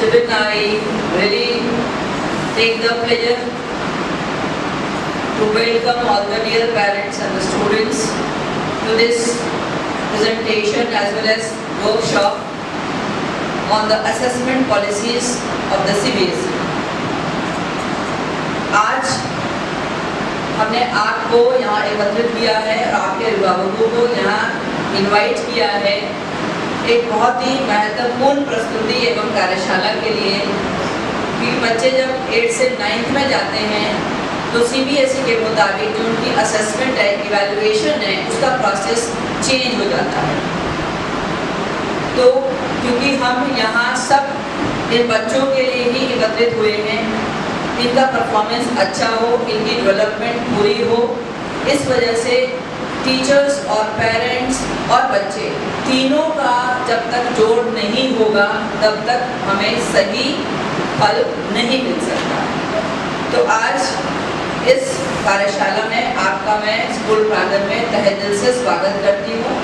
Even I really take the pleasure to welcome all the dear parents and the students to this presentation as well as workshop on the assessment policies of the CBSE. आज हमने आपको यहाँ एकत्रित किया है और आपके अभिभावकों को यहाँ इनवाइट किया है एक बहुत ही महत्वपूर्ण प्रस्तुति एवं कार्यशाला के लिए कि बच्चे जब 8 से 9th में जाते हैं तो CBSE के मुताबिक जो उनकी असेसमेंट है, इवैल्यूएशन है, उसका प्रोसेस चेंज हो जाता है। तो क्योंकि हम यहाँ सब इन बच्चों के लिए ही एकत्रित हुए हैं, इनका परफॉर्मेंस अच्छा हो, इनकी डेवलपमेंट पूरी हो, इस वजह से टीचर्स और पेरेंट्स और बच्चे तीनों का जब तक जोड़ नहीं होगा तब तक हमें सही फल नहीं मिल सकता। तो आज इस कार्यशाला में आपका मैं स्कूल प्रांगण में तहे दिल से स्वागत करती हूँ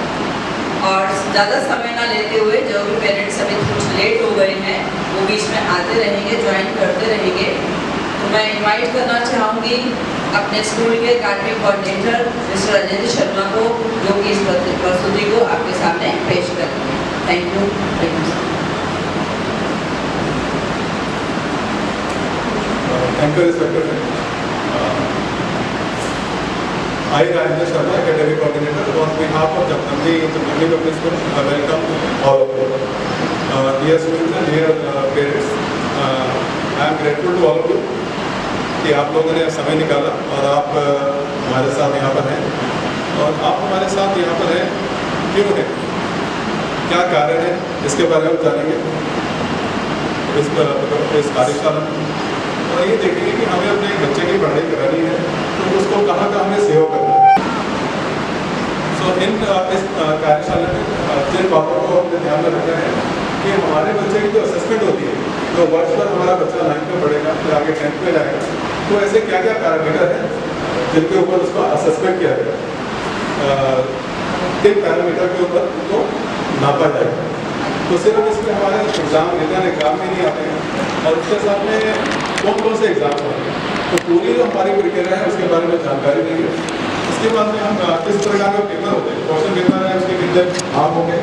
और ज़्यादा समय ना लेते हुए जो भी पेरेंट्स अभी कुछ लेट हो गए हैं वो बीच में आते रहेंगे, ज्वाइन करते रहेंगे। तो मैं इनवाइट करना चाहूँगी अपने स्कूल के academic coordinator mister Ajay Sharma को, जो कि इस प्रस्तुति को आपके सामने पेश करेंगे। Thank you. Thank you, Inspector. I, Rajendra Sharma, Academic Coordinator, on behalf of Jamnandi Public School, I welcome all of you. Dear students and dear parents, I am grateful to all of you कि आप लोगों ने समय निकाला और आप हमारे साथ यहाँ पर हैं और आप हमारे साथ यहाँ पर हैं क्यों है, क्या कारण है, इसके बारे में जानेंगे इस कार्यशाला में और ये देखेंगे कि हमें अपने बच्चे की पढ़ाई करानी है तो उसको कहाँ हमें सेवा करना है। इस कार्यशाला में जिन बातों को हमने ध्यान में रखा है कि हमारे बच्चे की जो असेसमेंट होती है, तो वर्ष भर हमारा बच्चा 9th में पढ़ेगा फिर आगे 10th में जाएगा, तो ऐसे क्या क्या पैरामीटर हैं जिनके ऊपर उसका असेसमेंट किया जाएगा, किन पैरामीटर के ऊपर उसको नापा जाएगा। तो सिर्फ इसमें हमारे एग्जाम रिटर्न एग्जाम में नहीं आते हैं और उसके साथ में कौन से एग्जाम होते हैं, तो पूरी जो हमारी प्रक्रिया है उसके बारे में जानकारी देंगे। उसके बाद में हम किस प्रकार के पेपर होते हैं, क्वेश्चन पेपर है उसके कितने भाग होंगे,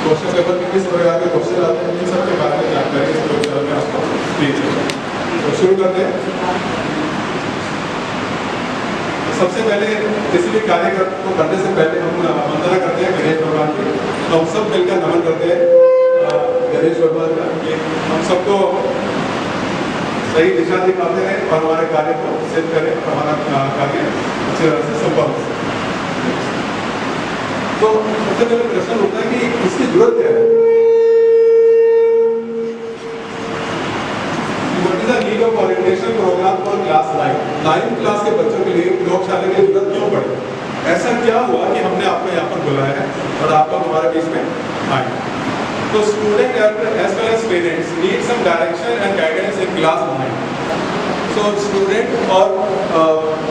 क्वेश्चन पेपर में किस प्रकार के क्वेश्चन आते हैं, इन सब के बारे में जानकारी इस प्रोग्राम में आपको दी जाएगी। तो शुरू करते हैं। सबसे पहले किसी भी कार्य को करने से पहले हम वंदना करते हैं गणेश भगवान की। तो हम सब मिलकर नमन करते हैं गणेश भगवान का कि हम सबको सही दिशा दिखाते हैं और हमारे कार्य को सिद्ध करें और हमारा कार्य अच्छी तरह से संपन्न हो। तो सबसे पहले प्रश्न होता है कि इसकी जरूरत क्या है, what is the need of orientation program for class 9th class के बच्चों के लिए प्रयोगशाला की जरूरत क्यों पड़ी, ऐसा क्या हुआ कि हमने आपको यहाँ पर बुलाया है और आपको हमारे बीच में आए। तो student as well as parents need some direction and guidance in class 9. So student और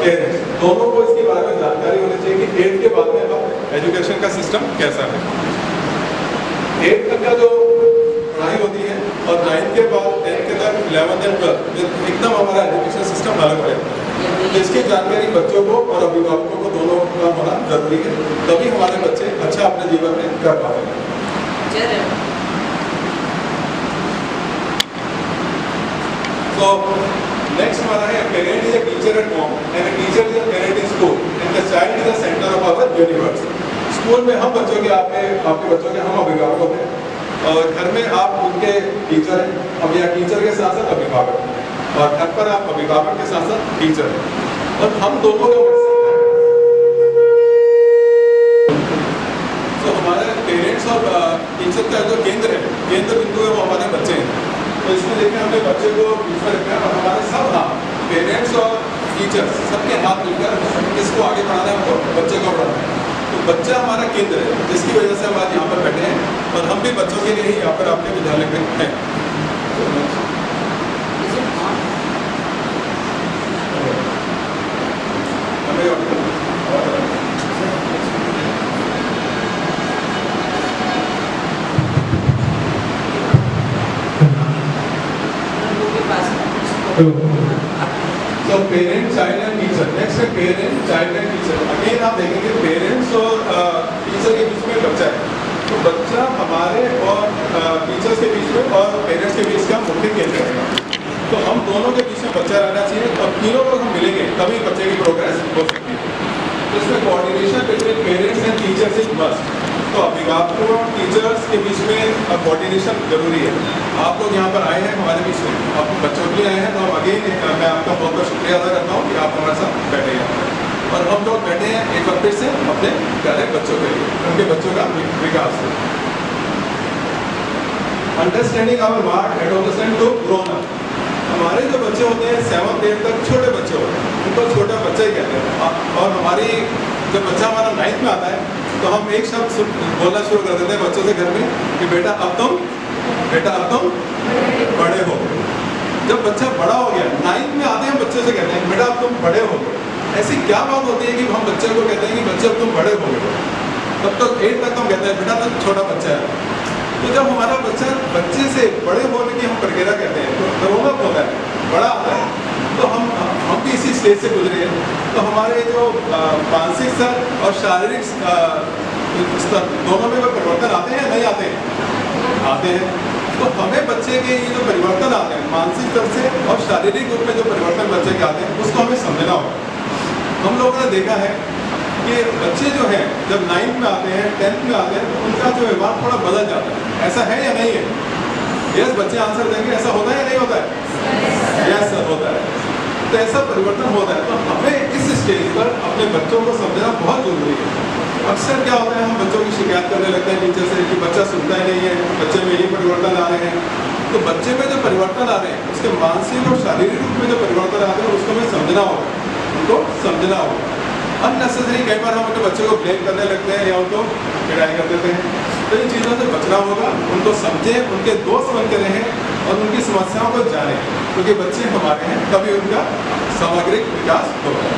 पेरेंट्स दोनों को इसके बारे में जानकारी होनी चाहिए कि 8th के बाद में अब एजुकेशन का सिस्टम कैसा है। 8th तक का जो पढ़ाई होती है और 9th के बाद 10th के तक 11th and 12th एकदम हमारा एजुकेशन सिस्टम अलग है। तो इसकी जानकारी बच्चों को और अभिभावकों को दोनों का होना जरूरी है, तभी हमारे बच्चे अच्छा अपने जीवन में कर पाएंगे। So next हमारा है parent is a teacher at home and a teacher is a parent in school and the child is the center of our universe. School में हम बच्चों के आपके बच्चों के हम अभिभावक हैं और घर में आप उनके टीचर हैं, अब या टीचर के साथ साथ अभिभावक हैं और घर पर आप अभिभावक के साथ साथ टीचर हैं और हम दोनों का तो हमारे पेरेंट्स और टीचर का जो केंद्र बिंदु है वो हमारे बच्चे हैं। तो इसमें देखिए हमने बच्चे को बीच में रखा है और हमारे सब हाथ पेरेंट्स और टीचर्स सबके हाथ मिलकर किसको आगे बढ़ाना है, हमको बच्चे को बढ़ाना है। तो बच्चा हमारा केंद्र है, जिसकी वजह से हम आज यहाँ पर बैठे हैं और हम भी बच्चों के लिए ही यहाँ पर आपके विद्यालय में हैं। So parent, child and teacher. Next है parent, child and teacher. Again आप देखेंगे पेरेंट्स और टीचर के बीच में बच्चा है. तो बच्चा हमारे और टीचर्स के बीच में और पेरेंट्स के बीच का मुख्य केंद्र है. तो हम दोनों के बीच में बच्चा रहना चाहिए. और तीनों लोग हम मिलेंगे तभी बच्चे की प्रोग्रेस हो सकती है. तो इसमें coordination between parents and teachers is must. तो अभिभावकों और टीचर्स के बीच में कोऑर्डिनेशन जरूरी है. आप लोग यहाँ पर आए हैं हमारे बीच में, आप बच्चों के लिए आए हैं, तो अगेन मैं आपका बहुत बहुत शुक्रिया अदा करता हूँ कि आप हमारे साथ बैठे हैं. और हम लोग बैठे हैं एक बार फिर से अपने प्यारे बच्चों के लिए, उनके बच्चों का विकास है. Understanding our ward adolescent to grown up. हमारे जो बच्चे होते हैं 7th 8th तक छोटे बच्चे होते हैं, उनको छोटा बच्चा ही कहते हैं. और हमारी जब बच्चा हमारा 9th में आता है तो हम एक शब्द बोलना शुरू कर देते हैं बच्चों से घर में कि बेटा अब तुम बड़े हो. जब बच्चा बड़ा हो गया 9th में आते हैं बच्चे से कहते हैं बेटा अब तुम बड़े हो गए. ऐसी क्या बात होती है कि हम बच्चे को कहते हैं कि बच्चे अब तुम बड़े हो गए. तब तक 8th तक हम कहते हैं बेटा तुम छोटा बच्चा है. तो जब हमारा बच्चा बच्चे से बड़े होने की हम प्रक्रिया कहते हैं तो ग्रोन अप होता है, बड़ा आता है. तो हम भी इसी स्टेज से गुजरे हैं. तो हमारे जो मानसिक स्तर और शारीरिक स्तर दोनों में वो परिवर्तन आते हैं नहीं आते हैं. तो हमें बच्चे के ये जो परिवर्तन आते हैं मानसिक स्तर से और शारीरिक रूप में जो परिवर्तन बच्चे के आते हैं उसको हमें समझना होगा. हम लोगों ने देखा है कि बच्चे जो हैं जब 9th में आते हैं 10th में आते हैं तो उनका जो व्यवहार थोड़ा बदल जाता है. ऐसा है या नहीं है? यस, बच्चे आंसर देंगे. ऐसा होता है या नहीं होता है? यस सर, होता है. तो ऐसा परिवर्तन होता है. तो हमें इस स्टेज पर अपने बच्चों को समझना बहुत जरूरी है. अक्सर क्या होता है हम बच्चों की शिकायत करने लगते हैं टीचर से कि बच्चा सुनता ही नहीं है, बच्चे में ये परिवर्तन आ रहे हैं. तो बच्चे में जो परिवर्तन आ रहे हैं उसके मानसिक और शारीरिक रूप में जो परिवर्तन आते हैं उसको हमें समझना होगा, उनको समझना होगा. अननेसेसरी कई बार हम अपने बच्चों को ब्लेम करने लगते हैं या उनको पिटाई कर देते हैं. तो इन चीज़ों से बचना होगा. उनको समझें, उनके दोस्त बन के रहें और उनकी समस्याओं को जानें, क्योंकि बच्चे हमारे हैं तभी उनका सामग्रिक विकास होगा.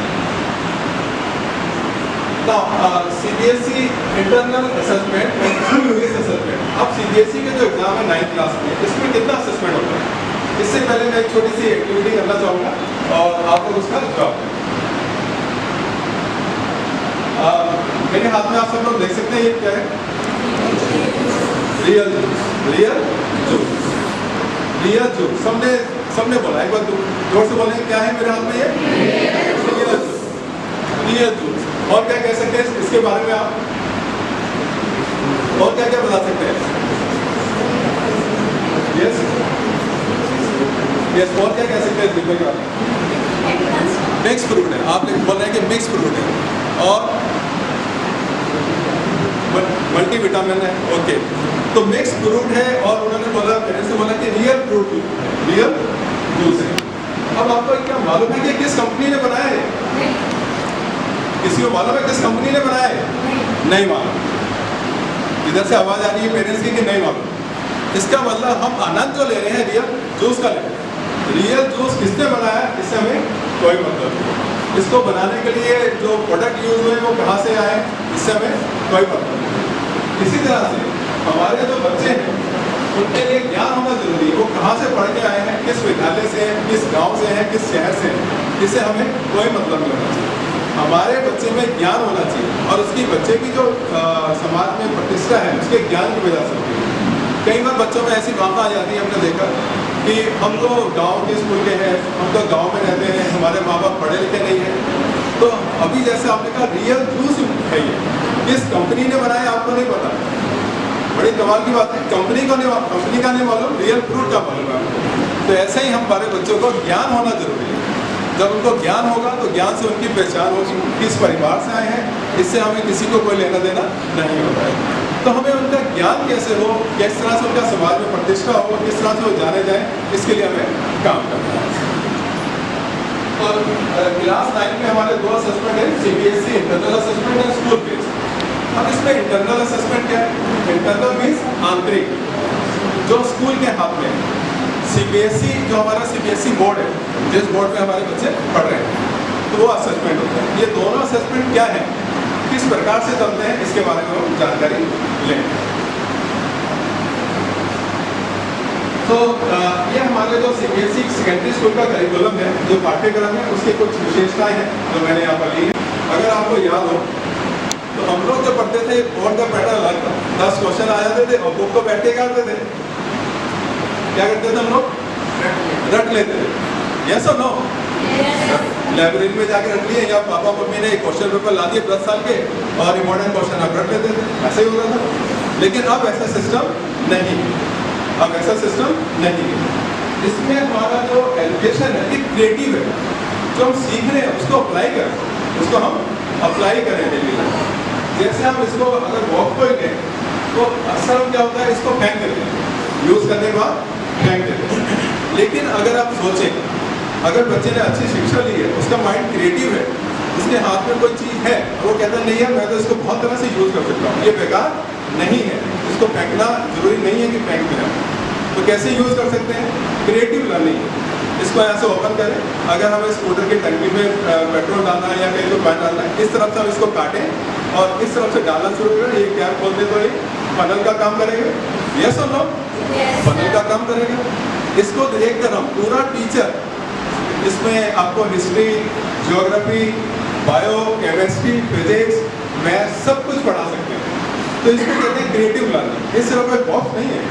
CBSE इंटरनल असेसमेंट और यूएस असेसमेंट. अब CBSE के जो एग्जाम है 9th क्लास में इसमें कितना असेसमेंट होता है? इससे पहले मैं एक छोटी सी एक्टिविटी करना चाहूँगा और आप लोग उसका जवाब दें. मेरे हाथ में आप सब लोग देख सकते हैं ये क्या है? Real juice. सबने बोला. एक बार जोर से बोलेंगे क्या है मेरे हाथ में ये? Real juice. और क्या कह सकते हैं इसके बारे में आप? और क्या क्या बता सकते हैं? यस, और क्या कह सकते हैं इसके बारे में? मिक्स फ्रूट है. आप बोल रहे हैं कि मिक्स फ्रूट है और मल्टी विटामिन है. ओके, तो मिक्स फ्रूट है और उन्होंने बोला, पेरेंट्स ने बोला कि रियल जूस है. अब आपको क्या मालूम है कि किस कंपनी ने बनाया है? किसी को मालूम है किस कंपनी ने बनाया है? नहीं मालूम. इधर से आवाज आ रही है पेरेंट्स की कि नहीं मालूम. इसका मतलब हम आनंद जो ले रहे हैं रियल जूस का ले रहे हैं. रियल जूस किसने बनाया इससे हमें कोई मतलब नहीं. इसको बनाने के लिए जो प्रोडक्ट यूज हुए वो कहाँ से आए इससे हमें कोई मतलब नहीं. इसी तरह से हमारे जो बच्चे हैं उनके लिए ज्ञान होना जरूरी है. वो कहाँ से पढ़ के आए हैं, किस विद्यालय से हैं, किस गांव से हैं, किस शहर से हैं, इससे हमें कोई मतलब नहीं होना चाहिए. हमारे बच्चे में ज्ञान होना चाहिए और उसकी बच्चे की जो समाज में प्रतिष्ठा है उसके ज्ञान की वजह से होती है. कई बार बच्चों में ऐसी भावना आ जाती है, हमने देखा कि हम तो गांव के स्कूल के हैं, हम तो गांव में रहते हैं, हमारे माँ बाप पढ़े लिखे नहीं हैं. तो अभी जैसे आपने कहा रियल जूस है ये, किस कंपनी ने बनाया आपको नहीं पता. बड़ी कमाल की बात है. कंपनी का नहीं मालूम, रियल फ्रूट का मालूम है. तो ऐसे ही हमारे बच्चों को ज्ञान होना जरूरी है. जब उनको ज्ञान होगा तो ज्ञान से उनकी पहचान होगी, किस परिवार से आए हैं. इससे हमें किसी को कोई लेना देना नहीं होता है. तो हमें उनका ज्ञान कैसे हो, किस तरह से उनका समाज में प्रतिष्ठा हो, किस तरह से वो जाने जाए, इसके लिए हमें काम करना है. और क्लास 9 में हमारे 2 असेसमेंट है, CBSE इंटरनल असेसमेंट है, स्कूल बेस्ड. अब इसमें इंटरनल असेसमेंट क्या है? इंटरनल मीन्स आंतरिक, जो स्कूल के हाथ में है. CBSE जो हमारा CBSE बोर्ड है, जिस बोर्ड में हमारे बच्चे पढ़ रहे हैं, तो वो असेसमेंट होता है. ये दोनों असेसमेंट क्या है, किस प्रकार से चलते हैं, इसके बारे में हम जानकारी लें. तो ये हमारे जो सीबीएसई सेकेंडरी स्कूल का करिकुलम है, जो पाठ्यक्रम है, उसकी कुछ विशेषताएं हैं जो मैंने यहाँ पर ली है। अगर आपको याद हो तो हम लोग जो पढ़ते थे बोर्ड का पैटर्न अलग था, 10 क्वेश्चन आ जाते थे और बुक को बैठ के करते थे। क्या करते थे हम लोग? रट लेते थे। यस और नो? लाइब्रेरी में जाके रट लिए, या पापा मम्मी ने क्वेश्चन पेपर ला दिए 10 साल के और इम्पोर्टेंट क्वेश्चन आप रट लेते थे, ऐसे ही होता था। लेकिन अब ऐसा सिस्टम नहीं है, अब ऐसा सिस्टम नहीं है। इसमें हमारा जो एजुकेशन है ये क्रिएटिव है, जो हम सीख रहे हैं उसको अप्लाई करें, उसको हम अप्लाई करें डेली लाइफ। जैसे हम इसको अगर वॉक को ही लें तो अक्सर हम क्या होता है, इसको फेंक देते हैं, यूज़ करने के बाद फेंक देते हैं। लेकिन अगर आप सोचें, अगर बच्चे ने अच्छी शिक्षा ली है, उसका माइंड क्रिएटिव है, उसके हाथ में कोई चीज़ है, वो कहता नहीं है मैं तो इसको बहुत तरह से यूज़ कर सकता हूँ, ये बेकार नहीं है, इसको फेंकना जरूरी नहीं है कि फेंक दें। तो कैसे यूज़ कर सकते हैं? Creative learning. इसको ऐसे ओपन करें, अगर हमें स्कूटर की टंकी में पेट्रोल डालना है या कहीं को पानी डालना है, इस तरफ से हम इसको काटें और इस तरफ से डालना शुरू करें, ये कैप खोल दे तो ये फनल का काम करेगा। यस और नो? फनल का काम करेगा। इसको देखकर हम पूरा टीचर, इसमें आपको history, geography, bio, chemistry, physics, math सब कुछ पढ़ा सकते हैं। तो इसको कहते हैं क्रिएटिव लर्निंग। ये सिर्फ एक बॉक्स नहीं है,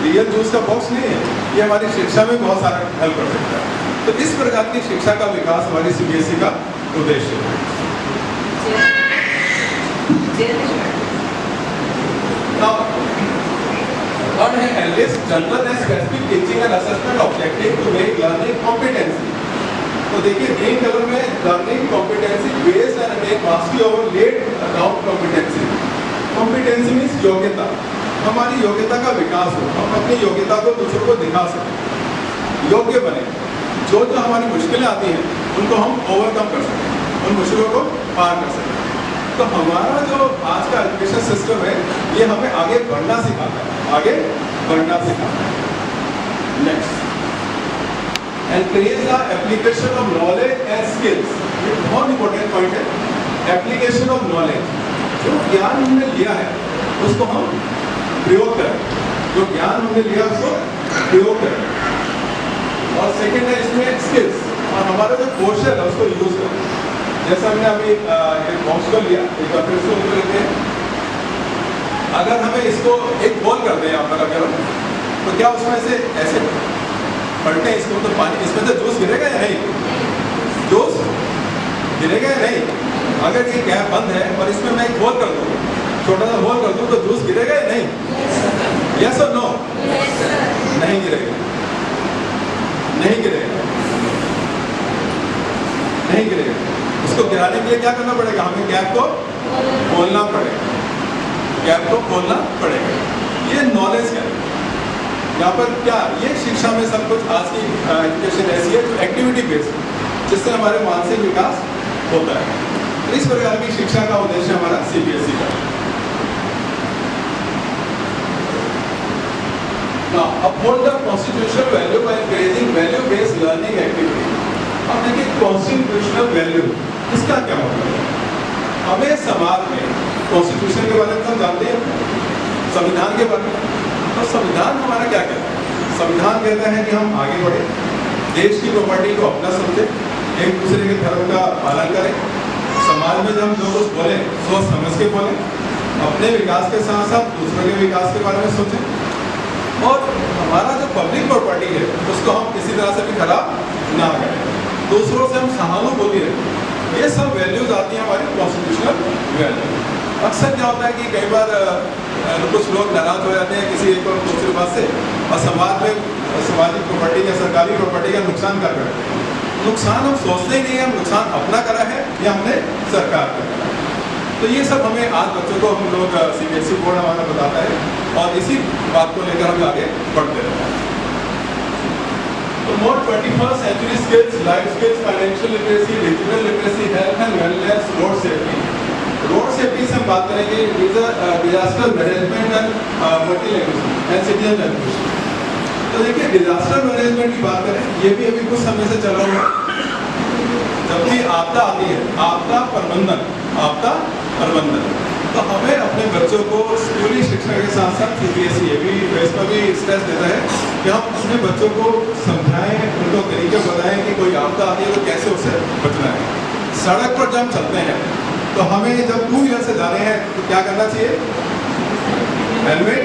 रियल जूस का बॉक्स नहीं है, ये हमारी शिक्षा में बहुत सारा हेल्प कर सकता है। तो इस प्रकार की शिक्षा का विकास हमारी सीबीएसई का उद्देश्य है। Third है enlist general and specific teaching and assessment objective to make learning competency। तो देखिए ग्रीन कलर में learning competency based and attain mastery over लेट अडाउट कॉम्पिटेंसी। कॉम्पिटेंसी मीन्स योग्यता, हमारी योग्यता का विकास हो, हम अपनी योग्यता को दूसरों को दिखा सकें, योग्य बने, जो जो हमारी मुश्किलें आती हैं उनको हम ओवरकम कर सकें, उन मुश्किलों को पार कर सकें। तो हमारा जो आज का एजुकेशन सिस्टम है ये हमें आगे बढ़ना सिखाता है, आगे बढ़ना सिखाता है। Next, encourage the application of knowledge and skills. ये बहुत इंपॉर्टेंट पॉइंट है। एप्लीकेशन ऑफ नॉलेज, जो ज्ञान हमने लिया है उसको हम प्रयोग करें, जो ज्ञान हमने लिया उसको प्रयोग करें। और सेकेंड है इसमें स्किल्स, और हमारा जो कौशल है उसको यूज करें। जैसे हमने अभी एक बॉक्स को लिया, एक बार फिर से ऊपर लेते हैं, अगर हमें इसको एक गोल कर दें यहाँ पर अगर, तो क्या उसमें से ऐसे पलटे इसको, तो पानी इसमें से जूस गिरेगा या नहीं? जूस गिरेगा या नहीं? अगर ये कैप बंद है और इसमें मैं एक होल कर दूँ, छोटा सा होल कर दूँ, तो जूस गिरेगा या नहीं? यस और नो? नहीं गिरेगा, नहीं गिरेगा, नहीं गिरेगा। उसको गिराने के लिए क्या करना पड़ेगा? हमें कैप को खोलना पड़ेगा, कैप को खोलना पड़ेगा। ये नॉलेज है। यहाँ पर क्या, ये शिक्षा में सब कुछ आज की एजुकेशन ऐसी है जो एक्टिविटी बेस्ड, जिससे हमारे मानसिक विकास होता है। तो इस प्रकार की शिक्षा का उद्देश्य हमारा सीबीएसई का। Now, uphold the constitutional value by encouraging value-based learning activity। अब देखिए कॉन्स्टिट्यूशनल वैल्यू, इसका क्या मतलब है? हमें समाज में कॉन्स्टिट्यूशन के बारे में हम जानते हैं, संविधान के बारे में, तो संविधान हमारा क्या कहता है? संविधान कहता है कि हम आगे बढ़े, देश की प्रॉपर्टी को अपना समझे, एक दूसरे के धर्म का पालन करें, समाज में जब हम जो कुछ बोले सोच समझ के बोले, अपने विकास के साथ साथ दूसरों के विकास के बारे में सोचें, और हमारा जो पब्लिक प्रॉपर्टी है उसको हम किसी तरह से भी खराब ना करें, दूसरों से हम सहानुभूति रखें। ये सब वैल्यूज आती हैं हमारी कॉन्स्टिट्यूशनल वैल्यू। अक्सर क्या होता है कि कई बार कुछ लोग नाराज हो जाते हैं किसी एक और दूसरे बात से, और समाज में सामाजिक प्रॉपर्टी या सरकारी प्रॉपर्टी का नुकसान कर रहे हैं। नुकसान हम सोचते ही नहीं है, हम नुकसान अपना करा है या हमने सरकार का करा है। तो ये सब हमें आज बच्चों को हम लोग सीबीएसई बोर्ड हमारा बताता है, और इसी बात को लेकर हम आगे बढ़ते रहते हैं। तो more 21st century skills, life skills, financial literacy, digital literacy, health and wellness, road safety. Road safety से हम बात करेंगे, disaster management and multilanguage and citizen education. तो देखिए डिजास्टर मैनेजमेंट की बात करें, ये भी अभी कुछ समय से चला हुआ है। जब भी आपदा आती है, आपदा प्रबंधन, आपदा प्रबंधन, तो हमें अपने बच्चों को स्कूली शिक्षा के साथ साथ CBSE ये भी इस पर भी स्ट्रेस देता है कि हम अपने बच्चों को समझाएं, उनको तरीके बताएं कि कोई आपदा आती है तो कैसे उसे बचना है। सड़क पर जब हम चलते हैं तो हमें जब 2 व्हीलर से जा रहे हैं तो क्या करना चाहिए? हेलमेट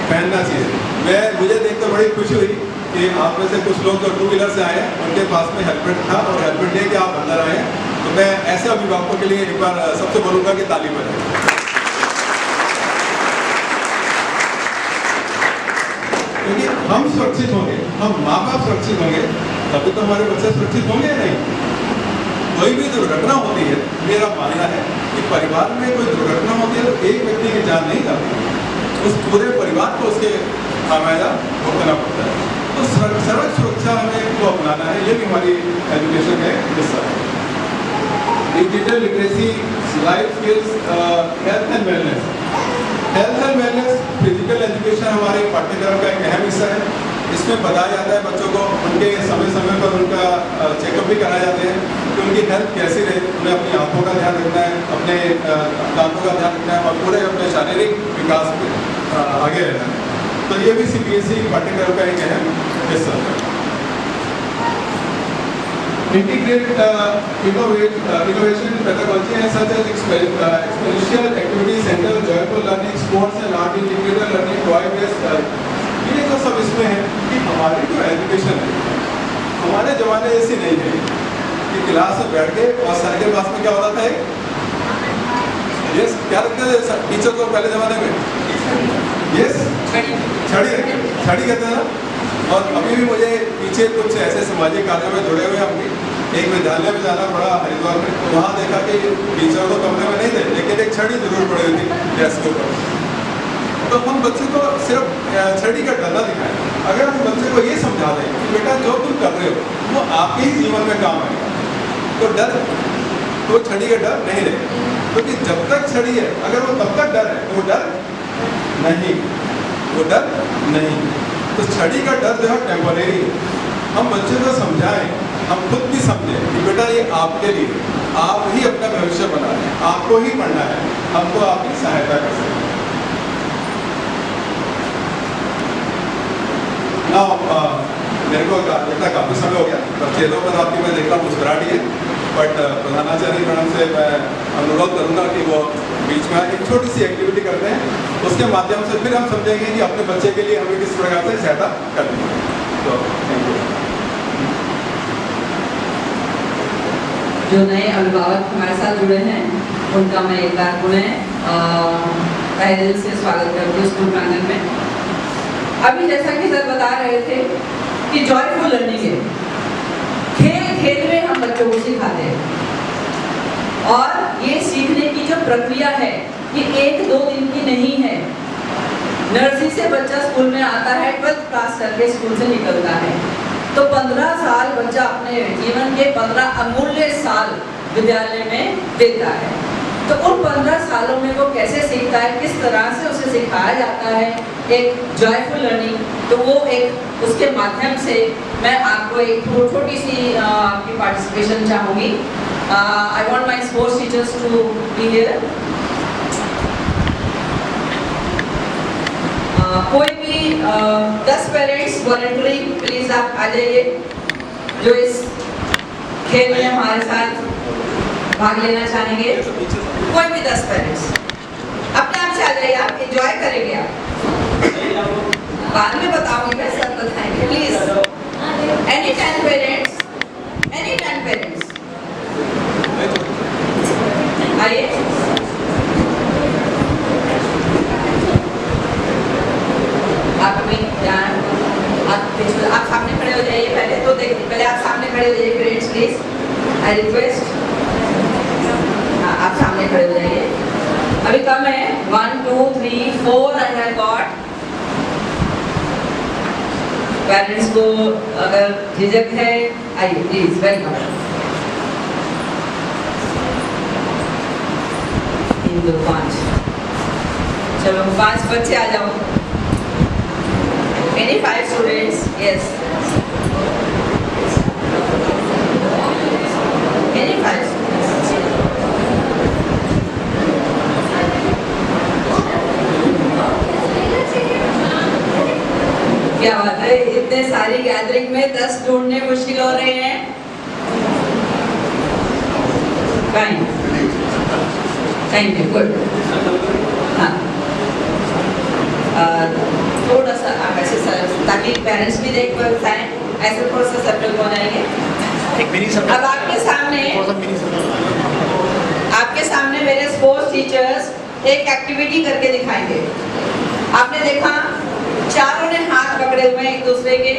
पहनना चाहिए। मुझे देखकर बड़ी खुशी हुई कि आप में से कुछ लोग जो 2 व्हीलर से आए हैं उनके पास में हेलमेट था और हेलमेट लेके आप अंदर आए हैं, तो मैं ऐसे अभिभावकों के लिए एक बार सबसे बोलूँगा कि ताली बजाएं। क्योंकि हम सुरक्षित होंगे, हम माँ बाप सुरक्षित होंगे, तभी तो हमारे बच्चे सुरक्षित होंगे या नहीं। कोई भी दुर्घटना होती है, मेरा मानना है कि परिवार में कोई दुर्घटना होती है तो एक व्यक्ति की जान नहीं जाती, उस पूरे परिवार को उसके खामियाजा भुगतना पड़ता है। तो सड़क सुरक्षा हमें को अपनाना है, ये भी हमारी एजुकेशन का हिस्सा है। Digital literacy, life skills, health and wellness. Health and wellness physical education हमारे पाठ्यक्रम का एक अहम हिस्सा है। इसमें बताया जाता है बच्चों को, उनके समय समय पर उनका चेकअप भी कराए जाते हैं कि उनकी हेल्थ कैसी रहे। उन्हें अपनी आँखों का ध्यान रखना है, अपने दांतों का ध्यान रखना है और पूरे अपने शारीरिक विकास में आगे रहना है। तो ये भी CBSE पाठ्यक्रम का एक अहम हिस्सा है। Integrate innovation pedagogy and such as experiential activity center, joyful learning, sports and art integrated learning, toy-based ये जो सब इसमें है कि हमारी जो एजुकेशन है हमारे ज़माने ऐसी नहीं है कि क्लास में बैठ के और सर के पास में क्या होता था, यस क्या रखते थे टीचर को पहले ज़माने में, यस छड़ी कहते हैं ना। और अभी भी मुझे पीछे कुछ ऐसे सामाजिक कार्यों में जुड़े हुए हम एक विद्यालय में जाना पड़ा हरिद्वार में, तो वहाँ देखा कि टीचर तो कमरे में नहीं थे लेकिन एक छड़ी जरूर पड़ी हुई थी डेस्क के ऊपर। तो हम बच्चे को सिर्फ छड़ी का डर ना दिखाएं। अगर हम बच्चे को ये समझा दें कि बेटा जो तुम कर रहे हो वो आपके ही जीवन में काम आएगा, तो डर तो छड़ी का डर नहीं रहेगा। क्योंकि जब तक छड़ी है अगर वो तब तक डर है तो वो डर नहीं। तो छड़ी का डर जो है टेम्परेरी है। हम बच्चे को समझाएं, हम खुद भी समझें कि बेटा ये आपके लिए, आप ही अपना भविष्य बना रहे हैं, आपको ही पढ़ना है, हमको आपकी सहायता कर सकते हैं। मेरे को इतना काफ़ी समय हो गया, तब चेहरों पर आपकी मैं देख रहा हूँ मुस्कुराहट है, बट प्रधानाचार्य मैडम से मैं अनुरोध करूँगा कि वो बीच में एक छोटी सी एक्टिविटी करते हैं, उसके माध्यम से फिर हम समझेंगे कि अपने बच्चे के लिए हमें किस प्रकार से सहायता करनी है। तो थैंक यू। जो नए अभिभावक हमारे साथ जुड़े हैं उनका मैं एक बार पुनः तहे दिल से स्वागत करती हूँ स्कूल प्रांगण में। अभी जैसा कि सर बता रहे थे कि जॉयफुल लर्निंग है, खेल खेल में हम बच्चों को सिखाते हैं और ये सीखने की जो प्रक्रिया है ये 1-2 दिन की नहीं है। नर्सरी से बच्चा स्कूल में आता है, 12th क्लास करके स्कूल से निकलता है, तो 15 साल बच्चा अपने जीवन के 15 अमूल्य साल विद्यालय में देता है। तो उन 15 सालों में वो कैसे सीखता है, किस तरह से उसे सिखाया जाता है एक जॉयफुल लर्निंग, तो वो एक उसके माध्यम से मैं आपको एक छोटी सी आपकी पार्टिसिपेशन चाहूँगी। I want my sports teachers to be here. कोई भी 10 पेरेंट्स वॉलंटरी प्लीज आप आ जाइए जो इस खेल में हमारे साथ भाग लेना चाहेंगे। कोई भी 10 पेरेंट्स अपने आप से आ जाइए, आप एंजॉय करेंगे। आप बाद में बताऊंगी, मैं सब बताएंगे। प्लीज एनी 10 पेरेंट्स आइए। आप सामने खड़े हो जाइए पहले, तो देखिए पहले आप सामने खड़े हो जाइए पेरेंट्स प्लीज, आई रिक्वेस्ट। आप सामने खड़े हो जाइए। अभी कम है, 1 2 3 4 आई हैव गॉट। पेरेंट्स को अगर झिझक है आइए प्लीज, वेलकम। 3 2 5 चलो 5 बच्चे आ जाओ। Any 5 students? Yes. Any 5 students? क्या बात है, इतने सारी गैदरिंग में 10 ढूंढने मुश्किल हो रहे हैं। Thank you, good. हाँ, थोड़ा सा आप ऐसे ताकि पेरेंट्स भी देख पाएं, ऐसे थोड़ा सा सर्कल हो जाएंगे। अब आपके सामने मेरे स्पोर्ट्स टीचर्स एक एक्टिविटी करके दिखाएंगे। आपने देखा चारों ने हाथ पकड़े हुए हैं एक दूसरे के,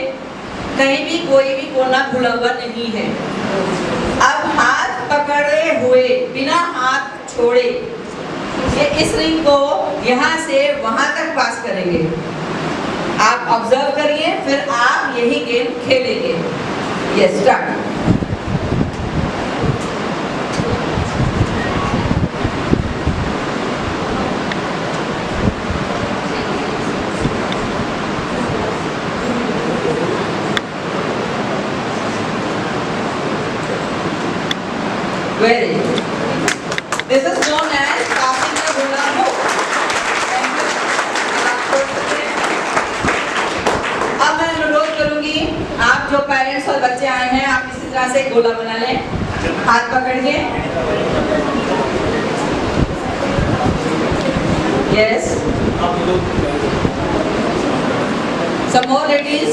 कहीं भी कोई भी कोना खुला हुआ नहीं है। अब हाथ पकड़े हुए बिना हाथ छोड़े ये इस रिंग को यहाँ से वहां तक पास करेंगे। आप ऑब्जर्व करिए, फिर आप यही गेम खेलेंगे। Yes, start. Very good. This is known as passing the hula hoop. अब मैं अनुरोध करूंगी, आप जो पेरेंट्स और बच्चे आए हैं, आप इसी तरह से गोला बना लें, हाथ पकड़ के। Yes. Some more ladies.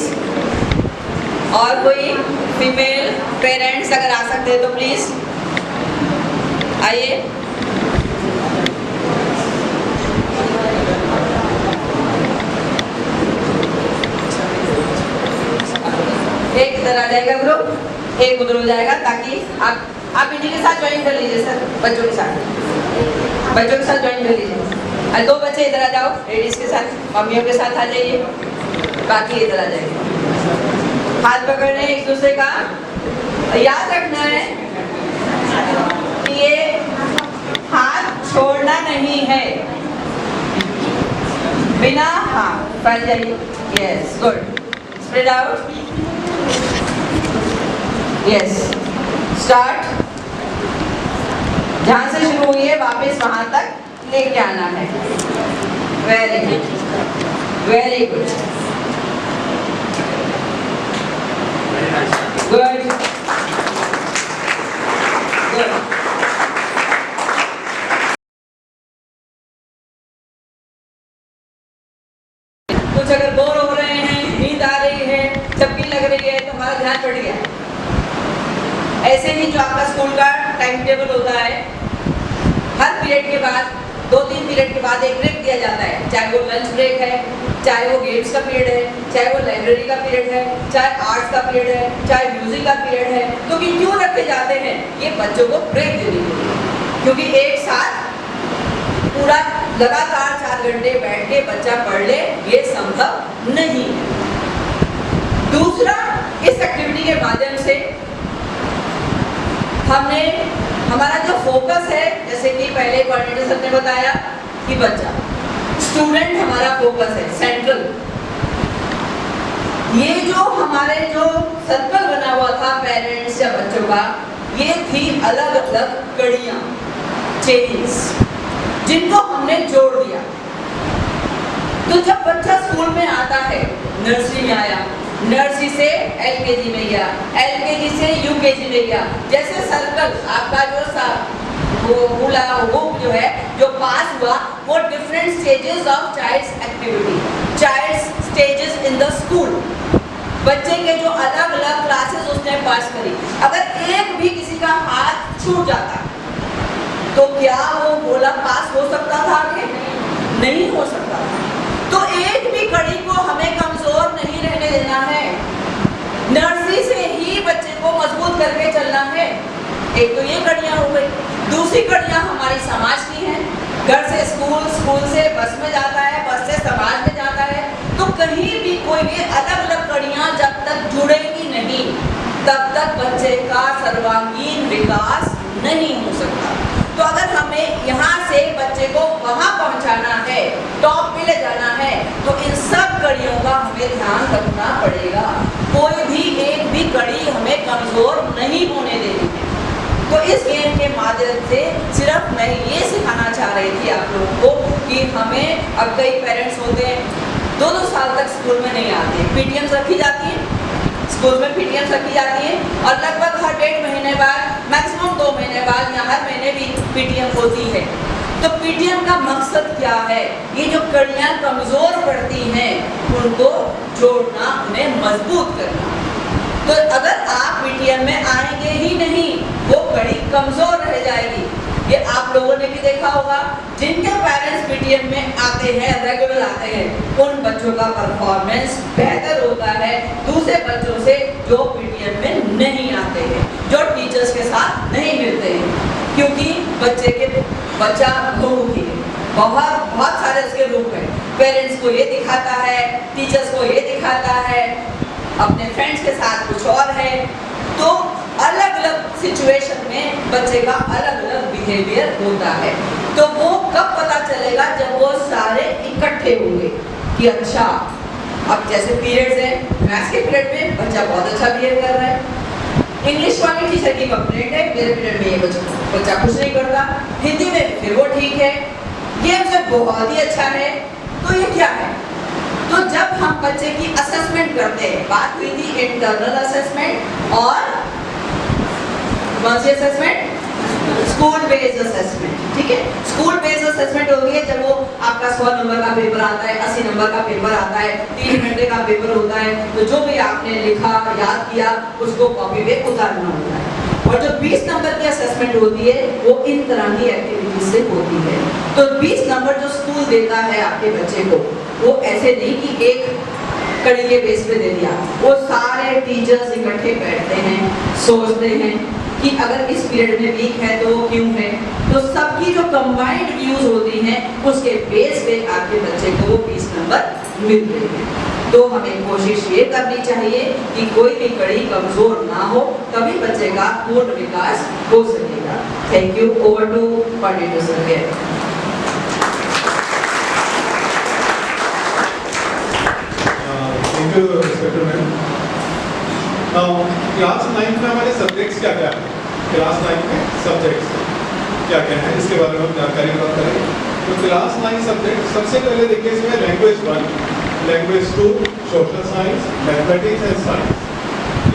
और कोई फीमेल पेरेंट्स अगर आ सकते हैं तो प्लीज आइए। एक इधर आ जाएगा ग्रुप, एक उधर हो जाएगा, ताकि आप इन्हीं के साथ ज्वाइन कर लीजिए सर, बच्चों के साथ ज्वाइन कर लीजिए। और 2 बच्चे इधर आ जाओ, लेडीज के साथ, मम्मियों के साथ आ जाइए, बाकी इधर आ जाइए। हाथ पकड़ने एक दूसरे का, याद रखना है कि ये हाथ छोड़ना नहीं है, बिना हाथ फैल जाइए। Yes, good. Spread out. Yes, start. जहां से शुरू हुई है वापस वहां तक लेके आना है। Very good, very good, good, good. कुछ अगर बोर हो रहे हैं, नींद आ रही है, चपकी लग रही है, तो हमारा ध्यान बढ़ गया। ऐसे ही जो आपका स्कूल का टाइम टेबल होता है, हर पीरियड के बाद 2-3 पीरियड के बाद एक ब्रेक दिया जाता है, चाहे वो लंच ब्रेक है, चाहे वो गेम्स का पीरियड है, चाहे वो लाइब्रेरी का पीरियड है, चाहे आर्ट्स का पीरियड है, चाहे म्यूजिक का पीरियड है। तो क्यों रखे जाते हैं? ये बच्चों को ब्रेक देने के लिए, क्योंकि एक साथ पूरा लगातार 4 घंटे बैठ के बच्चा पढ़ ले, ये संभव नहीं है। दूसरा, इस एक्टिविटी के माध्यम से हमने हमारा जो फोकस है, जैसे कि पहले कोऑर्डिनेटर सर ने बताया कि बच्चा, स्टूडेंट हमारा फोकस है, सेंट्रल। ये जो हमारे जो सर्कल बना हुआ था पेरेंट्स या बच्चों का, ये थी अलग अलग कड़ियां, चेन्स, जिनको हमने जोड़ दिया। तो जब बच्चा स्कूल में आता है, नर्सरी में आया, नर्सरी से एलकेजी में गया, एलकेजी से यूकेजी में गया, जैसे सर्कल आपका जो वो जो है जो पास हुआ, वो different stages of child's activity, child's stages in the school, बच्चे के जो अलग अलग क्लासेस उसने पास करी। अगर एक भी किसी का हाथ छूट जाता तो क्या वो गोला पास हो सकता था आगे? नहीं हो सकता था। तो एक भी कड़ी को हमें कमजोर नहीं रहने देना है, नर्सरी से ही बच्चे को मजबूत करके चलना है। एक तो ये कड़ियां हो गई, दूसरी कड़ियां हमारी समाज की हैं, घर से स्कूल, स्कूल से बस में जाता है, बस से समाज में जाता है। तो कहीं भी कोई भी अलग अलग कड़ियां जब तक जुड़ेगी नहीं, तब तक बच्चे का सर्वांगीण विकास नहीं हो सकता। तो अगर हमें यहाँ से बच्चे को वहाँ पहुँचाना है, टॉप पे ले जाना है, तो इन सब कड़ियों का हमें ध्यान रखना पड़ेगा। कोई भी एक भी कड़ी हमें कमजोर नहीं होने देनी है। तो इस गेम के माध्यम से सिर्फ मैं ये सिखाना चाह रही थी आप लोगों को कि हमें, अब कई पेरेंट्स होते हैं 2-2 साल तक स्कूल में नहीं आते। पीटीएम रखी जाती है, स्कूल में पीटीएम रखी जाती है और लगभग हर 1.5 महीने बाद, मैक्सिमम 2 महीने बाद या हर महीने भी पीटीएम होती है। तो पीटीएम का मकसद क्या है? ये जो कड़ियाँ कमज़ोर पड़ती हैं उनको जोड़ना, उन्हें मजबूत करना। तो अगर आप पीटीएम में आएंगे ही नहीं, वो कड़ी कमज़ोर रह जाएगी। ये आप लोगों ने भी देखा होगा, जिनके पेरेंट्स पीटीएम में आते हैं, रेगुलर आते हैं, उन बच्चों का परफॉर्मेंस बेहतर होता है दूसरे बच्चों से जो पीटीएम में नहीं आते हैं, जो टीचर्स के साथ नहीं मिलते हैं। क्योंकि बच्चा बहुमुखी है, बहुत सारे उसके रूप हैं। पेरेंट्स को ये दिखाता है, टीचर्स को ये दिखाता है, अपने फ्रेंड्स के साथ कुछ और है। तो अलग अलग सिचुएशन में बच्चे का अलग अलग बिहेवियर होता है। तो वो कब पता चलेगा? जब वो सारे इकट्ठे होंगे कि अच्छा, अब जैसे पीरियड्स हैं, मैथ्स के पीरियड में बच्चा बहुत अच्छा बिहेव कर रहा है, इंग्लिश वाली टीचर की कंप्लेंट है मेरे पीरियड में ये बच्चा कुछ नहीं करता, हिंदी में फिर वो ठीक है, गेम्स में बहुत ही अच्छा है। तो ये क्या है? तो जब हम बच्चे की असेसमेंट करते हैं, बात हुई थी इंटरनल असेसमेंट और कौन सी असेसमेंट? स्कूल बेस्ड असेसमेंट, ठीक है। स्कूल बेस्ड असेसमेंट होगी है जब वो आपका 100 नंबर का पेपर आता है, 80 नंबर का पेपर आता है, 3 घंटे का पेपर होता है, तो जो भी आपने लिखा, याद किया, उसको कॉपी पे उतारना होता है। और जो 20 नंबर की असेसमेंट होती है वो इन तरह की एक्टिविटीज से होती है। तो 20 नंबर जो स्कूल देता है आपके बच्चे को, वो ऐसे नहीं कि एक कड़ी के बेस पे दे दिया, वो सारे टीचर्स इकट्ठे बैठते हैं, सोचते हैं कि अगर इस पीरियड में वीक है तो वो क्यों है। तो सबकी जो कंबाइंड व्यूज होती हैं उसके बेस पे आपके बच्चे को वो 20 नंबर मिलते हैं। तो हमें कोशिश ये करनी चाहिए कि कोई भी कड़ी कमजोर ना हो, तभी बच्चे का पूर्ण विकास हो सकेगा। Thank you. Over to coordinator sir. Thank you, Inspector Ma'am. Now, class 9 में हमारे सब्जेक्ट्स क्या क्या है? क्लास 9 में सब्जेक्ट्स क्या क्या है इसके बारे में हम जानकारी प्राप्त करेंगे। तो क्लास 9 सब्जेक्ट सबसे पहले देखिए, इसमें language 1, language 2, social science, mathematics and science.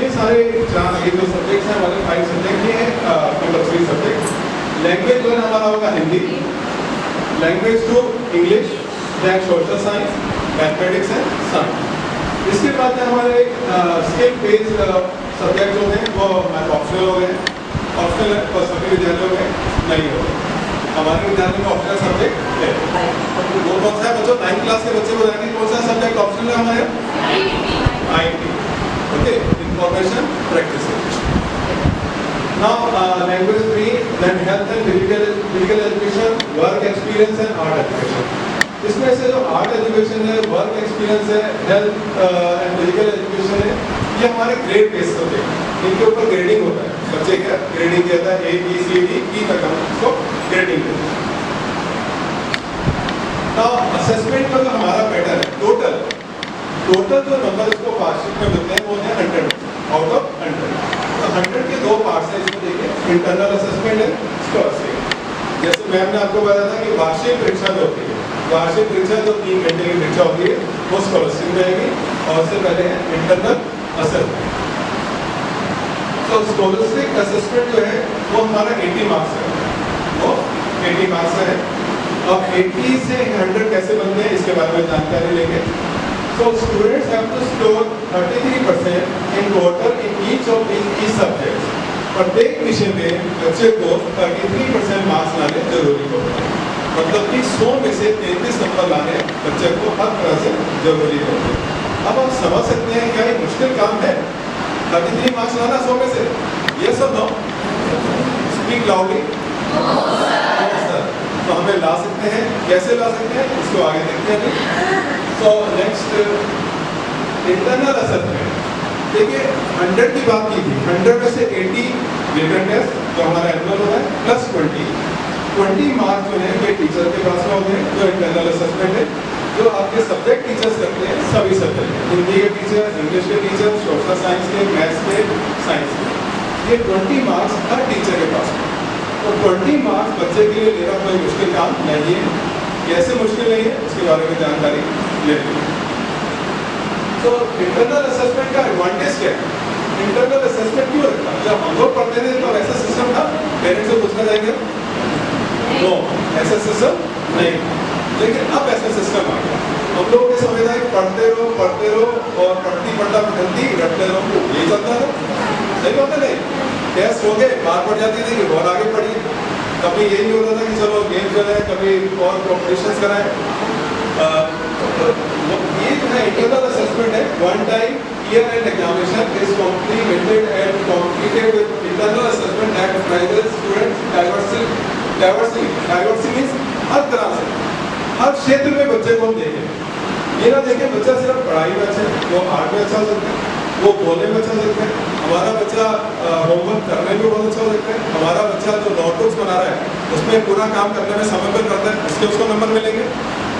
ये सारे ये जो सब्जेक्ट्स हैं हमारे 5 सब्जेक्ट, ये कंपल्सरी सब्जेक्ट। लैंग्वेज 1 हमारा होगा Hindi, language 2 English, then social science, mathematics and science. इसके बाद हमारे स्किल बेस्ड सब्जेक्ट जो हैं वो ऑप्शनल हो गए, ऑप्शनल सभी विद्यालयों में नहीं हो गए। हमारे विद्यालय में ऑप्शनल सब्जेक्ट है। वो कौन सा है बच्चों? 9th क्लास के बच्चे बताएंगे कौन सा सब्जेक्ट ऑप्शनल है हमारे? IT, okay, information practice. Now language 3, then health and physical education, work experience and art education. इसमें से जो आर्ट एजुकेशन है, वर्क एक्सपीरियंस है, हेल्थ एंड फिजिकल एजुकेशन है, ये हमारे ग्रेड बेस होते हैं। इनके ऊपर ग्रेडिंग होता है, बच्चे क्या ग्रेडिंग किया था A B C D E तक हम इसको ग्रेडिंग करते हैं। तो असेसमेंट का जो हमारा पैटर्न है, टोटल जो नंबर इसको वार्षिक में मिलते हैं वो है 100 आउट ऑफ 100। तो 100 के 2 पार्ट्स हैं इसमें। देखिए, इंटरनल असेसमेंट है, स्कॉलरशिप। जैसे मैम ने आपको बताया था कि वार्षिक परीक्षा जो होती है, वार्षिक परीक्षा जो 3 घंटे की परीक्षा होती है वो स्कॉलरशिप में आएगी, और उससे पहले है इंटरनल असेसमेंट। तो स्कॉलरशिप असेसमेंट जो है वो हमारा 80 मार्क्स है, वो 80 मार्क्स है। अब 80 से 100 कैसे बनते हैं इसके बारे में जानकारी लेंगे। So students have to score 33% in total in each of these subjects. प्रत्येक विषय में बच्चे को 33% मार्क्स लाने जरूरी होता है। मतलब कि 100 में से 33 नंबर लाने बच्चे को हर तरह से जरूरी होते हैं। अब आप समझ सकते हैं क्या ये मुश्किल काम है 33 मार्क्स लाना 100 में से? यस और नो? Speak loudly. तो हमें ला सकते हैं, कैसे ला सकते हैं इसको आगे देखते हैं। तो नेक्स्ट इंटरनल असेसमेंट। देखिए 100 की बात की थी, 100 में से 80 रिटन टेस्ट जो हमारा एनुअल होता है प्लस 20 मार्क्स जो है ये टीचर के पास में होते हैं, जो इंटरनल असेसमेंट है, जो आपके सब्जेक्ट टीचर्स करते हैं, सभी सब्जेक्ट, हिंदी के टीचर, इंग्लिश के टीचर, सोशल साइंस के, मैथ्स के, साइंस के, ये 20 मार्क्स हर टीचर के पास में। तो 20 मार्क्स बच्चे के लिए लेना कोई मुश्किल काम नहीं है। कैसे मुश्किल नहीं है उसके बारे में जानकारी लेते हैं। तो इंटरनल असेसमेंट का एडवांटेज क्या है? इंटरनल असेसमेंट क्यों रखा? जब हम लोग पढ़ते थे तो ऐसा सिस्टम था, पेरेंट्स से पूछना जाएगा नो, ऐसा सिस्टम नहीं। लेकिन अब ऐसा सिस्टम आ गया। हम लोगों के समय था पढ़ते रहो और पढ़ती पढ़ती रटते रहो, यही चलता था। सही बात है नहीं? टेस्ट हो गए, मार पड़ जाती थी कि बहुत आगे पढ़िए। कभी यही होता था कि चलो गेम कराएं, कभी और कॉम्पिटिशन्स कराएं। ये जो है इंटरनल असेसमेंट है, one time year end examination is complemented and completed with internal assessment that prizes students diversity means हर तरह से, हर क्षेत्र में बच्चे को हम देखें। ये ना देखें बच्चा सिर्फ पढ़ाई में अच्छा है, वो आर्ट में अच्छा हो सकता है, वो बोलने में अच्छा हो सकता है, हमारा बच्चा होमवर्क करने में बहुत अच्छा हो सकता है, हमारा बच्चा जो नोटबुक्स बना रहा है उसमें पूरा काम करने में समय पर करता है, उसके उसको नंबर मिलेंगे।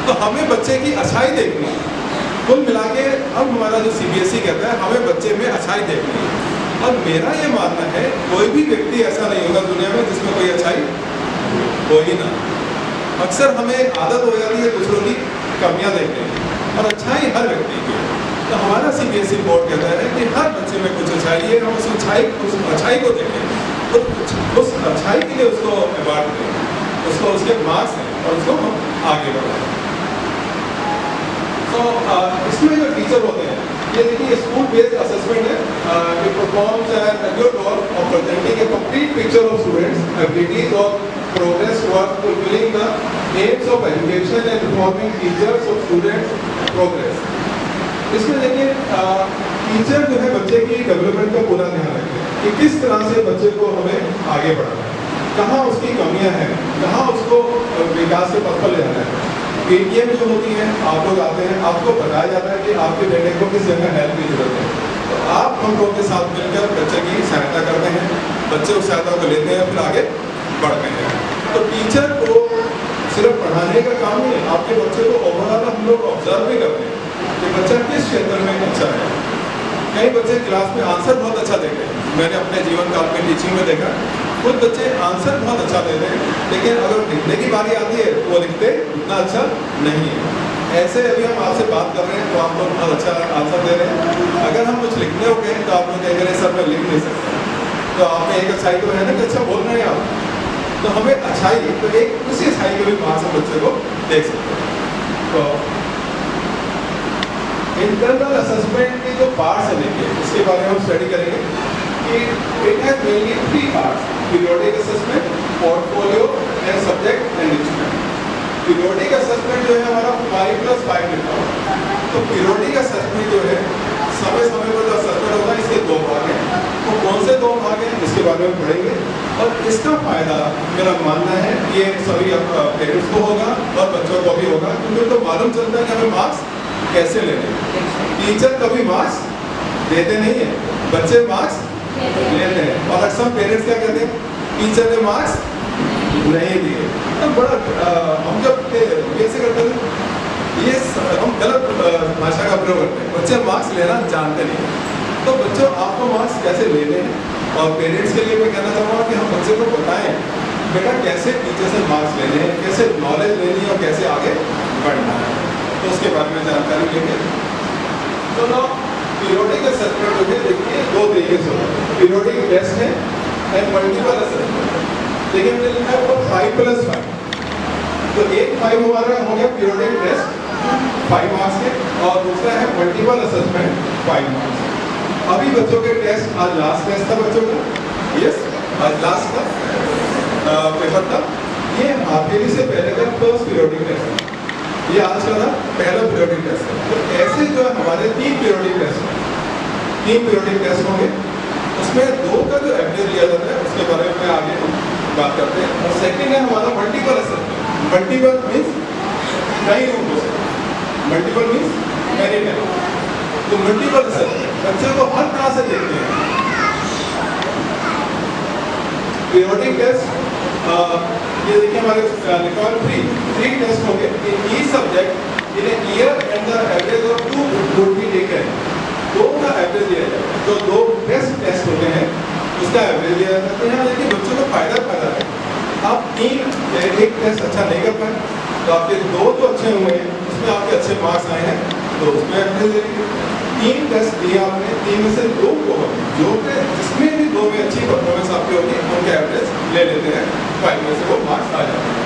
तो हमें बच्चे की अच्छाई देखनी है। कुल मिला के अब हमारा जो CBSE कहता है हमें बच्चे में अच्छाई देखनी है। और मेरा ये मानना है कोई भी व्यक्ति ऐसा नहीं होगा दुनिया में जिसमें कोई अच्छाई हो ही ना। अक्सर हमें आदत हो जाती है दूसरों की कमियां देखने की, और अच्छाई हर व्यक्ति की है। तो हमारा CBSE बोर्ड कहता है कि हर बच्चे में कुछ अच्छाई है, हम उस अच्छाई को देखें, तो उस अच्छाई के लिए उसको अवार्ड दें, उसको उसके मार्क्स हैं और उसको हम आगे बढ़ाएं। तो इसमें जो टीचर होते हैं, ये देखिए स्कूल बेस्ड असेसमेंट है, it performs an accurate role of presenting a complete picture of students abilities और progress towards fulfilling the aims of education and informing teachers of students progress। इसमें देखिए टीचर जो है बच्चे की डेवलपमेंट का पूरा ध्यान रखते हैं कि किस तरह से बच्चे को हमें आगे बढ़ाना है, कहाँ उसकी कमियां हैं, कहाँ उसको विकास के पथ पर ले जाना है। PTM जो होती है, आप लोग आते हैं, आपको बताया जाता है कि आपके बेटे को किस जगह हेल्प की जरूरत है, तो आप हम लोग के साथ मिलकर बच्चे की सहायता करते हैं, बच्चे उस सहायता को लेते हैं, फिर आगे बढ़ते हैं। तो टीचर को सिर्फ पढ़ाने का काम नहीं, आपके बच्चे को ओवरऑल हम लोग ऑब्जर्व भी करते हैं कि बच्चा किस क्षेत्र में अच्छा है। कई बच्चे क्लास में आंसर बहुत अच्छा देते हैं, मैंने अपने जीवन काल में टीचिंग में देखा, कुछ बच्चे आंसर बहुत अच्छा देते हैं, लेकिन अगर लिखने की बारी आती है तो वो लिखते उतना अच्छा नहीं है। ऐसे अभी हम आपसे बात कर रहे हैं तो आप लोग बहुत अच्छा आंसर दे रहे हैं, अगर हम कुछ लिखने हो गए तो आप लोग कह रहे सर मैं लिख नहीं सकता, तो आप में एक अच्छाई तो है ना कि अच्छा बोल रहे हैं आप, तो हमें अच्छाई, तो एक उसी अच्छाई के भी वहाँ से बच्चे को देख सकते हैं। तो इंटरनल असेसमेंट के जो पार्ट्स हैं देखिए, इसके बारे में हम स्टडी करेंगे कि it has mainly 3 parts, periodic assessment, portfolio and subject enrichment. Periodic assessment जो है हमारा 5+5 लिखा हुआ, तो पीरियोडिक असेसमेंट जो है समय समय पर जो असेसमेंट होगा इसके 2 भाग हैं, तो कौन से 2 भाग हैं इसके बारे में पढ़ेंगे। और इसका फायदा मेरा मानना है ये सभी पेरेंट्स को होगा और बच्चों को भी होगा, क्योंकि उनको मालूम चलता है कि हमें मार्क्स कैसे लेने। टीचर कभी मार्क्स देते नहीं है, बच्चे मार्क्स लेते हैं, और अक्सर पेरेंट्स क्या कहते हैं टीचर ने मार्क्स नहीं दिए। तो बड़ा हम जब कैसे करते थे, ये हम गलत भाषा का प्रयोग करते हैं, बच्चे मार्क्स लेना जानते नहीं। तो बच्चों आपको मार्क्स कैसे लेने हैं, और पेरेंट्स के लिए मैं कहना चाहूँगा कि हम बच्चे को बताएं बेटा कैसे टीचर से मार्क्स लेने हैं, कैसे नॉलेज लेनी है और कैसे आगे बढ़ना है, तो उसके बारे में जानकारी लेंगे। तो ना पीरियोडिक असेसमेंट जो है देखिए 2 तरीके से होता है, पीरियोडिक टेस्ट है एंड मल्टीपल असेसमेंट। देखिए हमने लिखा है 5+5, तो एक 5 हमारा हो गया पीरियोडिक टेस्ट 5 मार्क्स के, और दूसरा है मल्टीपल असेसमेंट 5 मार्क्स। अभी बच्चों के टेस्ट, आज लास्ट टेस्ट था बच्चों का, यस आज लास्ट था पेपर था, ये हाफिली से पहले का फर्स्ट पीरियोडिक टेस्ट, ये आज का था पहला पीरियोडिक टेस्ट। तो ऐसे जो है हमारे 3 पीरियोडिक टेस्ट, 3 पीरियोडिक टेस्ट होंगे, उसमें 2 का जो एवरेज लिया जाता है उसके बारे में आगे बात करते हैं। और सेकंड है हमारा मल्टीपल असेसमेंट। मल्टीपल मीन्स कई रूप हो सकते हैं, मल्टीपल मीन्स मैनी टाइम। तो मल्टीपल असेसमेंट बच्चे को हर तरह से देखते हैं। पीरियोडिक टेस्ट ये देखिए हमारे लिखा हुआ 3 टेस्ट होंगे in each subject in a year and the average of 2 would be taken. 2 का एवरेज लिया जाए, जो 2 टेस्ट होते हैं उसका एवरेज लिया जाता है। तो यहाँ देखिए बच्चों को फायदा है, आप एक टेस्ट अच्छा नहीं कर पाए तो आपके 2 तो अच्छे हुए हैं, उसमें आपके अच्छे मार्क्स आए हैं, तो उसमें हमने 3 टेस्ट दिए, आपने 3 में से 2 को जो कि जिसमें भी 2 में अच्छी परफॉर्मेंस आपकी होगी उनके एवरेज ले लेते हैं, 5 में से वो मार्क्स आ जाते हैं।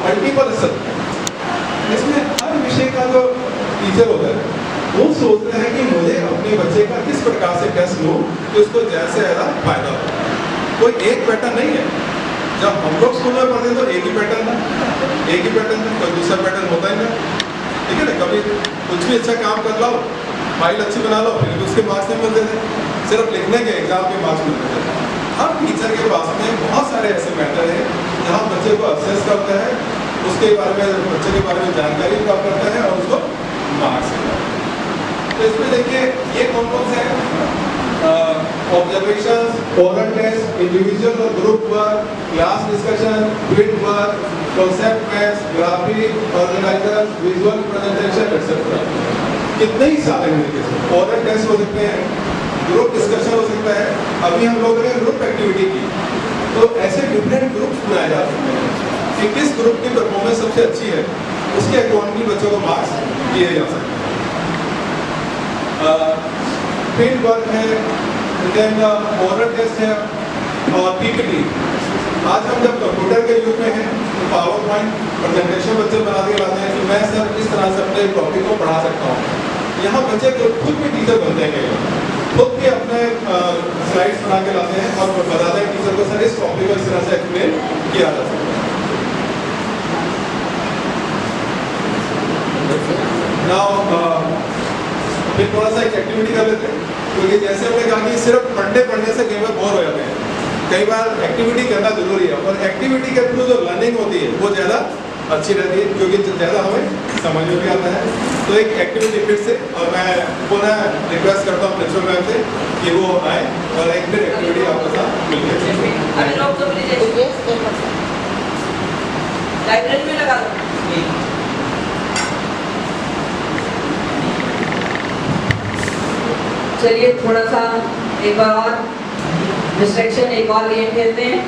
मल्टीपल असेसमेंट, इसमें हर विषय का जो टीचर होता है वो सोचते हैं कि मुझे अपने बच्चे का किस प्रकार से टेस्ट लूँ कि उसको ज़्यादा से ज़्यादा फायदा हो। कोई एक पैटर्न नहीं है। जब हम लोग स्कूल में पढ़ते तो एक ही पैटर्न था, एक ही पैटर्न था, कोई दूसरा पैटर्न होता ही नहीं, ठीक है ना। कभी कुछ भी अच्छा काम कर लो, फाइल अच्छी बना लो, फिर भी उसके मार्क्स नहीं मिलते थे, सिर्फ लिखने के एग्जाम के मार्क्स मिलते थे। हर टीचर के पास में बहुत सारे ऐसे मैटर हैं जहाँ बच्चे को असेस करता है, उसके बारे में, बच्चे के बारे में जानकारी प्राप्त करता है और उसको मार्क्स देता है। तो इसमें देखिए ये कौन कौन से हैं? ऑब्जर्वेशंस, ओरल टेस्ट, इंडिविजुअल और group work, class discussion, field work, concept maps, graphic, organiser, visual presentation etcetera. कितने ही सारे हैं। ओरल टेस्ट हो सकते हैं, ग्रुप डिस्कशन हो सकता है। अभी हम लोगों ने ग्रुप एक्टिविटी की, तो ऐसे डिफरेंट ग्रुप्स बनाए जा सकते हैं कि किस ग्रुप की परफॉर्मेंस सबसे अच्छी है, उसके अकॉर्डिंगली बच्चों को मार्क्स दिए जा सकते हैं। फील्ड वर्क है, देन ओरल टेस्ट है और पीपीटी। आज हम जब कंप्यूटर के युग में हैं तो पावर पॉइंट प्रेजेंटेशन बच्चे बना के लाते हैं कि मैं सर किस तरह से अपने टॉपिक को पढ़ा सकता हूँ। यहाँ बच्चे खुद भी टीचर बनते हैं, कई खुद भी अपने स्लाइड्स बना के लाते हैं और बताते हैं टीचर को सर इस टॉपिक को इस तरह से एक्सप्लेन किया जा सकता है। फिर थोड़ा सा एक एक्टिविटी कर लेते हैं, क्योंकि जैसे हमने कहा कि सिर्फ पढ़ने से कई बार बोर हो जाते हैं, कई बार एक्टिविटी करना जरूरी है और एक्टिविटी के थ्रू जो लर्निंग होती है वो ज़्यादा अच्छी रहती है, क्योंकि ज़्यादा हमें समझ में भी आता है। तो एक एक्टिविटी फिर से, और मैं पुनः रिक्वेस्ट करता हूँ प्रिंसिपल मैम से कि वो आए और एक फिर एक्टिविटी आपके साथ मिलकर लाइब्रेरी में लगा दो। चलिए थोड़ा सा एक बार और डिस्ट्रैक्शन, एक और गेम खेलते हैं।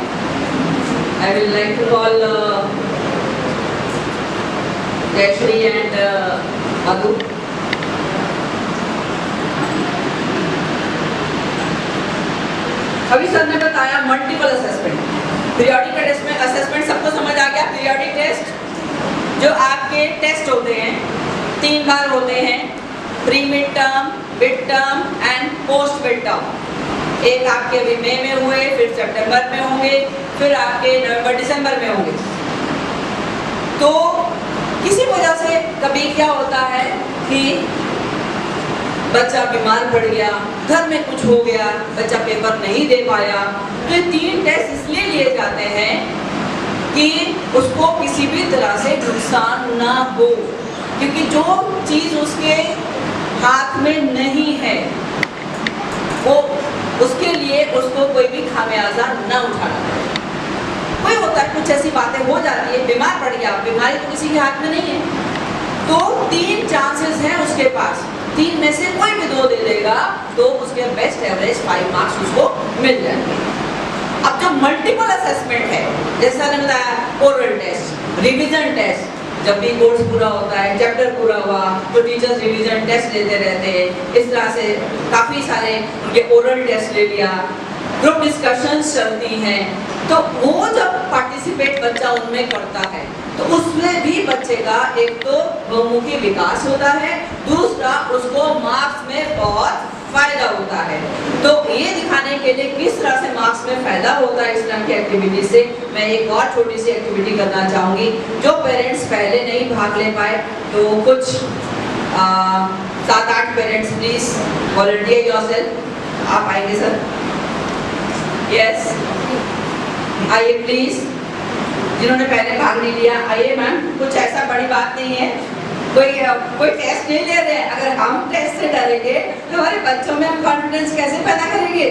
I will like to call Jayashree and Madhu. अभी सर ने बताया मल्टीपल असेसमेंट, पीरियोडिक टेस्ट में असेसमेंट सबको समझ आ गया। पीरियोडिक टेस्ट जो आपके टेस्ट होते हैं 3 बार होते हैं, pre mid term, mid term and post mid term. एक आपके अभी मई में हुए, फिर सितंबर में होंगे, फिर आपके नवंबर दिसंबर में होंगे। तो किसी वजह से कभी क्या होता है कि बच्चा बीमार पड़ गया, घर में कुछ हो गया, बच्चा पेपर नहीं दे पाया, तो ये 3 टेस्ट इसलिए लिए जाते हैं कि उसको किसी भी तरह से नुकसान ना हो, क्योंकि जो चीज़ उसके हाथ में नहीं है वो उसके लिए उसको कोई भी खामियाजा ना उठाना पड़े। कोई होता है कुछ ऐसी बातें हो जाती है, बीमार पड़ गया, बीमारी तो किसी के हाथ में नहीं है, तो 3 चांसेस हैं उसके पास, 3 में से कोई भी 2 दे देगा तो उसके बेस्ट एवरेज 5 मार्क्स उसको मिल जाएंगे। अब जो मल्टीपल असेसमेंट है, जैसा मैंने बताया ओरल टेस्ट, रिवीजन टेस्ट, जब भी कोर्स पूरा होता है, चैप्टर पूरा हुआ तो टीचर्स रिवीजन टेस्ट लेते रहते हैं। इस तरह से काफ़ी सारे उनके ओरल टेस्ट ले लिया, ग्रुप डिस्कशंस चलती हैं, तो वो जब पार्टिसिपेट बच्चा उनमें करता है तो उसमें भी बच्चे का एक तो बहुमुखी विकास होता है, दूसरा उसको मार्क्स में बहुत फायदा होता है। तो ये दिखाने के लिए किस तरह से मार्क्स में फायदा होता है इस तरह की एक्टिविटी से, मैं एक और छोटी सी एक्टिविटी करना चाहूँगी। जो पेरेंट्स पहले नहीं भाग ले पाए तो कुछ 7-8 पेरेंट्स प्लीज वॉलंटियर योरसेल्फ। आप आएंगे सर? यस, आइए प्लीज। जिन्होंने पहले भाग नहीं लिया आइए मैम, कुछ ऐसा बड़ी बात नहीं है, कोई टेस्ट नहीं ले रहे हैं। अगर हम टेस्ट से डरेंगे तो हमारे बच्चों में हम कॉन्फिडेंस कैसे पैदा करेंगे?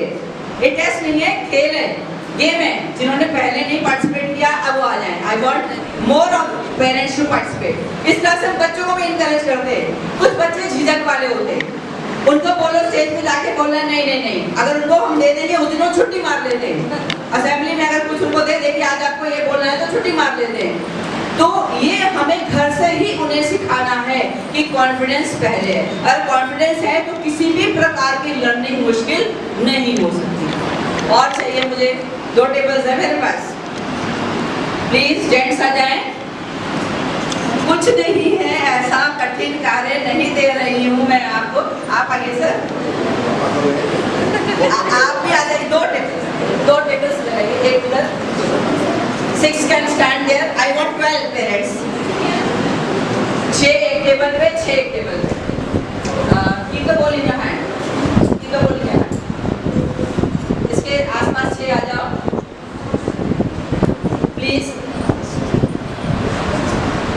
ये टेस्ट नहीं है, खेल है, गेम है। जिन्होंने पहले नहीं पार्टिसिपेट किया अब वो आ जाएं। I want more of parents to participate. इस तरह से हम बच्चों को भी इंकरेज करते हैं। कुछ बच्चे झिझक वाले होते हैं, उनको बोलो स्टेज पे जाके बोलना नहीं। अगर उनको हम दे देंगे उस दिन वो छुट्टी मार लेते हैं। असेंबली में अगर कुछ उनको दे कि आज आपको ये बोलना है तो छुट्टी मार लेते हैं। तो ये हमें घर से ही उन्हें सिखाना है कि कॉन्फिडेंस पहले है। अगर कॉन्फिडेंस है तो किसी भी प्रकार की लर्निंग मुश्किल नहीं हो सकती। और चाहिए मुझे 2 टेबल्स है मेरे पास, प्लीज जेंट्स आ जाएं। कुछ नहीं है ऐसा कठिन कार्य नहीं दे रही हूँ मैं आपको। आप आइए सर, आप भी आ जाइए। 2 टेबल्स लगाइए, एक उधर। 6 can stand there. I want 12 parents. 6 एक टेबल पे, 6 एक टेबल पे। Keep the ball in your hand. Keep the ball in your hand. इसके आसपास 6 आ जाओ, प्लीज।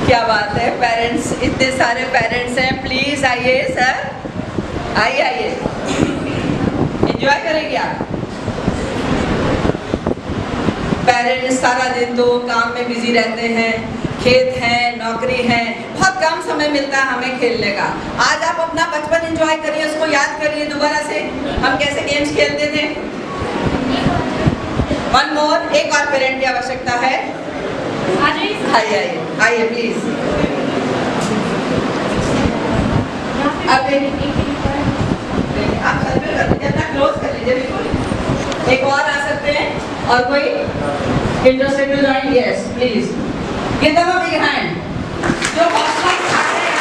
क्या बात है, पेरेंट्स, इतने सारे पेरेंट्स हैं। प्लीज आइए सर, आइए आइए, एंजॉय करेंगे आप। पेरेंट्स सारा दिन तो काम में बिजी रहते हैं, खेत है, नौकरी है, बहुत कम समय मिलता है हमें खेलने का। आज आप अपना बचपन एंजॉय करिए, उसको याद करिए दोबारा से, हम कैसे गेम्स खेलते थे। वन मोर, एक और पेरेंट की आवश्यकता है। आइए आइए आइए प्लीज। अब आप सर्कल कर लीजिए, अपना क्लोज कर लीजिए बिल्कुल। एक और आ सकते हैं, और कोई interested to join? Yes please, give them a big hand. जो हौसला दिखाते हैं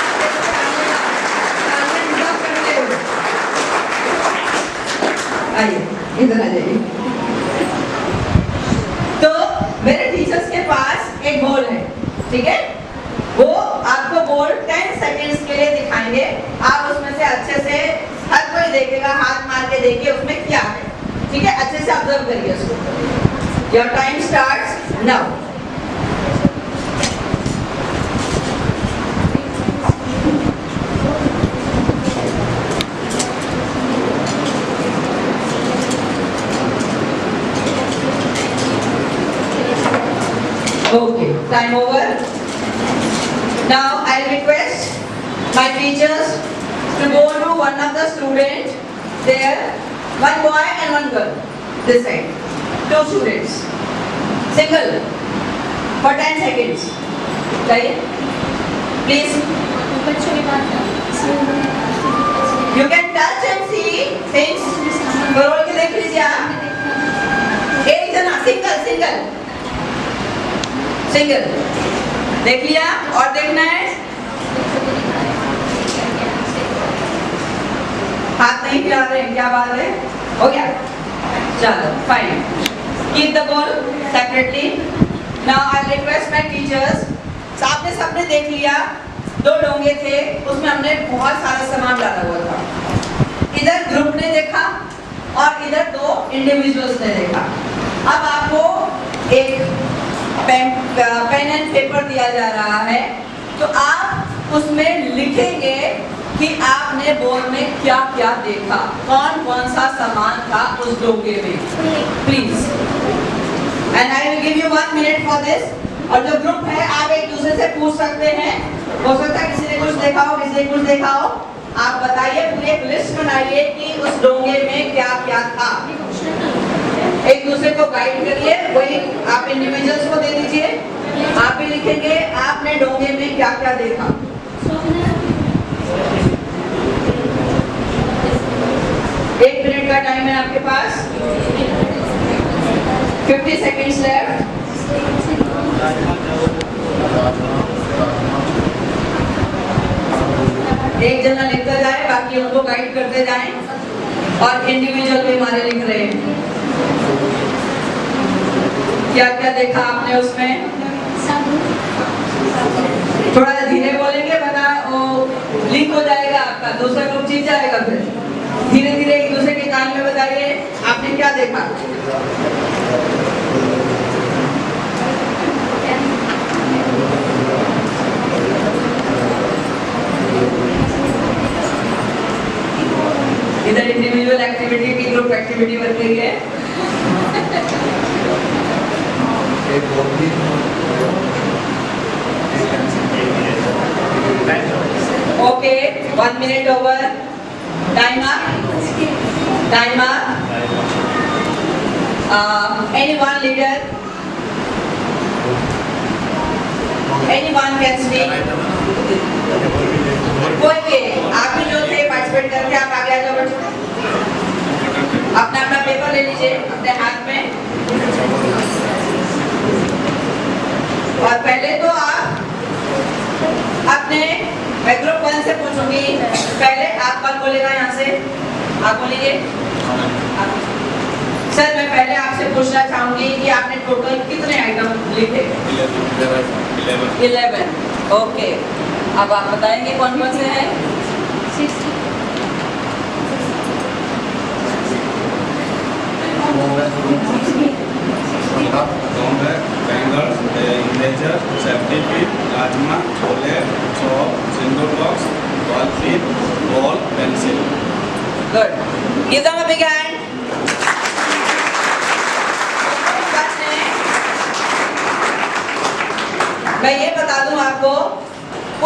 आइए, इधर आ जाइए। तो मेरे टीचर्स के पास एक बॉल है, ठीक है? वो आपको बॉल 10 सेकंड्स के लिए दिखाएंगे। आप उसमें से अच्छे से, हर कोई देखेगा, हाथ मार के देखिए उसमें क्या है, ठीक है? अच्छे से ऑब्जर्व करिए उसको। Your time starts now. Okay, time over. Now I'll request my teachers to go to one of the students there, one boy and one girl. This side, 2 students, single, for 10 seconds. चाहिए? Please. You can touch and see things. बरोल के देख लीजिए आप। एक जना single देख लिया, और देखना है, हाथ नहीं हिला रहे हैं, क्या बात है? हो गया, चलो fine. Keep the ball separately. Now I request my teachers, आपने सबने देख लिया, 2 डोंगे थे, उसमें हमने बहुत सारा सामान डाला हुआ था। इधर ग्रुप ने देखा और इधर 2 इंडिविजुअल्स ने देखा। अब आपको एक पेन एंड पेपर दिया जा रहा है, तो आप उसमें लिखेंगे कि आपने बोर्ड में क्या क्या देखा, कौन कौन सा सामान था उस डोंगे में, please. And I will give you 1 minute for this. और जो ग्रुप है, आप एक दूसरे से पूछ सकते हैं, हो सकता है किसी ने कुछ देखा हो, किसी ने कुछ देखा हो। आप बताइए, पूरी एक लिस्ट बनाइए कि उस डोंगे में क्या क्या था। एक दूसरे को गाइड करिए, वही आप इंडिविजुअल्स को दे दीजिए। आप भी लिखेंगे आपने डोंगे में क्या क्या देखा। एक मिनट का टाइम है आपके पास, 50 सेकेंड्स लेफ्ट। एक जना लिखता जाए, बाकी उनको गाइड करते जाएं, और इंडिविजुअल भी हमारे लिख रहे हैं क्या क्या देखा आपने उसमें। थोड़ा धीरे बोलेंगे, वरना वो लीक हो जाएगा आपका, दूसरा ग्रुप जीत जाएगा। फिर धीरे धीरे एक दूसरे के कान में बताइए आपने क्या देखा। इधर इंडिविजुअल एक्टिविटी की ग्रुप एक्टिविटी बन गई है। Okay, 1 minute over. Time up. Any one leader? Anyone can speak. कोई भी, आप भी जो थे पार्टिसिपेट करके आप आगे आ जाओ बच्चों। अपना अपना पेपर ले लीजिए अपने हाथ में। और पहले तो आप अपने, मैं ग्रुप 1 से पूछूंगी, पहले आप कौन बोलेगा यहाँ से? आप बोलिए। सर मैं पहले आपसे पूछना चाहूंगी कि आपने टोटल कितने आइटम लिखे? 11। ओके, अब आप बताएंगे कौन कौन से हैं? 60। Bangles, eraser, safety pin, rajma, chole, chop, Sindoor box, ball pin, ball, pencil. Good, give them a big hand. मैं ये बता दूं आपको,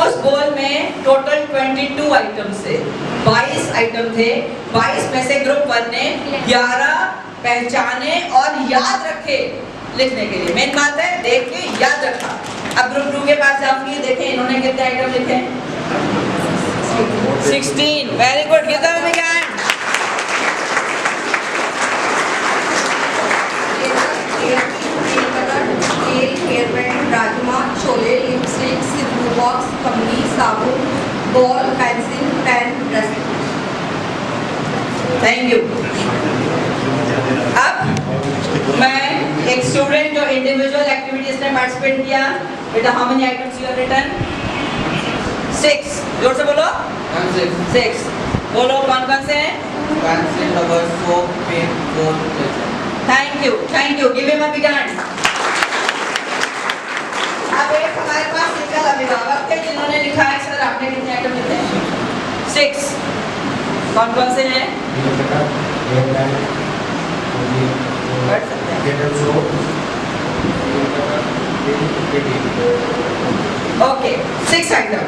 उस बोल में टोटल 22 आइटम थे, 22 आइटम थे। 22 में से ग्रुप 1 ने 11 पहचाने और याद रखे लिखने के लिए। मेन बात है देख के याद रखा। अब ग्रुप 2 के पास जाऊंगी, देखें इन्होंने कितने आइटम लिखे? 16। Very good, give them a big hand. Rajma, chole, lipstick, सिंदूर बॉक्स, कंघी, साबुन, ball, pencil, pen, brush. Thank you. अब मैं एक स्टूडेंट जो इंडिविजुअल एक्टिविटीज में पार्टिसिपेट किया, बेटा how many items you have written? 6। जोर से बोलो। 6। बोलो कौन कौन से हैं? Pencil, rubber, soap, pen, ball, thank you, thank you, give him a big hand. अब एक हमारे पास सिंगल अभिभावक थे जिन्होंने लिखा है, सर आपने कितने आइटम लिखे? 6। कौन कौन से हैं? पढ़ सकते हैं। Okay, 6 item.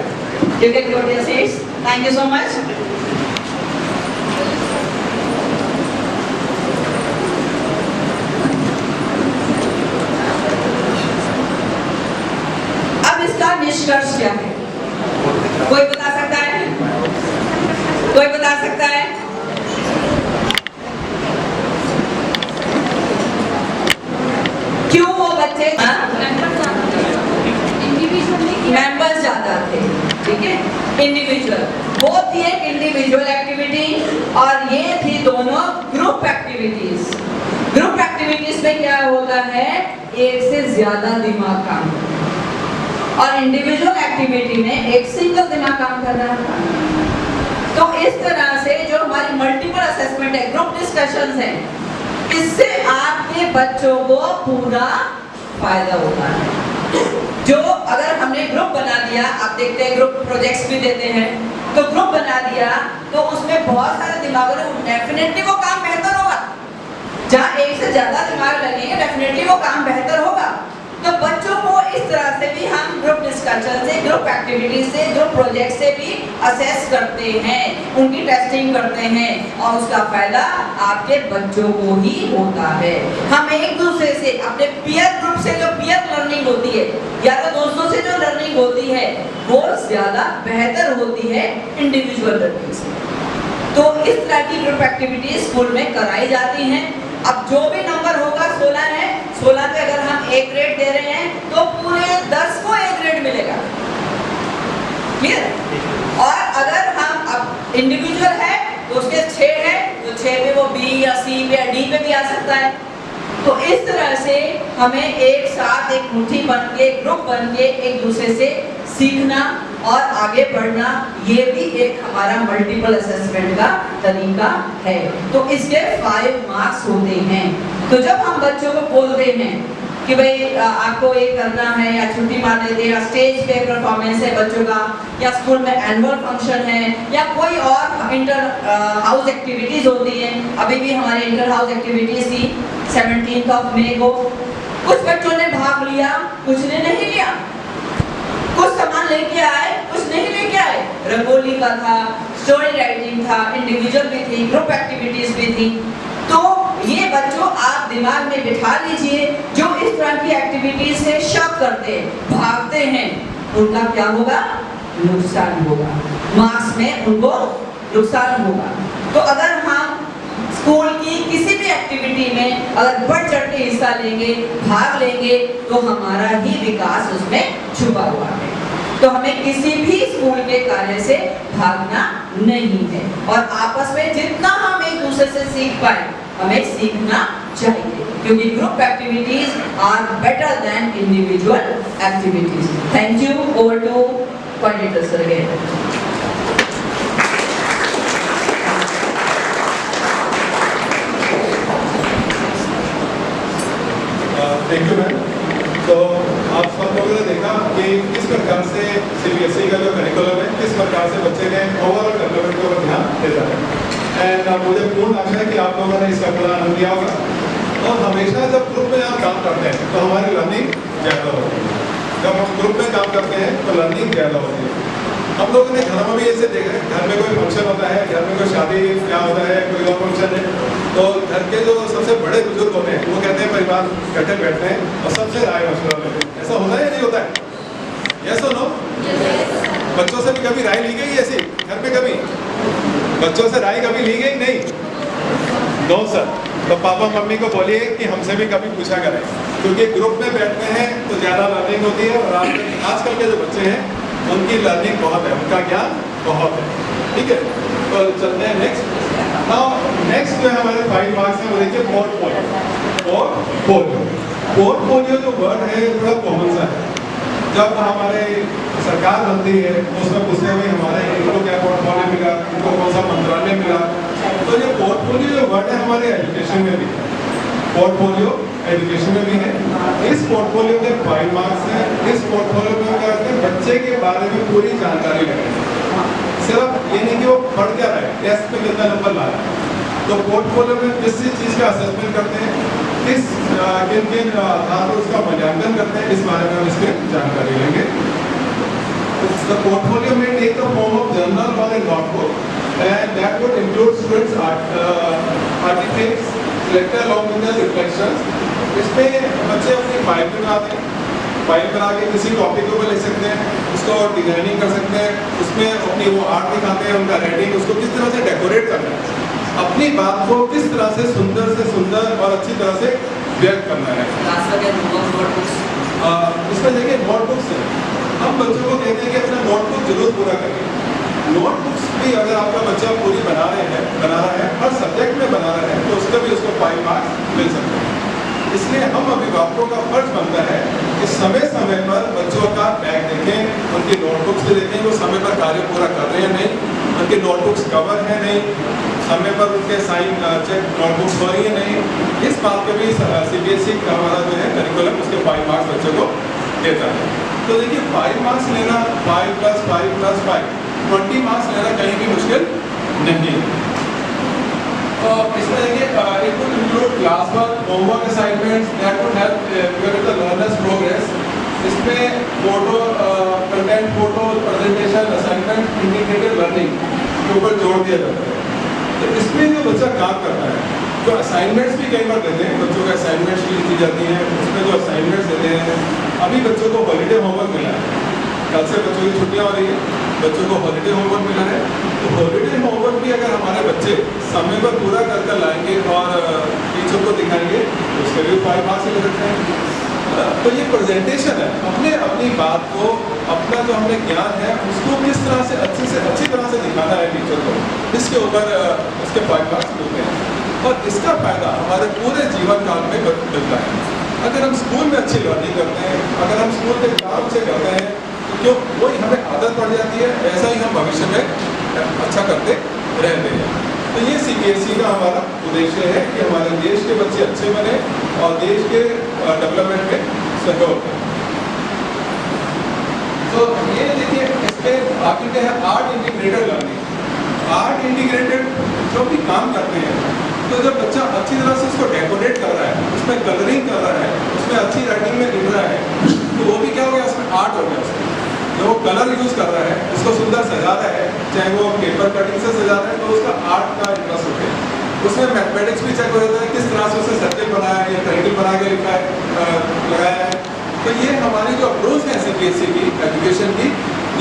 You can go to your seats. Thank you so much. अब इसका निष्कर्ष क्या है? कोई बता सकता है? कोई बता सकता है? क्यों वो बच्चे मेंबर्स ज्यादा थे? ठीक है, इंडिविजुअल, वो थी एक इंडिविजुअल एक्टिविटी और ये थी दोनों ग्रुप एक्टिविटीज। ग्रुप एक्टिविटीज में क्या होता है, एक से ज्यादा दिमाग काम, और इंडिविजुअल एक्टिविटी में एक सिंगल दिमाग काम कर रहा था। तो इस तरह से जो हमारी मल्टीपल असेसमेंट है, ग्रुप डिस्कशंस है, इससे आपके बच्चों को पूरा फायदा होता है। जो अगर हमने ग्रुप बना दिया, आप देखते हैं ग्रुप प्रोजेक्ट्स भी देते हैं, तो ग्रुप बना दिया तो उसमें बहुत सारे दिमाग में डेफिनेटली वो काम बेहतर होगा। जहाँ एक से ज्यादा दिमाग लगेंगे डेफिनेटली वो काम बेहतर होगा। तो बच्चों को इस तरह से भी हम ग्रुप डिस्कशन से, ग्रुप एक्टिविटी से, ग्रुप प्रोजेक्ट से भी असेस करते हैं, उनकी टेस्टिंग करते हैं और उसका फायदा आपके बच्चों को ही होता है। हम एक दूसरे से, अपने पीयर ग्रुप से जो पीयर लर्निंग होती है या तो दोस्तों से जो लर्निंग होती है वो ज्यादा बेहतर होती है इंडिविजुअल लर्निंग से। तो इस तरह की ग्रुप एक्टिविटीज स्कूल में कराई जाती हैं। अब जो भी नंबर होगा 16 है, 16 पे अगर हम A ग्रेड दे रहे हैं तो पूरे 10 को A ग्रेड मिलेगा। क्लियर? और अगर हम अब इंडिविजुअल है तो उसके 6 है तो 6 पे वो B या C पे या D पे भी आ सकता है। तो इस तरह से हमें एक साथ एक मुट्ठी बन के, ग्रुप बन के एक दूसरे से सीखना और आगे बढ़ना, ये भी एक हमारा मल्टीपल असेसमेंट का तरीका है। तो इसके 5 मार्क्स होते हैं। तो जब हम बच्चों को बोलते हैं कि भाई आपको ये करना है या छुट्टी मार देते हैं या स्टेज पे परफॉर्मेंस है बच्चों का या स्कूल में एनुअल फंक्शन है या कोई और इंटर हाउस एक्टिविटीज होती है, अभी भी हमारे इंटर हाउस एक्टिविटीज थी 17 मई को। कुछ बच्चों ने भाग लिया, कुछ ने नहीं लिया, कुछ सामान लेके आए, कुछ नहीं लेके आए। रंगोली का था, स्टोरी राइटिंग था, इंडिविजुअल भी थी, ग्रुप एक्टिविटीज भी थी। तो ये बच्चों आप दिमाग में बिठा लीजिए, जो इस तरह की एक्टिविटीज से शक करते हैं, भागते हैं, उनका क्या होगा? नुकसान होगा, मार्क्स में उनको नुकसान होगा। तो अगर हम स्कूल की किसी भी एक्टिविटी में अगर बढ़ चढ़ के हिस्सा लेंगे, भाग लेंगे, तो हमारा ही विकास उसमें छुपा हुआ है। तो हमें किसी भी स्कूल के कार्य से भागना नहीं है, और आपस में जितना हम एक दूसरे से सीख पाए हमें सीखना चाहिए, क्योंकि group activities are better than individual activities. Thank you. Over to coordinator sir again. Thank you ma'am. तो आप सब लोगों ने देखा कि किस प्रकार से सीबीएसई का जो करिकुलम है, किस प्रकार से बच्चे के ओवरऑल डेवलपमेंट को ध्यान देता है। एंड मुझे पूर्ण आशा है कि आप लोगों ने इसका पूरा आनंद लिया होगा। और हमेशा जब ग्रुप में आप काम करते हैं तो हमारी लर्निंग ज़्यादा होती है। जब हम ग्रुप में काम करते हैं तो लर्निंग ज़्यादा होती है। हम लोगों ने घरों में भी ऐसे देखा है, घर में कोई फंक्शन होता है, घर में कोई शादी क्या होता है, कोई और फंक्शन है, तो घर के जो सबसे बड़े बुजुर्ग होते हैं वो कहते हैं परिवार इकट्ठे बैठते हैं और सबसे राय मशवरा लेते हैं। ऐसा होता है या नहीं होता है? यस और नो? बच्चों से भी कभी राय ली गई ऐसी घर में? कभी बच्चों से राय कभी ली गई? नहीं। No sir. तो पापा मम्मी को बोलिए कि हमसे भी कभी पूछा करें, क्योंकि ग्रुप में बैठते हैं तो ज़्यादा लर्निंग होती है। और आजकल के जो बच्चे हैं उनकी लर्निंग बहुत है, उनका ज्ञान बहुत है। ठीक है, तो चलते हैं नेक्स्ट। नेक्स्ट जो है हमारे 5 मार्क्स हैं वो देखिए पोर्टफोलियो। पोर्टफोलियो जो वर्ड है थोड़ा कॉमन सा है। जब हमारे सरकार बनती है तो उसमें पूछते हैं हमारे इनको क्या पोर्टफोलियो मिला, इनको कौन सा मंत्रालय मिला। तो ये पोर्टफोलियो जो वर्ड है हमारे एजुकेशन में भी है, पोर्टफोलियो एजुकेशन में भी है। इस पोर्टफोलियो के 5 मार्क्स हैं। इस पोर्टफोलियो में क्या करते हैं, बच्चे के बारे में पूरी जानकारी लेते हैं। सिर्फ ये नहीं कि वो पढ़ क्या रहा है, टेस्ट में कितना नंबर ला रहा है। तो पोर्टफोलियो में किस चीज़ का असेसमेंट करते हैं, किन किन आधार पर उसका मूल्यांकन करते हैं, इस बारे में हम इसमें जानकारी लेंगे। The portfolio may take the form of journal or a notebook, and that would include students' artifacts selected along with their reflections. इसमें बच्चे अपनी फाइल बनाते हैं, फाइल बना के किसी टॉपिक के ऊपर लिख सकते हैं, उसको डिजाइनिंग कर सकते हैं, उसमें अपनी वो आर्ट दिखाते हैं, उनका राइटिंग, उसको किस तरह से डेकोरेट करना है, अपनी बात को किस तरह से सुंदर और अच्छी तरह से व्यक्त करना है। इसमें देखिए नोटबुक्स है। हम बच्चों को कहते हैं कि अपना नोटबुक जरूर पूरा करें। नोटबुक्स भी अगर आपका बच्चा पूरी बना रहा है हर सब्जेक्ट में बना रहा है तो उसका भी उसको 5 मार्क्स मिल सकते हैं। इसलिए हम अभिभावकों का फर्ज बनता है कि समय समय पर बच्चों का बैग देखें, उनकी नोटबुक्स से देखें वो समय पर कार्य पूरा कर रहे हैं नहीं, उनकी नोटबुक्स कवर है नहीं, समय पर उनके साइन चेक नोटबुक्स हो रही है नहीं। इस बात पे भी सीबीएसई का हमारा जो है करिकुलम उसके 5 मार्क्स बच्चों को देता है। तो देखिए 5 मार्क्स लेना 5 + 5 + 5 20 मार्क्स लेना कहीं भी मुश्किल नहीं है। तो इसमें देखिए it would include class work, homework assignments that would help with the learners progress. इसमें photo content, photo presentation, assignment, integrated learning के ऊपर जोर दिया जाता है। तो इसमें जो बच्चा काम करता है, तो असाइनमेंट्स भी कई बार देते हैं, बच्चों को असाइनमेंट्स भी दी जाती हैं। उसमें जो असाइनमेंट्स देते हैं, अभी बच्चों को हॉलीडे होमवर्क मिला है, कल से बच्चों की छुट्टियां हो रही है, बच्चों को हॉलीडे होमवर्क मिला है। तो हॉलीडे होमवर्क भी अगर हमारे बच्चे समय पर पूरा कर लाएंगे और टीचर को दिखाएंगे तो उसके लिए 5 मार्क्स ले सकते हैं। तो ये प्रेजेंटेशन है, अपनी बात को, अपना जो हमने ज्ञान है उसको किस तरह से अच्छी तरह से दिखाना है टीचर को, इसके ऊपर उसके 5 मार्क्स मिलते हैं। और इसका फायदा हमारे पूरे जीवन काल में मिलता है। अगर हम स्कूल में अच्छी लर्निंग करते हैं, अगर हम स्कूल के काम से करते हैं तो क्यों वही हमें आदत पड़ जाती है, ऐसा ही हम भविष्य में अच्छा करते रहते हैं। तो ये सीबीएसई का हमारा उद्देश्य है कि हमारे देश के बच्चे अच्छे बने और देश के डेवलपमेंट में सहयोग करें। तो ये देखिए इसमें आगे क्या है, art integrated learning. Art integrated जो भी काम करते हैं, तो जब बच्चा अच्छी तरह से उसको डेकोरेट कर रहा है, उसमें कलरिंग कर रहा है, उसमें अच्छी राइटिंग में लिख रहा है, तो वो भी क्या हो गया, उसमें आर्ट हो गया। उसमें जो वो कलर यूज कर रहा है, उसको सुंदर सजा रहा है, चाहे वो पेपर कटिंग से सजा रहा है, तो उसका आर्ट का इंटरेस्ट हो गया। उसमें मैथमेटिक्स भी चेक हो जाता है, किस तरह से उसने सर्कल बनाया है या ट्रायंगल बना के लिखा है, लगाया है। तो ये हमारी जो अप्रोच है सीबीएसई की एजुकेशन की,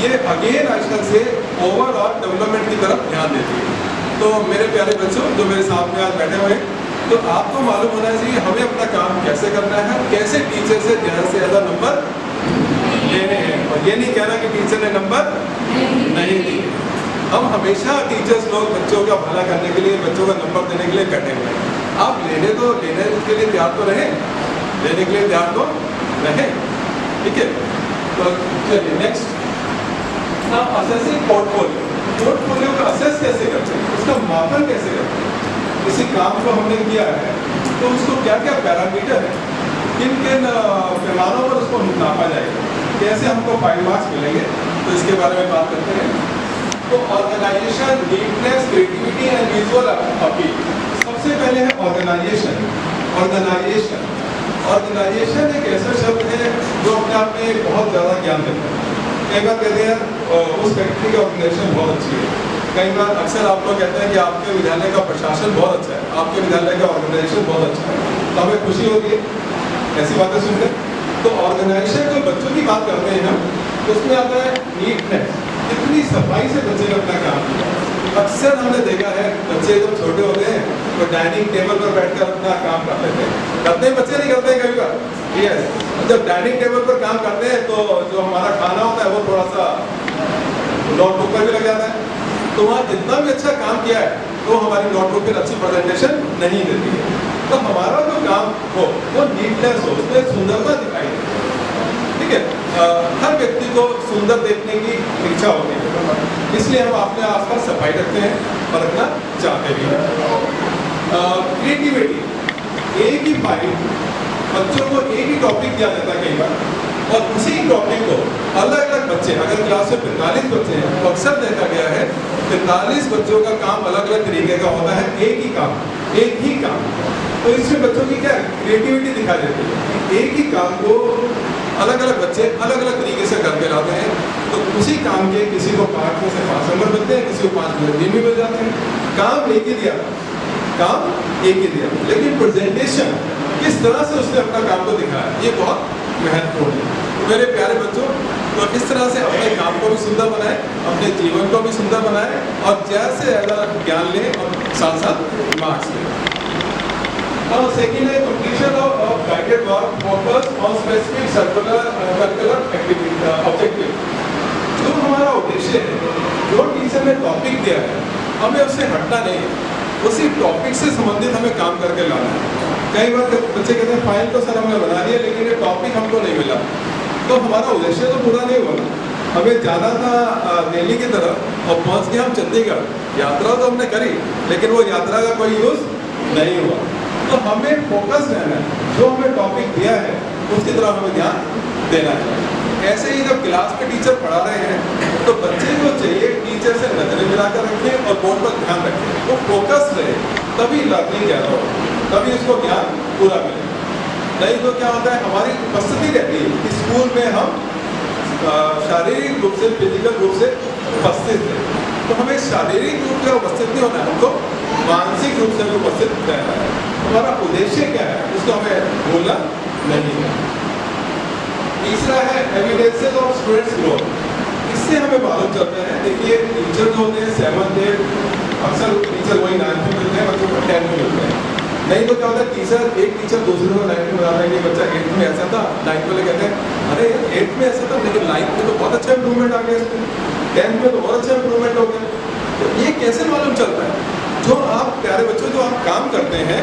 ये अगेन आजकल से ओवरऑल डेवलपमेंट की तरफ ध्यान देती है। तो मेरे प्यारे बच्चों जो मेरे सामने आज बैठे हुए हैं, तो आपको मालूम होना चाहिए हमें अपना काम कैसे करना है, कैसे टीचर से ज़्यादा नंबर लेने हैं। और ये नहीं कहना कि टीचर ने नंबर नहीं दिए। हम हमेशा टीचर्स लोग बच्चों का भला करने के लिए, बच्चों का नंबर देने के लिए बैठे हुए हैं। आप लेने के लिए तैयार तो रहें, लेने के लिए तैयार तो रहें, ठीक है। तो चलिए नेक्स्ट, असेसिंग पोर्टफोलियो। पोर्टफोलियो का असेस कैसे करते हैं, उसका मापन कैसे करते हैं। किसी काम को हमने किया है तो उसको क्या क्या पैरामीटर है, किन किन पैमानों पर उसको नापा जाएगा, कैसे हमको 5 मार्क्स मिलेंगे, तो इसके बारे में बात करते हैं। तो organisation, neatness, creativity and visual appeal. सबसे पहले है ऑर्गेनाइजेशन। ऑर्गेनाइजेशन ऑर्गेनाइजेशन एक ऐसा शब्द है जो अपने आप में बहुत ज़्यादा ज्ञान देता है। कई बार कहते हैं उस फैक्ट्री की ऑर्गेनाइजेशन बहुत अच्छी है। कई बार अक्सर आप लोग कहते हैं कि आपके विद्यालय का प्रशासन बहुत अच्छा है, आपके विद्यालय का ऑर्गेनाइजेशन बहुत अच्छा है, तो हमें खुशी होती है ऐसी बातें सुनकर। तो ऑर्गेनाइजेशन जो बच्चों की बात करते हैं हम, उसमें आता है नीटनेस, कितनी सफाई से बच्चे ने अपना काम किया। अक्सर हमने देखा है बच्चे जब छोटे होते हैं तो डाइनिंग टेबल पर बैठकर अपना काम कर लेते हैं। करते हैं बच्चे, नहीं करते हैं कभी बार। यस, जब डाइनिंग टेबल पर काम करते हैं तो जो हमारा खाना होता है वो थोड़ा सा नोटबुक पर भी लग जाता है। तो वहाँ जितना भी अच्छा काम किया है तो हमारी नोटबुक पर अच्छी प्रेजेंटेशन नहीं देती है। तो हमारा जो काम हो वो नीटनेस हो, उसमें सुंदरता दिखाई दे, ठीक है। हर व्यक्ति को सुंदर देखने की इच्छा होती है, इसलिए हम अपने आसपास सफाई रखते हैं और रखना चाहते भी हैं। क्रिएटिविटी, एक ही फाइल बच्चों को एक ही टॉपिक दिया जाता है कई बार, और उसी टॉपिक को अलग अलग बच्चे, अगर क्लास में 45 बच्चे हैं तो अक्सर देखा गया है 45 बच्चों का काम अलग अलग तरीके का होता है, एक ही काम। तो इसमें बच्चों की क्या क्रिएटिविटी दिखाई देती है। एक ही काम को अलग अलग बच्चे अलग अलग तरीके से करके लाते हैं, तो उसी काम के किसी को 5 में से 5 नंबर मिलते हैं, किसी को 5 में भी मिल जाते हैं। काम एक ही दिया, लेकिन प्रेजेंटेशन किस तरह से उसने अपना काम को दिखाया, ये बहुत महत्वपूर्ण है। तो मेरे प्यारे बच्चों, तो इस तरह से अपने काम को भी सुंदर बनाएं, अपने जीवन को भी सुंदर बनाएं, और ज़्यादा से ज़्यादा ज्ञान लें और साथ साथ मार्क्स लें। और सेकेंड है completion of guided work, focus on specific circular activity objective. जो हमारा उद्देश्य है, जो टीचर ने टॉपिक दिया है, हमें उससे हटना नहीं है, उसी टॉपिक से संबंधित हमें काम करके लाना है। कई बार बच्चे कहते हैं फाइल तो सर हमने बना दिया लेकिन ये टॉपिक हमको नहीं मिला, तो हमारा उद्देश्य तो पूरा नहीं हुआ। हमें जाना था दिल्ली की तरफ और पहुंच गए हम चंडीगढ़। यात्रा तो हमने करी लेकिन वो यात्रा का कोई यूज़ नहीं हुआ। तो हमें फोकस रहना है, जो हमें टॉपिक दिया है उसकी तरफ हमें ध्यान देना है। ऐसे ही जब क्लास में टीचर पढ़ा रहे हैं तो बच्चे को चाहिए टीचर से नजरें मिलाकर रखें और बोर्ड पर ध्यान रखें, वो फोकस रहे, तभी लर्निंग ज़्यादा हो, तभी उसको ज्ञान पूरा मिले। नहीं तो क्या होता है, हमारी उपस्थिति रहती है कि स्कूल में हम शारीरिक रूप से, फिजिकल रूप से उपस्थित है, तो हमें शारीरिक रूप से उपस्थित नहीं होना है, हमको मानसिक रूप से भी उपस्थित रहना है। हमारा उद्देश्य क्या है उसको हमें भूलना नहीं है। तीसरा है एविडेंसेस ऑफ स्टूडेंट्स ग्रोथ। इससे हमें मालूम चलता है, देखिए टीचर जो होते हैं 7th 8 अक्सर टीचर वही 9th में मिलते हैं, बच्चों को 10th में मिलते हैं। नहीं तो क्या होता है, एक टीचर दूसरे को 9th में बताता है कि बच्चा 8th में ऐसा था, 9th वाले कहते हैं अरे 8th में ऐसा था लेकिन 9th में तो बहुत अच्छा इंप्रूवमेंट आ गया, इसमें 10th में तो और अच्छा इंप्रूवमेंट हो गया। तो ये कैसे मालूम चलता है? जो आप प्यारे बच्चों जो आप काम करते हैं,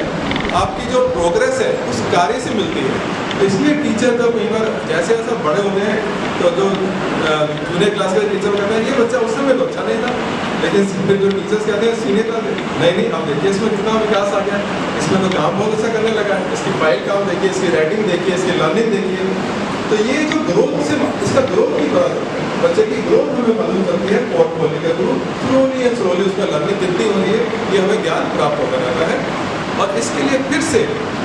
आपकी जो प्रोग्रेस है उस कार्य से मिलती है। तो इसलिए टीचर जब कई बार जैसे जैसे बड़े होते हैं तो जो जूनियर क्लास के टीचर कहते हैं ये बच्चा उस समय तो अच्छा नहीं था, लेकिन फिर जो टीचर्स कहते हैं सीनियर क्लास नहीं अब देखिए इसमें कितना विकास आ गया, इसमें तो काम बहुत अच्छा करने लगा है, इसकी फाइल काम देखिए, इसकी राइटिंग देखिए, इसकी लर्निंग देखिए। तो ये जो ग्रोथ से इसका ग्रोथ भी बड़ा है, बच्चे की ग्रोथ हमें मालूम चलती है पोर्टफोलियो के थ्रू। स्लोली एंड स्लोली उसका लर्निंग कितनी हो रही है ये हमें ज्ञान प्राप्त होता रहता है। और इसके लिए फिर से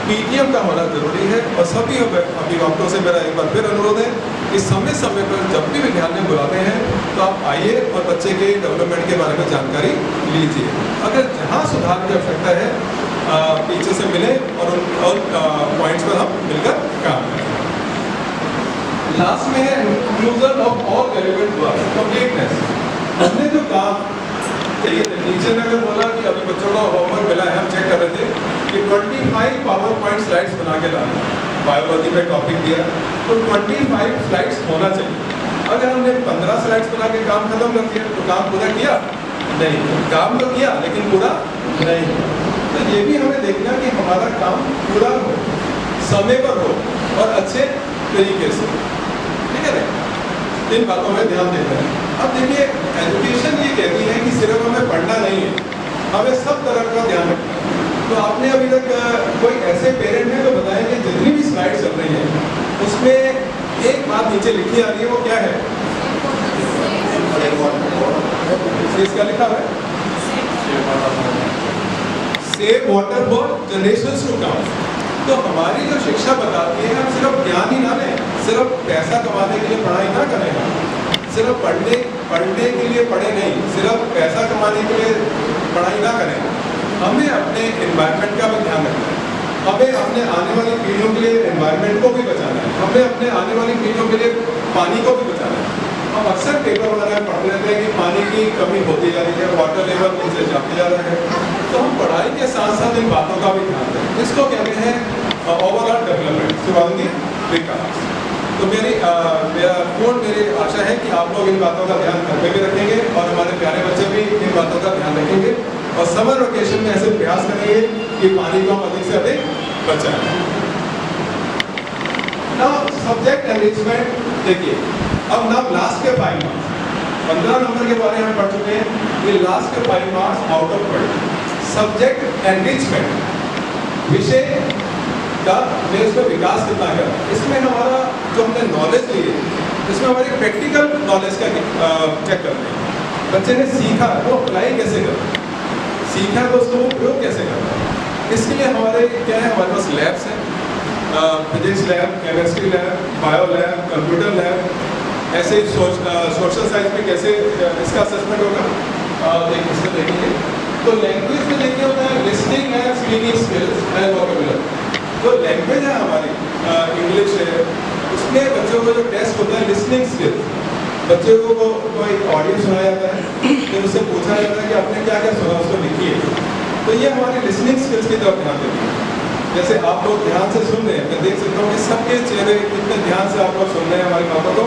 पीटीएम का होना जरूरी है। और सभी अभिभावकों से मेरा एक बार फिर अनुरोध है कि समय समय पर जब भी विद्यालय बुलाते हैं तो आप आइए और बच्चे के डेवलपमेंट के बारे में जानकारी लीजिए। अगर जहाँ सुधार की आवश्यकता है टीचर से मिले और उन पॉइंट्स पर हम मिलकर काम करें। लास्ट में है inclusion of all relevant work, completeness. हमने जो काम चाहिए थे, टीचर ने अगर बोला कि अभी बच्चों का होमवर्क मिला है, हम चेक कर रहे थे कि 25 पावर पॉइंट स्लाइड्स बना के लाना, बायोलॉजी में टॉपिक दिया तो 25 स्लाइड्स होना चाहिए। अगर हमने 15 स्लाइड्स बना के काम खत्म कर दिया तो काम पूरा किया नहीं, काम तो किया लेकिन पूरा नहीं। तो ये भी हमें देखना कि हमारा काम पूरा हो, समय पर हो और अच्छे तरीके से, ठीक है ना। इन बातों में ध्यान देते हैं। अब देखिए एजुकेशन ये कहती है कि सिर्फ हमें पढ़ना नहीं है, हमें सब तरह का ध्यान रखना है। तो आपने अभी तक कोई ऐसे पेरेंट हैं तो बताएं कि जितनी भी स्लाइड चल रही है उसमें एक बात नीचे लिखी आ रही है, वो क्या है? इसका लिखा है save water for generations to come. तो हमारी जो शिक्षा बताती है हम सिर्फ ज्ञान ही ना लें, सिर्फ पैसा कमाने के लिए पढ़ाई ना करें, सिर्फ पढ़ने के लिए पढ़े नहीं, सिर्फ पैसा कमाने के लिए पढ़ाई ना करें। हमें अपने एनवायरनमेंट का भी ध्यान रखना है, हमें अपने आने वाली पीढ़ियों के लिए एनवायरनमेंट को भी बचाना है, हमें अपने आने वाली पीढ़ियों के लिए पानी को भी बचाना है। हम अक्सर पेपर वगैरह में पढ़ लेते हैं कि पानी की कमी होती जा रही है, वाटर लेवल नीचे जाते जा रहा है। तो हम पढ़ाई के साथ साथ इन बातों का भी ध्यान दें। इसको कहते हैं ओवरऑल डेवलपमेंट, सर्वांगीण विकास। तो मेरी आशा है कि आप लोग इन बातों का ध्यान घर में भी रखेंगे और हमारे प्यारे बच्चे भी इन बातों का ध्यान रखेंगे और समर वेकेशन में ऐसे प्रयास करेंगे कि पानी को हम अधिक से अधिक बचाएं। नाउ सब्जेक्ट एनरिचमेंट देखिए, अब ना लास्ट के 5 मार्क्स 15 नंबर के बारे में पढ़ चुके हैं, ये लास्ट के 5 मार्क्स आउट ऑफ पढ़े। सब्जेक्ट एनरिचमेंट विषय का इसमें विकास कितना करा, इसमें हमारा जो हमने नॉलेज ली है इसमें हमारी प्रैक्टिकल नॉलेज का चेक करते हैं। बच्चे ने सीखा वो अप्लाई कैसे करता है, सीखा तो उसको वो प्रयोग कैसे करता है। इसके लिए हमारे क्या है, हमारे पास लैब्स हैं, physics lab, chemistry lab, bio lab, computer lab. ऐसे ही सोशल साइंस में कैसे इसका असेसमेंट होगा देखेंगे। तो लैंग्वेज में देखिए होता है listening and speaking skills and vocabulary. जो लैंग्वेज है हमारी इंग्लिश है, उसमें बच्चों को जो टेस्ट होता है लिसनिंग स्किल्स, बच्चों को कोई ऑडियो सुनाया जाता है फिर उससे पूछा जाता है कि आपने क्या क्या सुना उसको लिखिए। तो ये हमारी लिसनिंग स्किल्स की तरफ ध्यान देती है। जैसे आप लोग ध्यान से सुन रहे हैं, मैं देख सकता हूँ कि सबके चेहरे कितने ध्यान से आप लोग सुन रहे हैं हमारी बातों को।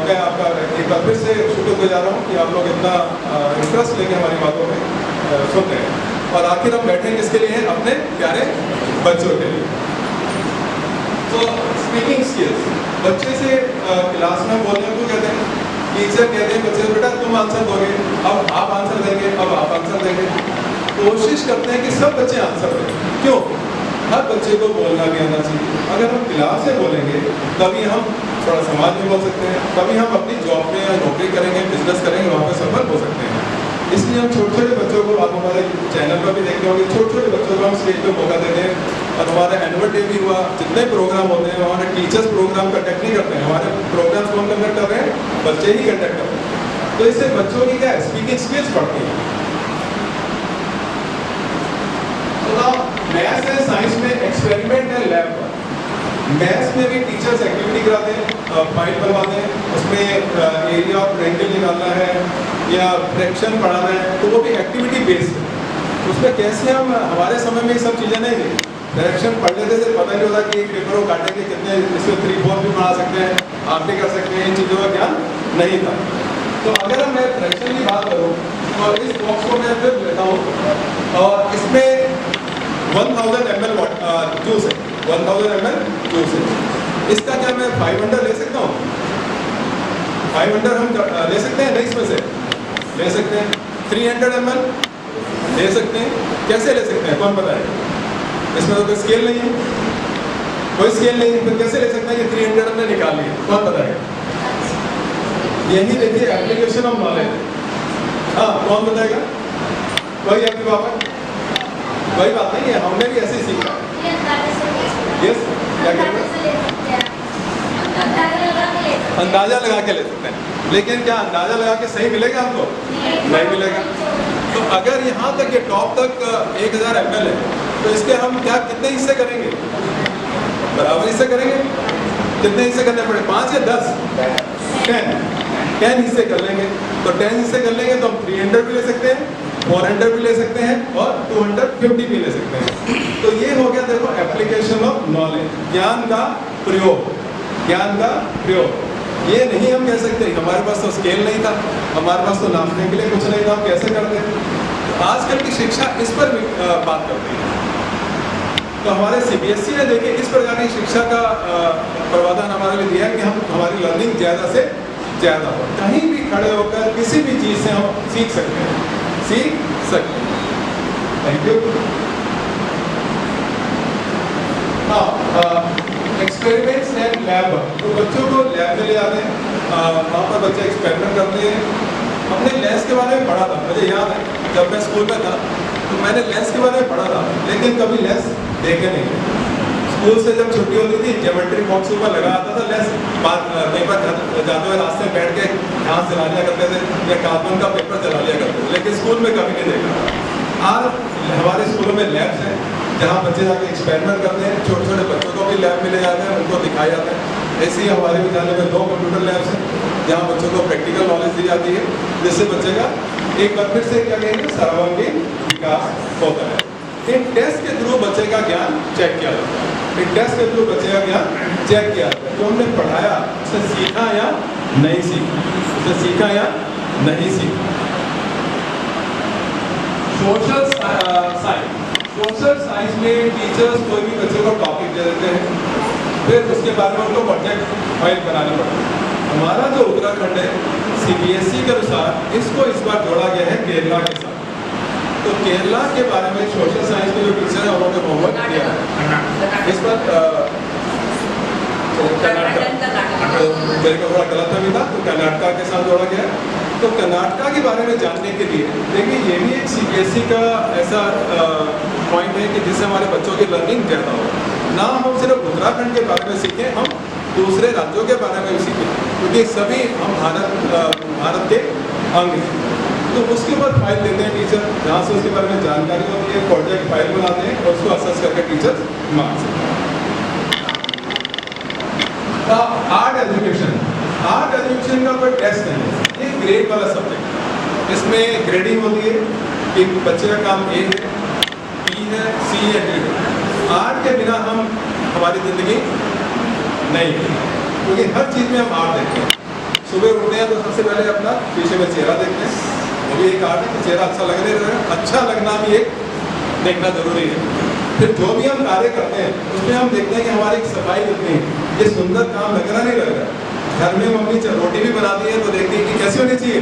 मैं आपका एक बार फिर से शुक्रगुजार हूँ कि आप लोग इतना इंटरेस्ट लेके हमारी बातों में सुन रहे हैं। और आखिर हम बैठे किसके लिए हैं, अपने प्यारे बच्चों के लिए। तो स्पीकिंग स्किल्स, बच्चे से क्लास में बोलने को कहते हैं, टीचर कहते हैं बच्चे से बेटा तुम आंसर दोगे, अब आप आंसर देंगे, अब आप आंसर देंगे। कोशिश करते हैं कि सब बच्चे आंसर दें। क्यों? हर बच्चे को बोलना भी आना चाहिए। अगर हम क्लास से बोलेंगे तभी हम थोड़ा समाज में बोल सकते हैं, तभी हम अपनी जॉब में या नौकरी करेंगे, बिजनेस करेंगे, वहाँ पर सफल हो सकते हैं। इसलिए हम छोटे छोटे बच्चों को, आप हमारे चैनल पर भी देखते होंगे, छोटे छोटे बच्चों को हम स्टेज पे मौका देते हैं। और हमारा एनुअल डे भी हुआ, जितने प्रोग्राम होते हैं हमारे टीचर्स प्रोग्राम कंडक्ट नहीं करते हैं, हमारे प्रोग्राम्स कौन कंडक्ट कर रहे हैं, बच्चे ही कंडक्ट करते हैं। तो इससे बच्चों की क्या स्पीकिंग स्किल्स बढ़ती है। मैथ्स एंड साइंस में एक्सपेरिमेंट एंड लैब, मैथ्स में भी टीचर्स एक्टिविटी कराते हैं, फाइल बनवाते हैं, उसमें एरिया ऑफ ट्रायंगल निकालना है या फ्रैक्शन पढ़ाना है, तो वो भी एक्टिविटी बेस्ड है। उसमें कैसे हम, हमारे समय में ये सब चीज़ें नहीं थी, डायरेक्शन पढ़ लेते थे, पता नहीं होता कि पेपर को काटेंगे कितने, इसमें 3-4 भी बना सकते हैं, आप भी कर सकते हैं, इन चीज़ों का ज्ञान नहीं था। तो अगर मैं फ्रैक्शन की बात करूँ तो इस बॉक्स को मैं फिर लेता हूँ और इसमें 1000 ml जूस है, 1000 ml जूस है। इसका क्या मैं 500 ले सकता हूँ? 500 हम ले सकते हैं, नहीं इसमें से ले सकते हैं। 300 ml ले सकते हैं, कैसे ले सकते हैं कौन बताए? इसमें तो कोई स्केल नहीं है, कोई स्केल नहीं है, फिर कैसे ले सकते हैं कि 300 ml निकाल लिए, कौन बताएगा? यही देखिए एप्लीकेशन ऑफ नॉलेज। हाँ, कौन बताएगा? वही आपके पापा, वही बात नहीं है, हमने भी ऐसे ही सीखा है। यस, क्या कह रहे हैं? अंदाजा लगा के ले सकते हैं, लेकिन क्या अंदाजा लगा के सही मिलेगा हमको? नहीं मिलेगा। तो अगर यहाँ तक ये टॉप तक 1000 ml है, तो इसके हम क्या कितने हिस्से करेंगे? बराबर हिस्से करेंगे। कितने हिस्से करने पड़े? 5 या 10? 10 हिस्से कर लेंगे। तो 10 हिस्से कर लेंगे तो हम 300 भी ले सकते हैं, 400 भी ले सकते हैं और 250 भी ले सकते हैं। तो ये हो गया देखो एप्लीकेशन ऑफ नॉलेज, ज्ञान का प्रयोग। ज्ञान का प्रयोग ये नहीं हम कह सकते हमारे पास तो स्केल नहीं था, हमारे पास तो नापने के लिए कुछ नहीं था, हम कैसे करते? तो आजकल की शिक्षा इस पर भी बात करती है। तो हमारे CBSE ने देखिए इस प्रकार की शिक्षा का प्रावधान हमारे लिए दिया है कि हम हमारी लर्निंग ज़्यादा से ज़्यादा हो, कहीं भी खड़े होकर किसी भी चीज़ से हम सीख सकते हैं। Thank you. हाँ, एक्सपेरिमेंट्स एंड लैब, तो बच्चों को लैब में ले आते हैं, वहाँ पर बच्चे एक्सपेरिमेंट करते हैं। हमने लेंस के बारे में पढ़ा था, मुझे याद है जब मैं स्कूल में था तो मैंने लेंस के बारे में पढ़ा था, लेकिन कभी लेंस देखे नहीं। स्कूल से जब छुट्टी होती थी ज्योमेट्री बॉक्स ऊपर लगा आता था लेंस, पेपर जाते हुए रास्ते में बैठ के हाथ जला लिया करते थे या कार्बन का पेपर जला लिया करते थे, लेकिन स्कूल में कभी नहीं देखा। आज हमारे स्कूलों में लैब्स हैं जहाँ बच्चे जाके एक्सपेरिमेंट करते हैं, छोटे छोटे बच्चों को भी लैब में ले जाते हैं, उनको दिखाए जाते हैं। ऐसे ही हमारे विद्यालय में 2 कंप्यूटर लैब्स हैं जहाँ बच्चों को प्रैक्टिकल नॉलेज दी जाती है, जिससे बच्चे का एक बार फिर से क्या कहेंगे सर्वांगीण विकास होता है। इन टेस्ट के थ्रू बच्चे का ज्ञान चेक किया जाता है, इन टेस्ट के थ्रू बच्चे का ज्ञान चेक किया जाता है। जो हमने पढ़ाया उसे सीखा या नहीं सीखा, उसे सीखा या नहीं सीखा। सोशल साइंस में टीचर्स कोई भी बच्चों को टॉपिक दे देते हैं, फिर उसके बारे में उनको प्रोजेक्ट फाइल बनानी पड़ती है। हमारा जो उत्तराखंड है CBSE के अनुसार इसको इस बार जोड़ा गया है केरला के साथ। तो केरला के बारे में सोशल साइंस के जो टीचर है उन्होंने होमवर्क किया है इस बार मेरे को थोड़ा गलत भी था, तो कर्नाटका के साथ जोड़ा गया है। तो कर्नाटका के बारे में जानने के लिए देखिए ये भी एक CBSE का ऐसा पॉइंट है कि जिससे हमारे बच्चों की लर्निंग ज़्यादा हो, ना हम सिर्फ उत्तराखंड के बारे में सीखें, हम दूसरे राज्यों के बारे में भी सीखें, क्योंकि सभी हम भारत के अंग हैं। तो उसके बाद फाइल देते हैं टीचर, जहाँ से उसके बारे में जानकारी होती है, प्रोजेक्ट फाइल बनाते हैं और उसको असेस करके टीचर मार्क्स देते हैं। आर्ट एजुकेशन का कोई टेस्ट नहीं है, ये ग्रेड वाला सब्जेक्ट है। इसमें ग्रेडिंग होती है कि बच्चे का काम A है, B है, C है, D है। आर्ट के बिना हम हमारी ज़िंदगी नहीं है, क्योंकि हर चीज़ में हम आर्ट देखते हैं। सुबह उठते हैं तो सबसे पहले अपना पीछे में चेहरा देखते हैं, वो भी एक आर्ट है कि चेहरा अच्छा लग रहा है, अच्छा लगना भी एक देखना जरूरी है। फिर जो भी हम कार्य करते हैं उसमें हम देखते हैं कि हमारी सफाई कितनी है, ये सुंदर काम लग रहा नहीं लग रहा। घर में मम्मी रोटी भी बनाती है तो देखती है कि कैसी होनी चाहिए,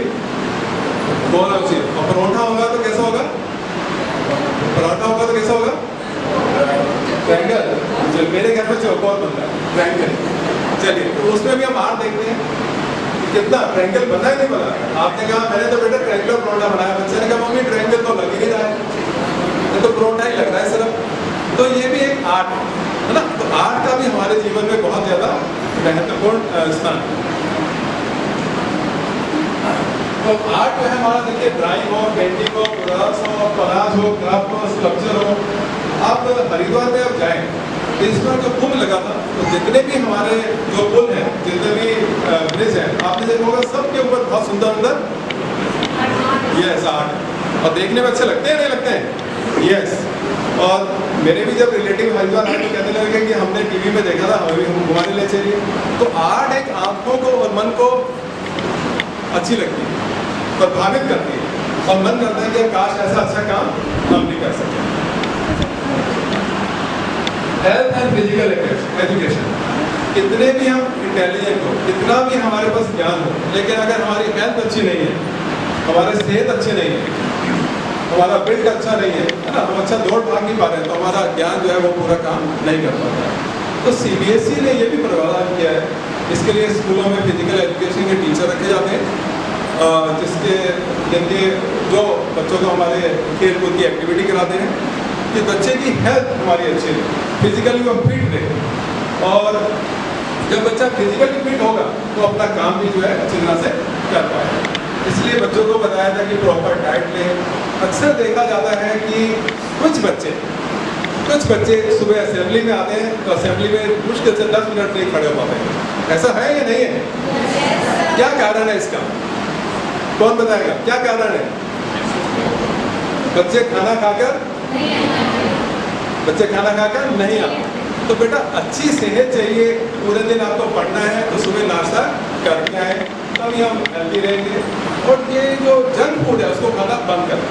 गोल होनी चाहिए। और परोठा होगा तो कैसा होगा, पराठा होगा तो कैसा होगा, ट्रायंगल। मेरे घर में चौकोर बनता है, ट्रायंगल। चलिए, तो उसमें भी हम आर्ट देखते हैं कितना ट्रायंगल बना है नहीं बना। आपने कहा मैंने तो बेटा ट्रायंगल परोठा बनाया, बच्चे ने कहा मम्मी ट्रायंगल तो लग ही नहीं रहा है, तो परोठा ही लग रहा है सिर्फ। तो ये भी एक आर्ट है ना। तो आर्ट का भी हमारे जीवन में बहुत ज़्यादा महत्वपूर्ण स्थान है। तो आर्ट जो है हमारा देखिए ड्राइंग हो, पेंटिंग हो, कोलाज हो, कोलाज हो, क्राफ्ट हो, स्कल्पचर हो। आप हरिद्वार में अब जाएं तो इस पर जो कुंभ लगा था, तो जितने भी हमारे जो पुल हैं, जितने भी ब्रिज हैं, आपने देखा होगा सबके ऊपर बहुत सुंदर सुंदर ये ऐसा आर्ट है। और देखने में अच्छे लगते हैं नहीं लगते हैं? यस। और मेरे भी जब रिलेटिव हरिद्वार आए तो कहने लगे कि हमने टीवी में देखा था, हमें भी घुमाने ले चलिए। तो आर्ट एक आंखों को और मन को अच्छी लगती है, प्रभावित करती है और मन करता है कि काश ऐसा अच्छा काम हम भी कर सकें। हेल्थ एंड फिजिकल एजुकेशन, कितने भी हम इंटेलिजेंट हो, कितना भी हमारे पास ज्ञान हो, लेकिन अगर हमारी हेल्थ अच्छी नहीं है, हमारी सेहत अच्छी नहीं है, हमारा बिल्ड अच्छा नहीं है ना, हम अच्छा दौड़ भाग नहीं पा रहे हैं, तो हमारा ज्ञान जो है वो पूरा काम नहीं कर पाता है। तो CBSE ने ये भी प्रावधान किया है, इसके लिए स्कूलों में फिजिकल एजुकेशन के टीचर रखे जाते हैं, जिनके जो बच्चों को हमारे खेल कूद की एक्टिविटी कराते हैं। कि बच्चे की हेल्थ हमारी अच्छी रहे, फिजिकली वो फिट रहे। और जब बच्चा फिजिकली फिट होगा तो अपना काम भी जो है अच्छी तरह से कर पाएगा। इसलिए बच्चों को बताया था कि प्रॉपर डाइट लें। अक्सर देखा जाता है कि कुछ बच्चे सुबह असेंबली में आते हैं तो असेंबली में मुश्किल से 10 मिनट नहीं खड़े हो पाते हैं। ऐसा है या नहीं है? क्या कारण है इसका? कौन बताएगा क्या कारण है? बच्चे खाना खाकर नहीं आते। तो बेटा अच्छी सेहत चाहिए, पूरे दिन आपको पढ़ना है तो सुबह नाश्ता करके आए, तभी हम हेल्दी रहेंगे। और ये जो जंक फूड है उसको खाना बंद करें,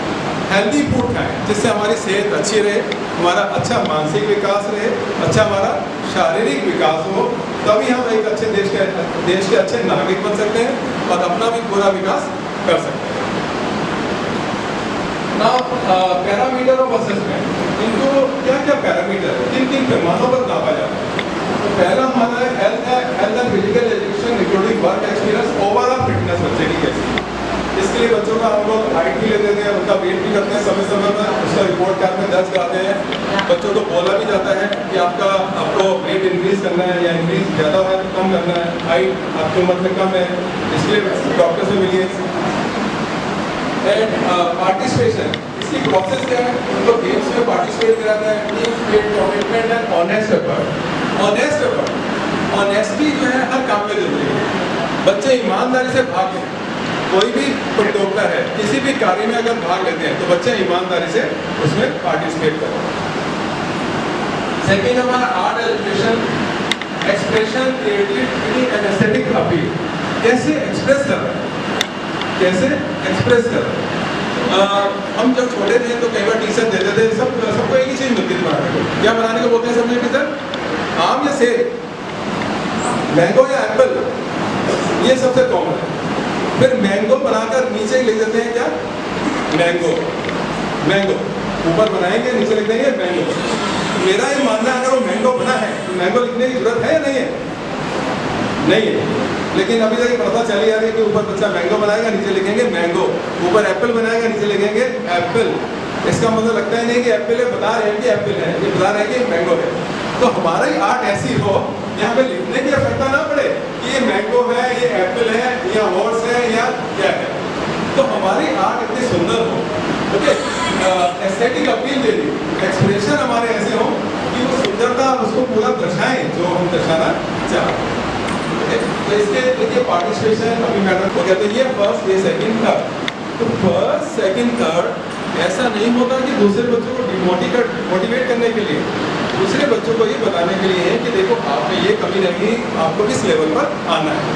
हेल्दी फूड खाएं जिससे हमारी सेहत अच्छी रहे, हमारा अच्छा मानसिक विकास रहे, अच्छा हमारा शारीरिक विकास हो, तभी हम एक अच्छे देश के अच्छे नागरिक बन सकते हैं और अपना भी पूरा विकास कर सकते हैं। नाउ पैरामीटर ऑफ असेसमेंट, इनको क्या क्या पैरामीटर किन पैमानों पर नापा जाता है? तो पहला हमारा है health and physical education including work experience, overall fitness बच्चे की कैसी है। इसके लिए बच्चों का हम लोग हाइट भी ले देते हैं, उनका वेट भी करते हैं समय समय पर, उसका रिपोर्ट कार्ड में दर्ज कराते हैं। बच्चों को बोला भी जाता है कि आपको वेट इंक्रीज करना है या इंक्रीज ज़्यादा है तो कम करना है, हाइट आपकी उम्र में कम है इसलिए डॉक्टर से मिलिए। एंड पार्टिसिपेशन, इसकी प्रोसेस क्या है? उनको गेम्स में पार्टिसिपेट कराना है, team spirit, commitment and honest effort. Honesty जो है हर काम में जरूरी है। बच्चे ईमानदारी से भाग लें, कोई भी प्रतियोगिता है किसी भी कार्य में अगर भाग लेते हैं तो बच्चे ईमानदारी से उसमें पार्टिसिपेट करें। सेकेंड हमारा art education, expression, creativity and aesthetic appeal. कैसे एक्सप्रेस कर रहे हैं, हम जब छोटे थे तो कई बार टीचर देते थे सबको एक ही चीज मिलती थी बनाने को। क्या बनाने को बोलते हैं समझे टीचर? आम या सेब, मैंगो या एप्पल, ये सबसे कॉमन है। फिर मैंगो बनाकर नीचे लिख देते हैं क्या? मैंगो ऊपर बनाएंगे नीचे लिख देंगे मैंगो। मेरा ये मानना है अगर वो मैंगो बना है तो मैंगो लिखने की जरूरत है या नहीं है? नहीं है। लेकिन अभी तक पता चली आ रही है कि ऊपर बच्चा मैंगो बनाएगा नीचे लिखेंगे मैंगो, ऊपर एप्पल बनाएगा नीचे लिखेंगे एप्पल। इसका मतलब लगता है नहीं कि एप्पल है, बता रहे हैं कि एप्पल है, ये बता रहे हैं कि मैंगो है। तो हमारा ही आर्ट ऐसी हो यहाँ पे लिखने की आवश्यकता ना पड़े कि ये मैंगो है, ये एप्पल है, या हॉर्स है, या क्या है। तो हमारी आर्ट इतनी सुंदर हो, ओके, एस्थेटिक अपील दे दी, एक्सप्रेशन हमारे ऐसे हो कि वो सुंदरता उसको पूरा दर्शाएं जो हम दर्शाना चाहते हैं। तो इसके देखिए पार्टिसिपेशन अभी मैडम को कहते हैं ये फर्स्ट, ये सेकंड, थर्ड। तो फर्स्ट सेकंड थर्ड ऐसा नहीं होता कि दूसरे बच्चों को मोटिवेट करने के लिए, दूसरे बच्चों को ये बताने के लिए है कि देखो आप में ये कमी नहीं, आपको इस लेवल पर आना है।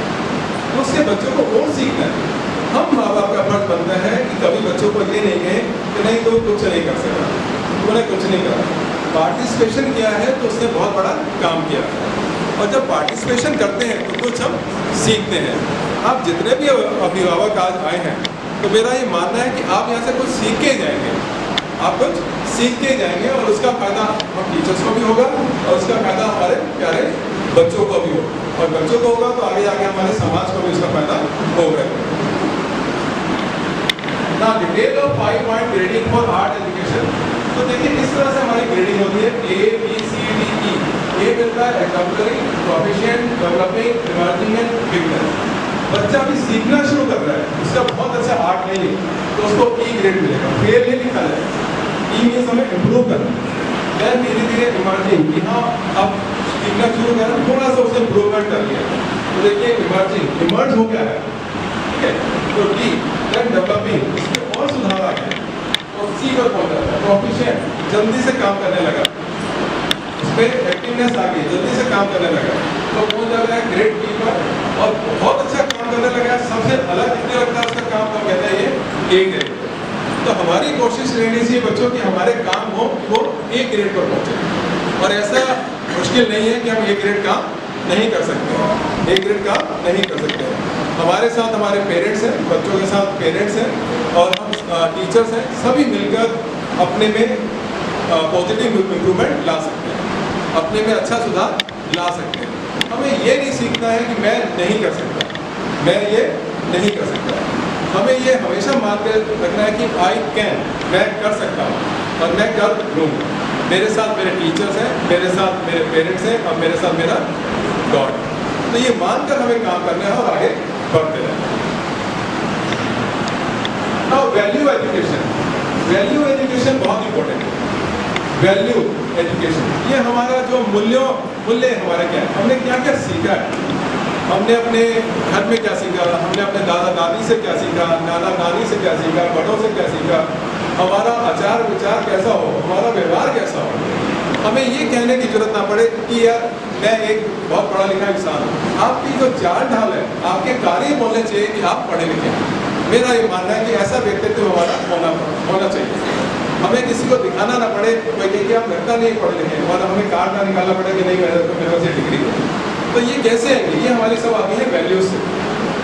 तो उससे बच्चों को और सीखना है। हम माँ बाप का फर्ज बनता है कि कभी बच्चों को ये नहीं कहें कि नहीं तो कुछ नहीं कर सकता, उन्होंने कुछ नहीं करा। पार्टिसिपेशन किया है तो उसने बहुत बड़ा काम किया है। और जब पार्टिसिपेशन करते हैं तो कुछ हम सीखते हैं। आप जितने भी अभिभावक आज आए हैं तो मेरा ये मानना है कि आप यहाँ से कुछ सीख के जाएंगे, आप कुछ सीख के जाएंगे और उसका फायदा हम टीचर्स को भी होगा और उसका फायदा हमारे प्यारे बच्चों को भी होगा, और बच्चों को होगा तो आगे जाके हमारे समाज को भी उसका फायदा होगा। ना detail of 5 point grading for art education. तो देखिए इस तरह से हमारी ग्रेडिंग होती है A, B, C, D, E। ये मिलता है exemplary, proficient, developing, emerging and beginner. बच्चा भी सीखना शुरू कर रहा है, उसका बहुत अच्छा आर्ट नहीं है तो उसको E ग्रेड मिलेगा, फेल नहीं लिखा जाएगा। E मीन्स हमें इम्प्रूव करना। देन धीरे धीरे इमर्जिंग, कि हाँ अब सीखना शुरू कर रहा है, थोड़ा सा उसने इम्प्रूवमेंट कर लिया। तो देखिए इमर्जिंग, इमर्ज हो गया है, ठीक है। तो D, देन डेवलपिंग, इसमें और सुधार आ गया। और C पर पहुंच जाता है, प्रोफिशिएंट, जल्दी से काम करने लगा, उसमें एक्टिवनेस आ गई, जल्दी से काम करने लगा। तो पहुंच जाता है ग्रेड B पर और बहुत अच्छा काम करने लगा, सबसे अलग दिखने लगता है उसका काम, तो कहते हैं ये A ग्रेड। तो हमारी कोशिश रहनी चाहिए बच्चों की हमारे काम हो वो A ग्रेड पर पहुंचे। और ऐसा मुश्किल नहीं है कि हम A ग्रेड काम नहीं कर सकते, A ग्रेड काम नहीं कर सकते। हमारे साथ हमारे पेरेंट्स हैं, बच्चों के साथ पेरेंट्स हैं और हम टीचर्स हैं, सभी मिलकर अपने में पॉजिटिव इम्प्रूवमेंट ला सकते हैं, अपने में अच्छा सुधार ला सकते हैं। हमें ये नहीं सीखना है कि मैं नहीं कर सकता, मैं ये नहीं कर सकता। हमें ये हमेशा मान के रखना है कि आई कैन, मैं कर सकता हूँ। और मैं कर लूँगा। मेरे साथ मेरे टीचर्स हैं, मेरे साथ मेरे पेरेंट्स हैं और मेरे साथ मेरा गॉड। तो ये मानकर हमें काम करना है और आगे बढ़ते रहना है। Now value education, value education बहुत इंपॉर्टेंट है। वैल्यू एजुकेशन, ये हमारा जो मूल्य हमारे क्या है, हमने क्या क्या सीखा है, हमने अपने घर में क्या सीखा, हमने अपने दादा दादी से क्या सीखा, नाना नानी से क्या सीखा, बड़ों से क्या सीखा, हमारा आचार विचार कैसा हो, हमारा व्यवहार कैसा हो। हमें ये कहने की जरूरत ना पड़े कि यार मैं एक बहुत पढ़ा लिखा इंसान हूँ। आपकी जो चाल ढाल है, आपके कार्य बोलने चाहिए कि आप पढ़े लिखे हैं। मेरा ये मानना है कि ऐसा व्यक्तित्व हमारा होना चाहिए। हमें किसी को दिखाना ना पड़े, कोई कहे कि आप लगता नहीं पढ़े लिखे, और हमें कार्ड ना निकालना पड़े कि नहीं मेरे पास ये डिग्री है। तो ये कैसे आएंगे? ये हमारी सब आती है वैल्यूज से।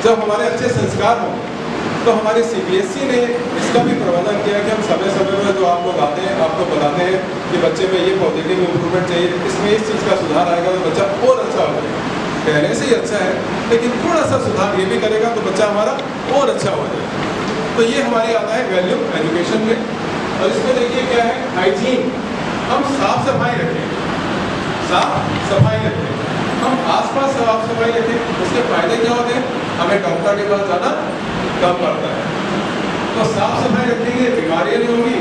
जब हमारे अच्छे संस्कार होंगे तो हमारे CBSE ने इसका भी प्रबंधन किया कि हम समय समय में जो आप लोग आते हैं, आपको बताते हैं कि बच्चे में ये पॉजिटिव इंप्रूवमेंट चाहिए, इसमें इस चीज़ का सुधार आएगा तो बच्चा और अच्छा हो जाएगा। पहले से ही अच्छा है, लेकिन थोड़ा सा सुधार ये भी करेगा तो बच्चा हमारा और अच्छा हो जाएगा। तो ये हमारी आता है वैल्यू एजुकेशन में। और इसमें देखिए क्या है, हाइजीन, हम साफ सफाई रखें, साफ सफाई रखें, हम आसपास साफ सफाई रखें। उसके फायदे क्या होते हैं? हमें डॉक्टर के पास जाना कम पड़ता है। तो साफ सफाई रखेंगे, बीमारियां नहीं होंगी,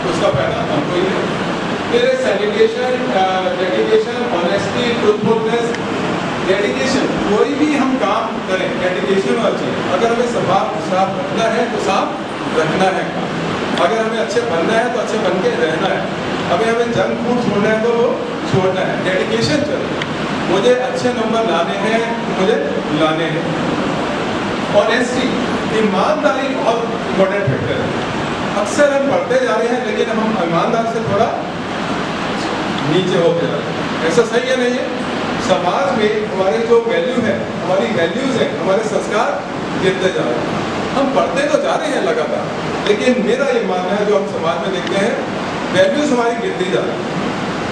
उसका फायदा हमको ही है। फिर sanitation, dedication, honesty, truthfulness, dedication, कोई भी हम काम करें डेडिकेशन वाली चीज। अगर हमें साफ रखना है तो साफ रखना है काम। अगर हमें अच्छे बनना है तो अच्छे बन के रहना है। हमें जंक फूड छोड़ना है तो वो छोड़ना है। डेडिकेशन चाहिए, मुझे अच्छे नंबर लाने हैं, मुझे लाने हैं। ऑनेस्टी, ईमानदारी बहुत इम्पोर्टेंट फैक्टर है। अक्सर हम बढ़ते जा रहे हैं लेकिन हम ईमानदार से थोड़ा नीचे होते जा रहे हैं। ऐसा सही है नहीं है? समाज में हमारी जो वैल्यू है, हमारी वैल्यूज है, हमारे संस्कार गिरते जा रहे हैं। हम बढ़ते तो जा रहे हैं लगातार, लेकिन मेरा ये मानना है जो हम समाज में देखते हैं, वैल्यूज हमारी गिरती जा रही है,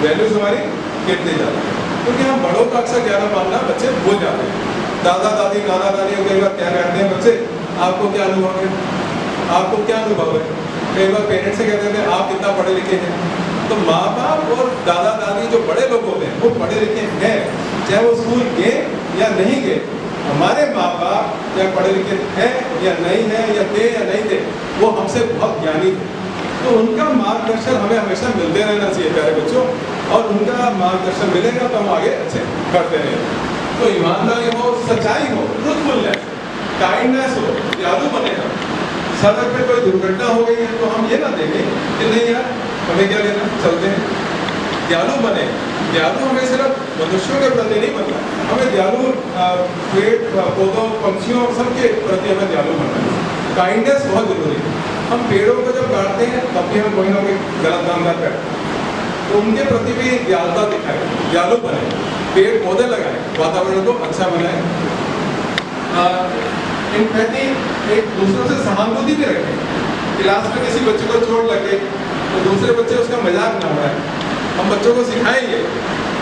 वैल्यूज हमारी गिरती जा रही है। क्योंकि हम बड़ों का अक्सर क्या मानना बच्चे भूल जाते हैं। दादा दादी नाना नानी कई बार क्या कहते हैं बच्चे, आपको क्या अनुभव है, आपको क्या अनुभव है। कई बार पेरेंट्स से कहते हैं आप कितना पढ़े लिखे हैं। तो माँ बाप और दादा दादी जो बड़े लोग होते हैं वो पढ़े लिखे हैं, चाहे वो स्कूल गए या नहीं गए। हमारे माँ बाप चाहे पढ़े लिखे हैं या नहीं है, या थे या नहीं थे, वो हमसे बहुत ज्ञानी थे। तो उनका मार्गदर्शन हमें हमेशा मिलते रहना चाहिए प्यारे बच्चों, और उनका मार्गदर्शन मिलेगा तो हम आगे अच्छे बढ़ते रहेंगे। तो ईमानदारी हो, सच्चाई हो, ट्रूथफुलनेस, काइंडनेस हो, दयालु बनेगा। सड़क पे कोई दुर्घटना हो गई है तो हम ये ना देखें कि नहीं यार हमें क्या लेना, चलते हैं। दयालु बने। दयालु हमें सिर्फ मनुष्यों के प्रति नहीं बनना, हमें दयालु पेड़ पौधों पक्षियों सबके प्रति हमें दयालु बनना है। काइंडनेस बहुत जरूरी है। हम पेड़ों को जब काटते हैं तब भी हम कोई ना कोई गलत काम करते हैं, तो उनके प्रति भी दयालुता दिखाएं, दयालु बने, पेड़ पौधे लगाएं, वातावरण को अच्छा बनाएं। एम्पैथी, एक दूसरों से सहानुभूति भी रखें। क्लास में किसी बच्चे को चोट लगे तो दूसरे बच्चे उसका मजाक ना उड़ाएं, हम बच्चों को सिखाएंगे।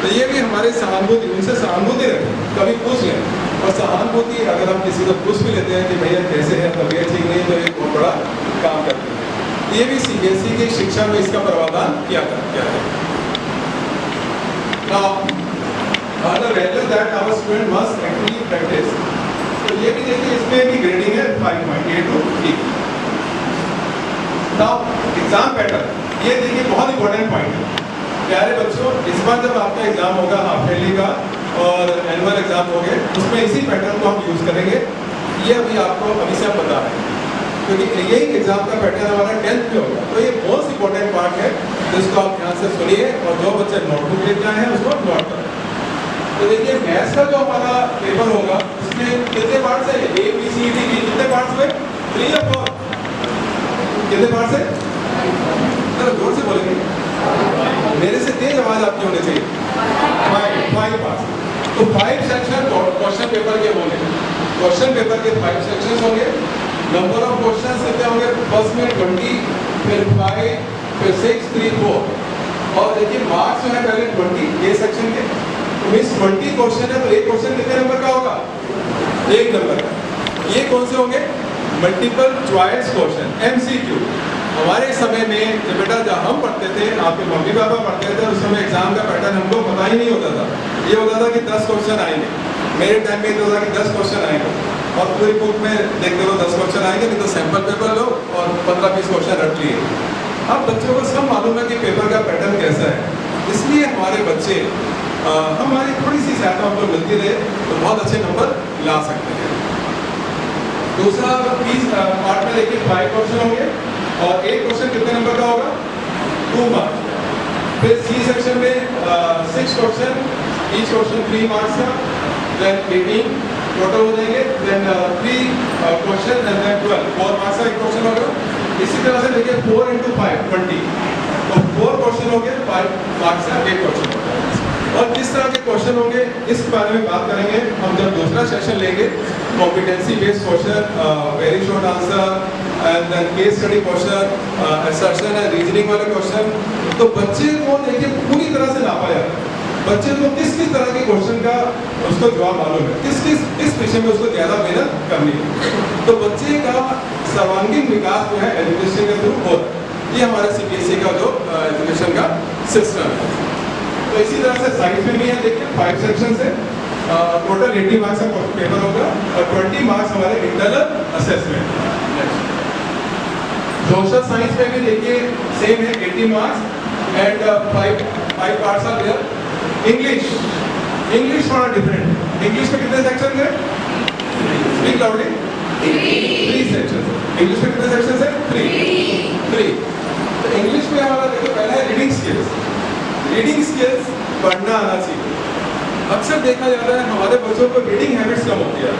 तो ये भी हमारे सहानुभूति, उनसे सहानुभूति रखें, कभी पूछ लें। और सहानुभूति अगर हम किसी को पूछ भी लेते हैं कि भैया कैसे है, तबीयत ठीक नहीं, तो एक बहुत बड़ा काम करते हैं। ये भी CBSE की शिक्षा में इसका प्रावधान किया गया है। The value that our student must actually practice. तो ये भी देखिए, इसमें भी ग्रेडिंग है 5.8 to 3। Now एग्जाम पैटर्न, ये देखिए बहुत इंपॉर्टेंट पॉइंट है प्यारे बच्चों। इस बार जब आपका एग्जाम होगा हाफ ईयरली का और एनुअल एग्जाम हो गए, उसमें इसी पैटर्न को हम यूज करेंगे। ये अभी आपको अभी से पता है, क्योंकि यही एग्जाम का पैटर्न हमारा 10th में होगा। तो ये मोस्ट इंपॉर्टेंट पार्ट है जिसको आप ध्यान से सुनिए, और जो बच्चे नोटबुक लेके आए हैं उसको नोट करें। तो देखिए मैथ्स का जो हमारा पेपर होगा उसमें कितने पार्ट्स है, A B C D E, कितने पार्ट्स हुए, 3 या 4, कितने पार्ट्स है, जरा जोर से बोलेंगे, मेरे से तेज आवाज आपकी होनी चाहिए। 5 पार्ट्स। तो 5 सेक्शन क्वेश्चन पेपर के होंगे, क्वेश्चन पेपर के 5 सेक्शंस होंगे। नंबर ऑफ क्वेश्चंस कितने होंगे, फर्स्ट में 20, फिर 5, फिर 6, 3, 4। और देखिए मार्क्स जो है पहले 20 ए सेक्शन के, तो मींस 20 क्वेश्चन है तो एक क्वेश्चन कितने नंबर का होगा, 1 नंबर का। ये कौन से होंगे, मल्टीपल चॉइस क्वेश्चन, MCQ। हमारे समय में जब बेटा जब हम पढ़ते थे, आपके मम्मी पापा पढ़ते थे, उस समय एग्जाम का पैटर्न हमको पता ही नहीं होता था। ये होता था कि 10 क्वेश्चन आएंगे। मेरे टाइम में ये होता था कि 10 क्वेश्चन आएंगे और पूरी बुक में देखते हो 10 क्वेश्चन आएंगे, नहीं तो सैंपल पेपर लो और 15-20 क्वेश्चन रट लिए। अब बच्चों को सब मालूम है कि पेपर का पैटर्न कैसा है, इसलिए हमारे बच्चे हमारी थोड़ी सी सहायता हमको मिलती रहे तो बहुत अच्छे नंबर ला सकते हैं। दूसरा पार्ट में देखिए 5 क्वेश्चन होंगे और एक क्वेश्चन कितने नंबर का होगा? 2 मार्क्स। फिर सी सेक्शन में 6 क्वेश्चन, ईच क्वेश्चन 3 मार्क्स का, देन 18 टोटल हो जाएंगे, then 3 question and then 12 4 marks का एक क्वेश्चन होगा। इसी तरह से देखिए 4 × 5 20, तो 4 क्वेश्चन हो गए, 5 मार्क्स का एक क्वेश्चन होगा। और किस तरह के क्वेश्चन होंगे इस बारे में बात करेंगे हम जब दूसरा सेशन लेंगे। Competency based question, very short answer and then case study question, assertion and reasoning वाले क्वेश्चन। तो बच्चे को देखिए पूरी तरह से नापा जाता है, बच्चे को किस किस तरह के क्वेश्चन का उसको जवाब मालूम है, किस विषय में उसको ज़्यादा मेहनत करनी है। तो बच्चे का सर्वांगीण विकास जो है एजुकेशन के थ्रू हो रहा है। ये हमारे CBSE का जो एजुकेशन का सिस्टम है। तो इसी तरह से साइंस में भी है, देखिए 5 सेक्शन है, टोटल 80 मार्क्स का पेपर होगा और 20 मार्क्स हमारे इंटरनल असेसमेंट। सोशल साइंस में भी देखिए सेम है, 80 marks and 5 parts are there. English थोड़ा डिफरेंट। इंग्लिश में कितने सेक्शन है? Speak loudly. 3 सेक्शन। इंग्लिश में कितने सेक्शन है? 3। तो इंग्लिश में हमारा देखो पहला है रीडिंग स्किल्स। रीडिंग स्किल्स पढ़ना आना चाहिए। अक्सर देखा जाता है हमारे बच्चों को रीडिंग हैबिट्स कम होती है।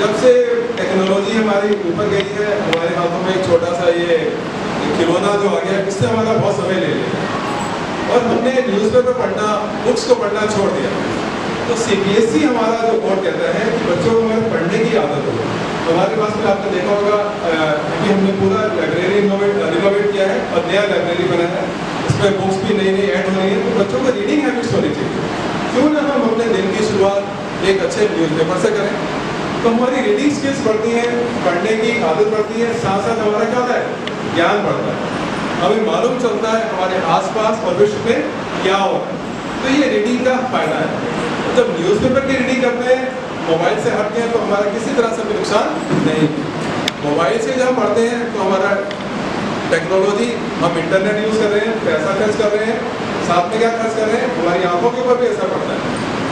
जब से टेक्नोलॉजी हमारी ऊपर गई है, हमारे हाथों में एक छोटा सा ये खिलौना जो आ गया, इससे हमारा बहुत समय ले लिया और हमने न्यूज़पेपर पढ़ना, बुक्स को पढ़ना छोड़ दिया। तो CBSE हमारा जो बोर्ड कहता है कि बच्चों को हमें पढ़ने की आदत हो। हमारे पास में आपने देखा होगा कि हमने पूरा लाइब्रेरी रिनोवेट किया है और नया लाइब्रेरी बना है, इसमें बुक्स भी नई ऐड हो रही है। तो बच्चों को रीडिंग हैबिट्स होनी चाहिए। क्यों ना हम अपने दिन की शुरुआत एक अच्छे न्यूज़पेपर से करें, तो हमारी रीडिंग स्किल्स बढ़ती हैं, पढ़ने की आदत बढ़ती है, साथ साथ हमारा क्या होता है? ज्ञान बढ़ता है। हमें मालूम चलता है हमारे आसपास और विश्व में क्या हो रहा है। तो ये रीडिंग का फायदा है। जब न्यूज़पेपर की रीडिंग करते हैं, मोबाइल से हटते हैं, तो हमारा किसी तरह से भी नुकसान नहीं। मोबाइल से जब पढ़ते हैं तो हमारा टेक्नोलॉजी, हम इंटरनेट यूज़ कर रहे हैं, पैसा खर्च कर रहे हैं, साथ में क्या खर्च कर रहे हैं? हमारी आंखों के ऊपर भी असर पड़ता है।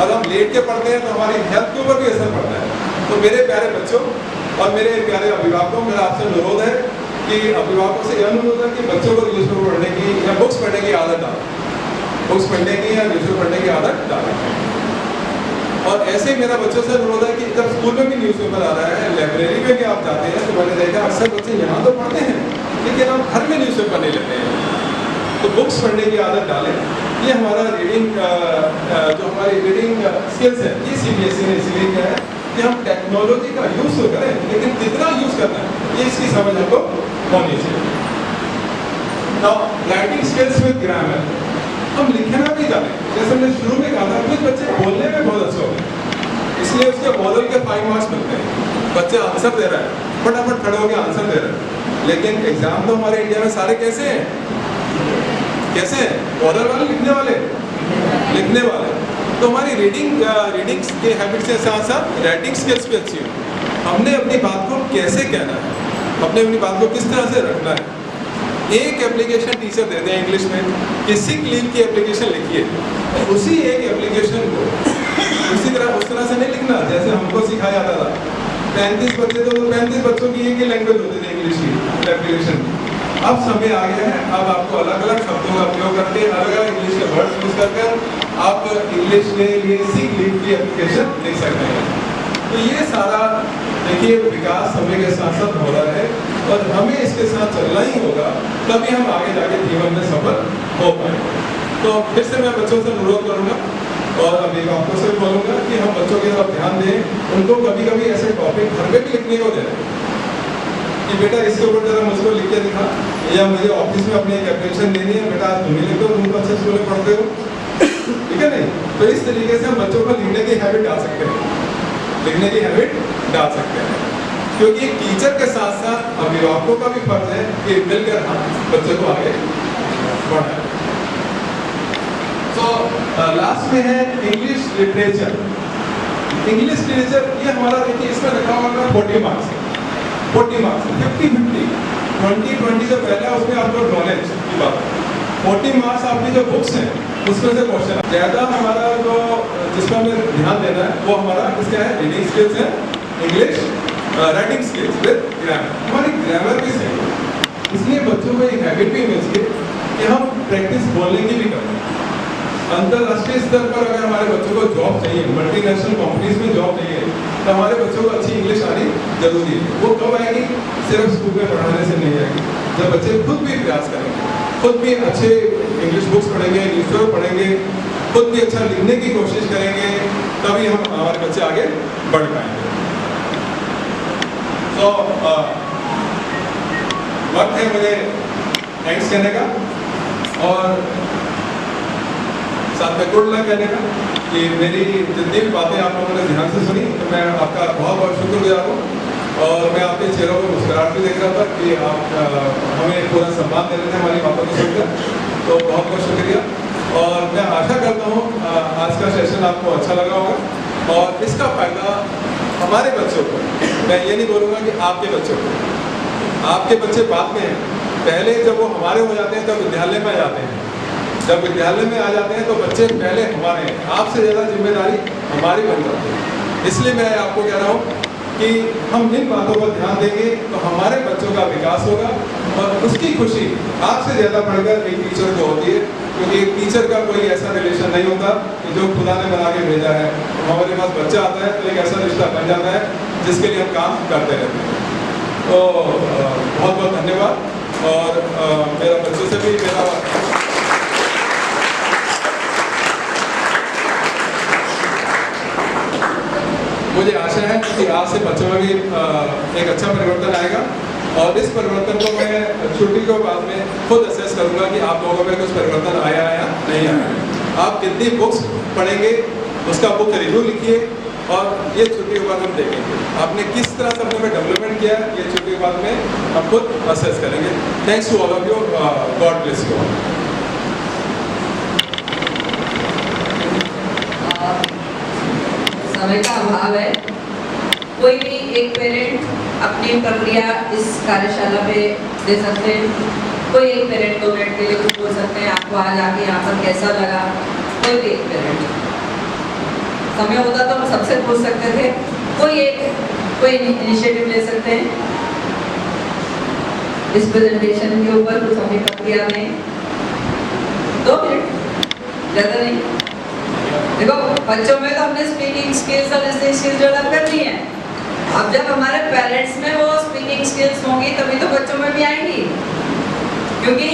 और हम लेट के पढ़ते हैं तो हमारी हेल्थ के ऊपर भी असर पड़ता है। तो मेरे प्यारे बच्चों और मेरे प्यारे अभिभावकों, मेरा आपसे अनुरोध है कि अभिभावकों से यह अनुरोध है कि बच्चों को न्यूज़पेपर पढ़ने की या बुक्स पढ़ने की आदत डालें। बुक्स पढ़ने की या न्यूज़पेपर पढ़ने की आदत डालें। और ऐसे ही मेरा बच्चों से अनुरोध है कि जब स्कूल में भी न्यूज़पेपर आ रहा है, लाइब्रेरी में भी आप जाते हैं, तो मैंने देखा अक्सर बच्चे यहाँ तो पढ़ते हैं लेकिन हम घर में न्यूज़पेपर नहीं लेते हैं। तो बुक्स पढ़ने की आदत डालें। ये हमारा रीडिंग जो हमारी रीडिंग स्किल्स है, ये CBSE ने इसलिए किया है कि हम टेक्नोलॉजी का यूज़ तो करें, लेकिन कितना यूज़ करना है ये इसकी समझ हमको होनी चाहिए। Now writing skills with grammar, हम लिखना भी जाने। जैसे हमने शुरू में कहा था, कुछ बच्चे बोलने में बहुत अच्छे होते हैं, इसलिए उसके मॉडल के 5 मार्क्स मिलते हैं। बच्चे आंसर दे रहा है, फटाफट खड़े होकर आंसर दे रहे हैं, लेकिन एग्जाम तो हमारे इंडिया में सारे कैसे हैं? कैसे हैं? मॉडल वाले, लिखने वाले। तो हमारी रीडिंग के हैबिट्स के साथ साथ राइटिंग स्किल्स भी अच्छी हो। हमने अपनी बात को कैसे कहना है, हमने अपनी बात को किस तरह से रखना है। एक एप्लीकेशन टीचर देते हैं इंग्लिश में कि सिक लीव की एप्लीकेशन लिखिए, उसी एक एप्लीकेशन को उस तरह से नहीं लिखना जैसे हमको सिखाया जाता था। 35 बच्चे तो 35 बच्चों की एक ही लैंग्वेज होती थी इंग्लिश की एप्लीकेशन। अब समय आ गया है, अब आपको अलग अलग शब्दों का प्रयोग करके अलग अलग इंग्लिश के वर्ड्स यूज कर आप इंग्लिश के लिए सिक लीव की एप्लीकेशन लिख सकते हैं। तो ये सारा देखिए विकास समय के साथ साथ हो रहा है और हमें इसके साथ चलना ही होगा, तभी हम आगे जाके जीवन में सफल हो पाएंगे। तो फिर से मैं बच्चों से अनुरोध करूँगा और अभिभावकों से बोलूँगा कि हम बच्चों की तरफ ध्यान दें। उनको कभी कभी ऐसे टॉपिक घर में भी लिखने को दें कि बेटा इसके ऊपर जरा मुझको लिख के दिखा, या मुझे ऑफिस में अपनी एक एप्लीकेशन देनी है, बेटा आज तुम ही लिख दो, तुम तो अच्छे स्कूल में पढ़ते हो, ठीक है नहीं? तो इस तरीके से हम बच्चों को लिखने की हैबिट डाल सकते हैं, लिखने की हैबिट डाल सकते हैं। क्योंकि टीचर के साथ साथ अभिभावकों का भी फर्ज है कि मिलकर हम बच्चे को आगे बढ़ाएं। तो लास्ट में है इंग्लिश लिटरेचर। इंग्लिश लिटरेचर ये हमारा देखिए इसमें रखा होगा 40 मार्क्स, 40 मार्क्स 50-50 20-20 जो पहला उसमें आपको नॉलेज की बात है। 40 मार्क्स आपकी जो बुक्स हैं उसमें से क्वेश्चन ज़्यादा हमारा जो जिसमें हमें ध्यान देना है वो हमारा किसका है, रीडिंग स्किल्स है, English writing skills with grammar. हमारी ग्रामर भी सही है, इसलिए बच्चों को एक हैबिट भी मिल चाहिए कि हम प्रैक्टिस बोलने की भी करें। अंतरराष्ट्रीय स्तर पर अगर हमारे बच्चों को जॉब चाहिए, मल्टीनेशनल कंपनीज में जॉब चाहिए, तो हमारे बच्चों को अच्छी इंग्लिश आनी जरूरी है। वो कब आएगी? सिर्फ स्कूल में पढ़ाने से नहीं आएगी, जब बच्चे खुद भी प्रयास करेंगे, खुद भी अच्छे इंग्लिश बुक्स पढ़ेंगे, न्यूज़पेपर पढ़ेंगे, खुद भी अच्छा लिखने की कोशिश करेंगे, तभी हम हमारे बच्चे आगे बढ़ पाएंगे। तो वक्त है मुझे थैंक्स कहने का और साथ में गुड लक कहने का कि मेरी जितनी भी बातें आप लोगों ने ध्यान से सुनी, तो मैं आपका बहुत बहुत शुक्रगुजार हूँ। और मैं आपके चेहरों पर मुस्कुराहट भी देख रहा था कि आप हमें पूरा सम्मान दे रहे थे हमारी बातों को सुनकर, तो बहुत बहुत शुक्रिया। और मैं आशा करता हूँ आज का सेशन आपको अच्छा लगा होगा और इसका फ़ायदा हमारे बच्चों को, मैं ये नहीं बोलूँगा कि आपके बच्चों को, आपके बच्चे बाद में हैं, पहले जब वो हमारे हो जाते हैं तब विद्यालय में आ जाते हैं, जब विद्यालय में आ जाते हैं तो बच्चे पहले हमारे हैं, आपसे ज़्यादा जिम्मेदारी हमारी बन जाती है। इसलिए मैं आपको कह रहा हूँ कि हम इन बातों पर ध्यान देंगे तो हमारे बच्चों का विकास होगा और उसकी खुशी आपसे ज़्यादा बढ़कर एक टीचर को होती है, क्योंकि एक टीचर का कोई ऐसा रिलेशन नहीं होता कि जो खुदा ने बना के भेजा है। हमारे पास बच्चा आता है तो एक ऐसा रिश्ता बन जाता है जिसके लिए हम काम करते रहते हैं। तो बहुत बहुत धन्यवाद। और मेरा बच्चों से भी मेरा मुझे आशा है कि आज से बच्चों में भी एक अच्छा परिवर्तन आएगा और इस परिवर्तन को मैं छुट्टी के बाद में खुद असेस करूंगा कि आप लोगों में कुछ परिवर्तन आया है या नहीं आया। आप कितनी बुक्स पढ़ेंगे उसका बुक रिव्यू लिखिए और ये छुट्टी के बाद हम देखेंगे आपने किस तरह से अपने में डेवलपमेंट किया है। ये छुट्टी के बाद में हम खुद असेस करेंगे। Thanks to all of you, God bless you. समय का अभाव है, कोई भी एक पेरेंट अपनी प्रक्रिया इस कार्यशाला पे दे सकते हैं। कोई एक पेरेंट 2 मिनट के लिए कुछ बोल सकते हैं, आपको आज आके यहाँ पर कैसा लगा। कोई भी एक पेरेंट, समय होता तो हम सबसे पूछ सकते थे, कोई इनिशिएटिव ले सकते हैं इस प्रेजेंटेशन के ऊपर कुछ अपनी प्रक्रिया में 2 मिनट, ज़्यादा नहीं। देखो बच्चों में तो हमने स्पीकिंग स्किल्स और लिसनिंग स्किल्स डेवलप कर ली हैं। अब जब हमारे पेरेंट्स में वो स्पीकिंग स्किल्स होंगी तभी तो बच्चों में भी आएंगी, क्योंकि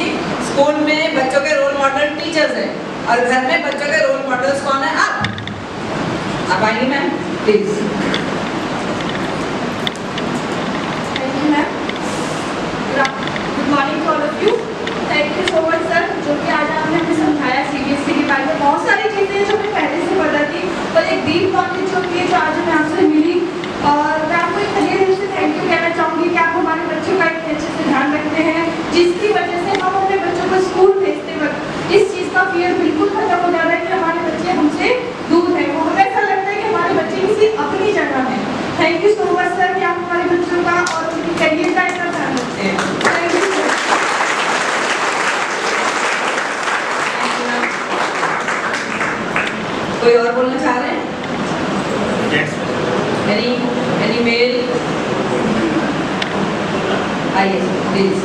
स्कूल में बच्चों के रोल मॉडल टीचर्स हैं और घर में बच्चों के रोल मॉडल्स कौन है? आप आएंगी ma'am please. Thank you ma'am. Good morning to all of you. Thank you so much sir, जो कि आज आपने हमें समझाया सीबीएसई के बारे में। बहुत सारी चीज़ें जो हमें पहले से पता थी, पर एक डीप नॉलेज जो कि जो आज हमें आपसे मिली। और मैं आपको एक तहे दिल से थैंक यू कहना चाहूँगी कि आप हमारे बच्चों का इतने अच्छे से ध्यान रखते हैं, जिसकी वजह से हम अपने बच्चों को स्कूल भेजते वक्त इस चीज़ का फियर बिल्कुल खत्म हो जाता है कि हमारे बच्चे हमसे दूर हैं। वो हमें ऐसा लगता है कि हमारे बच्चे किसी अपनी जगह हैं। Thank you so much sir कि आप हमारे बच्चों का और उनके करियर का इतना ध्यान रखते हैं। Thank you sir. कोई और बोलना चाह रहे हैं? Any mail? आइए प्लीज।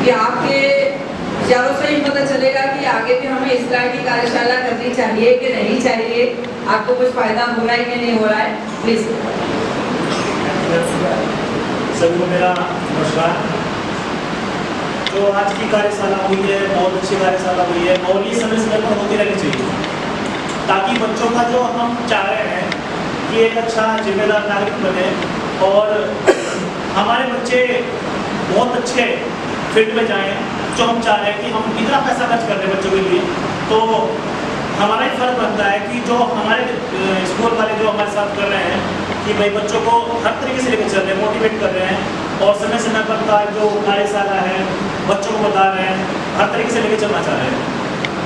कि आपके विचारों से ही पता चलेगा कि आगे भी हमें इस तरह की कार्यशाला करनी चाहिए कि नहीं चाहिए, आपको कुछ फायदा हो रहा है कि नहीं हो रहा है। प्लीज सभी को मेरा नमस्कार। जो आज की कार्यशाला हुई है बहुत अच्छी कार्यशाला हुई है और ये समय समय पर होती रहनी चाहिए, ताकि बच्चों का जो हम चाह रहे हैं कि एक अच्छा जिम्मेदार नागरिक बने और हमारे बच्चे बहुत अच्छे फील्ड में जाएं। जो हम चाह रहे हैं कि हम इतना पैसा खर्च कर रहे हैं बच्चों के लिए, तो हमारा ही फर्ज बनता है कि जो हमारे स्कूल वाले जो हमारे साथ कर रहे हैं कि भाई बच्चों को हर तरीके से लेकर चल रहे हैं, मोटिवेट कर रहे हैं और समय समय पर का जो कार्यशाला है बच्चों को बता रहे हैं, हर तरीके से लेकर चलना चाह रहे हैं।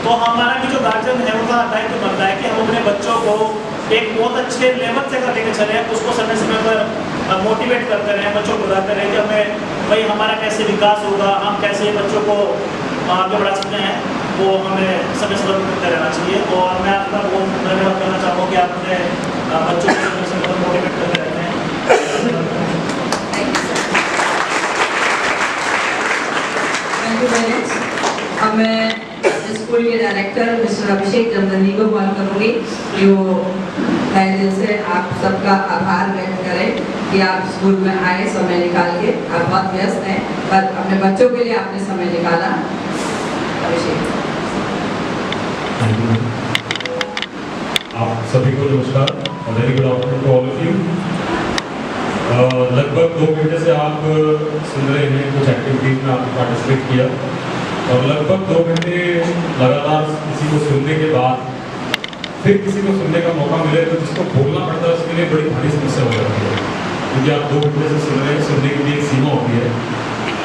तो हमारा भी जो गार्जियन है उनका दायित्व बनता है कि हम अपने बच्चों को एक बहुत अच्छे लेवल से अगर लेकर चले, उसको समय समय पर मोटिवेट करते रहें, बच्चों को बताते रहें कि हमें भाई हमारा कैसे विकास होगा, हम कैसे बच्चों को आगे बढ़ा सकते हैं, वो हमें समय समय पर करते रहना चाहिए। और मैं आपका बहुत धन्यवाद करना चाहूँगा कि आपने बच्चों को समय समय पर मोटिवेट करते रहते हैं। Thank you very much. अब मैं स्कूल के डायरेक्टर मिस्टर अभिषेक जमदंडी को कॉल करूँगी कि वो तहे दिल से आप सबका आभार व्यक्त करें कि आप स्कूल में आए समय निकाल के। आप बहुत व्यस्त हैं पर अपने बच्चों के लिए आपने समय निकाला। अभिषेक। आप सभी को नमस्कार और very good afternoon to all of you. लगभग 2 घंटे से आप सुन रहे हैं, कुछ एक्टिविटीज में आपने पार्टिसिपेट किया और लगभग 2 घंटे लगातार किसी को सुनने के बाद फिर किसी को सुनने का मौका मिले तो जिसको बोलना पड़ता है उसके लिए बड़ी भारी समस्या हो जाती है, क्योंकि आप 2 घंटे से सुन रहे हैं, सुनने की भी एक सीमा होती है।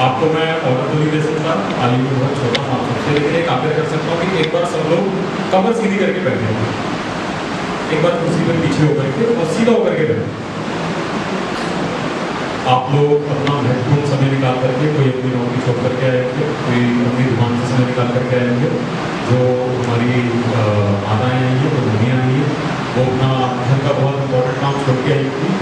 आपको मैं ऑर्डर तो नहीं दे सकता, आली में बहुत छोटा हूँ आप सबसे, लेकिन एक आग्रह कर सकता हूँ कि एक बार सब लोग कमर सीधी करके बैठे, एक बार कुर्सी पर पीछे होकर के और सीधा होकर के बैठे। आप लोग अपना महत्वपूर्ण समय निकाल करके, कोई अपनी नौकरी छोड़ करके आएंगे, कोई अपनी दुकान से समय निकाल करके आएंगे, जो हमारी माताएँ आएंगी, जो मम्मियाँ आएंगी, वो अपना घर का बहुत इंपॉर्टेंट काम छोड़ के आएंगी।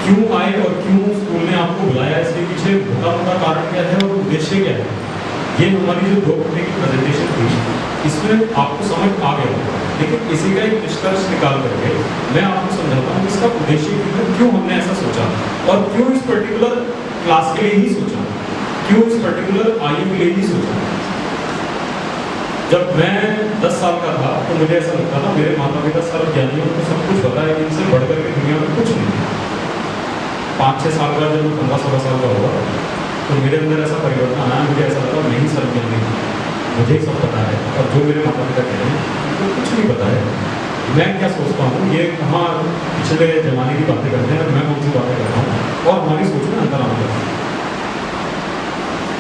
क्यों आए और क्यों स्कूल ने आपको बुलाया, इसके पीछे मोटा मोटा कारण क्या है और उद्देश्य क्या है, ये हमारी जो 2 घंटे की प्रेजेंटेशन थी इसमें आपको समझ आ गया। लेकिन इसी का एक निष्कर्ष निकाल करके मैं आपको समझाता हूँ इसका उद्देश्य क्यों हमने ऐसा सोचा और क्यों इस पर्टिकुलर क्लास के लिए ही सोचा, क्यों इस पर्टिकुलर आयु के लिए ही सोचा। जब मैं 10 साल का था तो मुझे ऐसा लगता था मेरे माता पिता सर्वज्ञानी, उनको सब कुछ पता है, इनसे बढ़कर के दुनिया में कुछ नहीं। 5-6 साल बाद जब मैं 15-16 साल का हुआ तो मेरे अंदर ऐसा परिवर्तन आया, मुझे ऐसा लगा मैं ही सर्वज्ञानी हूँ, मुझे ही सब पता है और जो मेरे माता पिता कह रहे हैं उनको कुछ नहीं पता है। मैं क्या सोचता हूँ, ये कहाँ पिछले जमाने की बातें करते हैं और मैं कौन सी बातें कर रहा हूँ और हमारी सोच में अंतर आता है।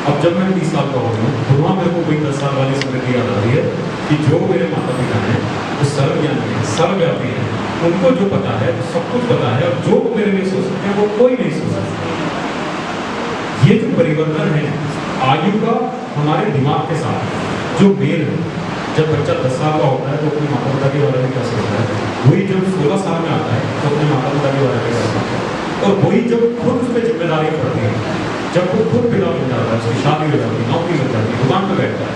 अब जब मैं 30 साल का हो गया तो वहाँ मेरे को कोई 10 साल वाली स्मृति याद आ रही है कि जो मेरे माता पिता हैं वो सर्वज्ञानी हैं, सर्वव्यापी हैं, उनको जो पता है सब कुछ पता है और जो मेरे लिए सोच सकते हैं वो कोई नहीं सोच सकता। ये जो परिवर्तन है आयु का हमारे दिमाग के साथ जो मेल है, जब बच्चा 10 साल का होता है तो अपने माता पिता के बारे में क्या सोचता है, वही जब 16 साल में आता है तो अपने माता पिता के बारे में क्या सोचता है, और वही जब खुद उस पर जिम्मेदारी पड़ती है, जब वो खुद पिता बन जाता है, उसकी शादी हो जाती है, नौकरी लग जाती है, दुकान पर बैठता है,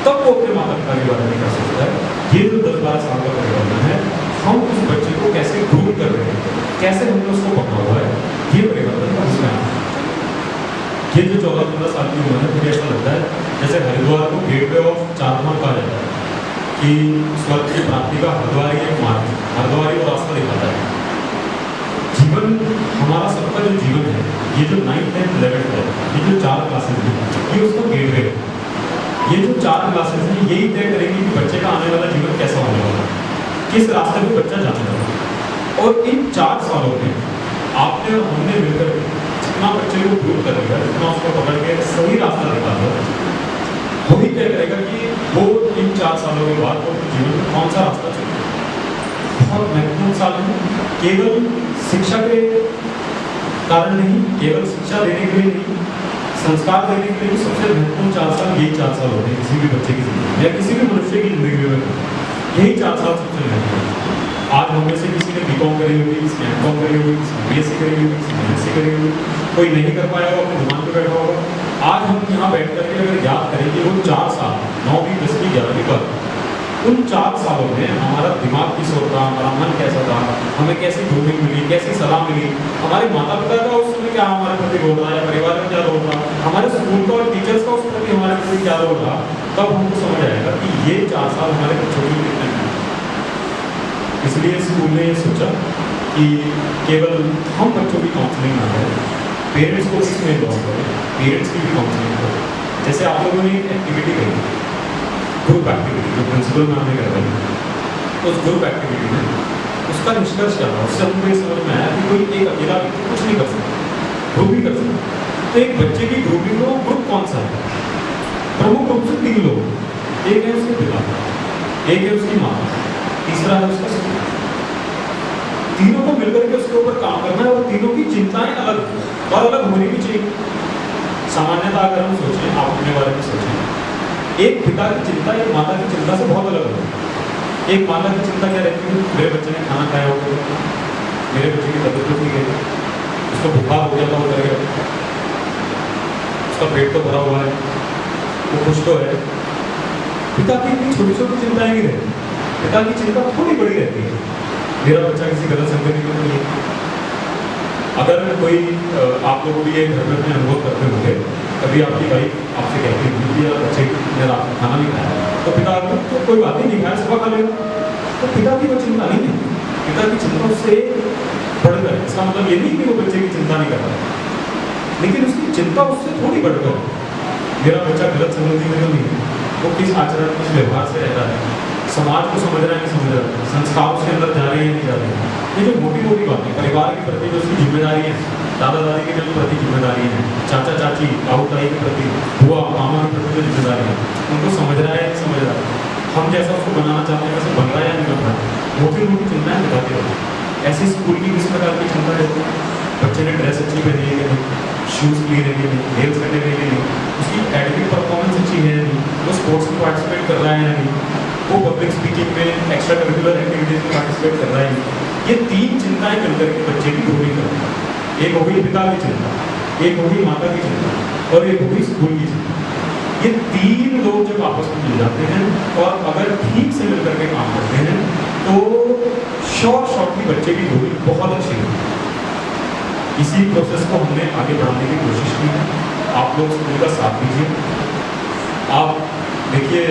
तब वो अपने माता पिता के बारे में क्या सोचता है। ये जो 10-12 साल का परिवर्तन है, हम उस बच्चे को कैसे ग्रूम कर रहे हैं, कैसे हमने उसको पकड़ा हुआ है, ये परिवर्तन का उसमें आता है। ये जो 14-15 साल की उम्र है, मुझे ऐसा लगता है जैसे हरिद्वार को गेटवे ऑफ चारधाम कहा जाता है कि स्वर्ग की प्राप्ति का हरिद्वार ही एक मार्ग, हरिद्वार ही वो रास्ता दिखाता है। जीवन हमारा सबका जो जीवन है, ये जो 9th 10th 11th है, ये जो 4 क्लासेस हैं, ये उसका गेटवे है। ये जो 4 क्लासेस हैं यही तय करेंगे कि बच्चे का आने वाला जीवन कैसा होने वाला है, किस रास्ते में बच्चा जाने वाला है। और इन 4 सालों में आपने और हमने मिलकर जितना बच्चे को ग्रूम करेगा, जितना उसको पकड़ के सही रास्ता दिखाएगा, वही तय करेगा कि वो इन 4 सालों के बाद वो जीवन में कौन सा रास्ता चुने। बहुत महत्वपूर्ण साल है, केवल शिक्षा के कारण नहीं, केवल शिक्षा देने के लिए नहीं, संस्कार देने के लिए सबसे महत्वपूर्ण 4 साल यही 4 साल होते हैं किसी भी बच्चे की जिंदगी में या किसी भी मनुष्य की जिंदगी में। यही 4 साल सबसे महत्वपूर्ण। आज हम में से किसी ने बीकॉम करी होगी, किसी ने एमकॉम करी होगी, किसी ने बीएससी करी होगी, किसी ने एमएससी करी होगी, कोई नहीं कर पाया होगा, अपनी दुकान पर बैठा होगा। आज हम यहाँ बैठ करके अगर याद करेंगे वो 4 साल 9वीं 10वीं 11वीं पर, उन 4 सालों में हमारा दिमाग किस ओर था, हमारा मन कैसा था, हमें कैसी ग्रूमिंग मिली, कैसी सलाह मिली, हमारे माता पिता का उस समय क्या हमारे प्रति रोल रहा या परिवार में क्या रोल रहा, हमारे स्कूल का और टीचर्स का उस प्रति हमारे प्रति क्या रोल रहा, तब हमको समझ आएगा कि ये 4 साल हमारे बच्चों के लिए कितने हैं। इसलिए स्कूल ने ये सोचा कि केवल हम बच्चों की काउंसलिंग ना करें, पेरेंट्स को इसमें इन्वॉल्व करें, पेरेंट्स की भी काउंसलिंग करें। जैसे आप लोगों ने एक एक्टिविटी करी ग्रुप एक्टिविटी जो प्रिंसिपल मैम ने करवाई, उस ग्रुप एक्टिविटी में उसका निष्कर्ष क्या था, उससे हमको ये समझ में आया कि कोई एक अकेला व्यक्ति कुछ नहीं कर सकता, ग्रुप ही कर सकता। तो एक बच्चे की ग्रुपिंग में वो ग्रुप कौन सा है? प्रमुख रूप से 3 लोग, एक है उसके पिता, एक है उसकी माँ, तीसरा है उसका स्कूल। तीनों को मिलकर के उसके ऊपर काम करना है और तीनों की चिंताएं अलग और अलग होनी भी चाहिए। सामान्यतः अगर हम सोचें, आप अपने बारे में सोचें, एक पिता की चिंता एक माता की चिंता से बहुत अलग है। एक माता की चिंता क्या रहती है, मेरे बच्चे ने खाना खाया होगा, मेरे बच्चे की तबीयत तो ठीक है, उसको बुखार हो गया था वो कर गया, उसका पेट तो भरा हुआ है, वो खुश तो है। पिता की इतनी छोटी छोटी चिंताएं नहीं रहती, पिता की चिंता थोड़ी बड़ी रहती है, मेरा बच्चा किसी गलत संगति में नहीं है। अगर कोई आप लोग भी ये घर में अनुभव करते होंगे, कभी आपकी वाइफ आपसे कहती होगी या बच्चे ने रात में खाना नहीं खाया, तो पिता तो कोई बात ही नहीं खाया, सुबह खा लेगा, तो पिता की वो चिंता नहीं है। पिता की चिंता उससे बढ़कर, इसका मतलब ये नहीं कि वो बच्चे की चिंता नहीं कर रहा, लेकिन उसकी चिंता उससे थोड़ी बढ़कर, मेरा बच्चा गलत संगति में नहीं है, वो किस आचरण किस व्यवहार से रह रहा है, समाज को समझ रहा है नहीं समझ रहा है, संस्कार उसके अंदर जा रहे हैं नहीं जा रहे हैं। ये जो मोटी मोटी बातें, परिवार के प्रति जो उसकी जिम्मेदारी है, दादा दादी के जो प्रति जिम्मेदारी है, चाचा चाची ताऊ ताई के प्रति, बुआ मामा के प्रति जो जिम्मेदारी है, उनको समझ रहा है नहीं समझ रहा है, हम जैसा उसको बनाना चाहते हैं वैसे बन रहा है या नहीं बन रहा है, मोटी मोटी चिंताएं बताते रहते हैं। ऐसी स्कूल की किस प्रकार की चिंता रहती है, बच्चे ने ड्रेस अच्छी पहनी है कि नहीं, शूज़ क्लीन है कि नहीं, नेल्स कटे हुए कि नहीं, उसकी एकेडमिक परफॉर्मेंस अच्छी है या नहीं, वो स्पोर्ट्स में पार्टिसिपेट कर रहा है या नहीं, वो पब्लिक स्पीकिंग में एक्स्ट्रा करिकुलर एक्टिविटीज में पार्टिसिपेट कर रहा है। ये 3 चिंताएं मिलकर के बच्चे की ग्रोमिंग करती है। एक हो गई पिता की चिंता, एक हो गई माता की चिंता और एक हो गई स्कूल की चिंता। ये 3 लोग जब आपस में मिल जाते हैं और अगर ठीक से मिलकर के काम करते हैं तो शॉर्टली बच्चे की ग्रोमिंग बहुत अच्छी होती है। इसी प्रोसेस को हमने आगे बढ़ाने की कोशिश की है। आप लोग स्कूल का साथ दीजिए। आप देखिए,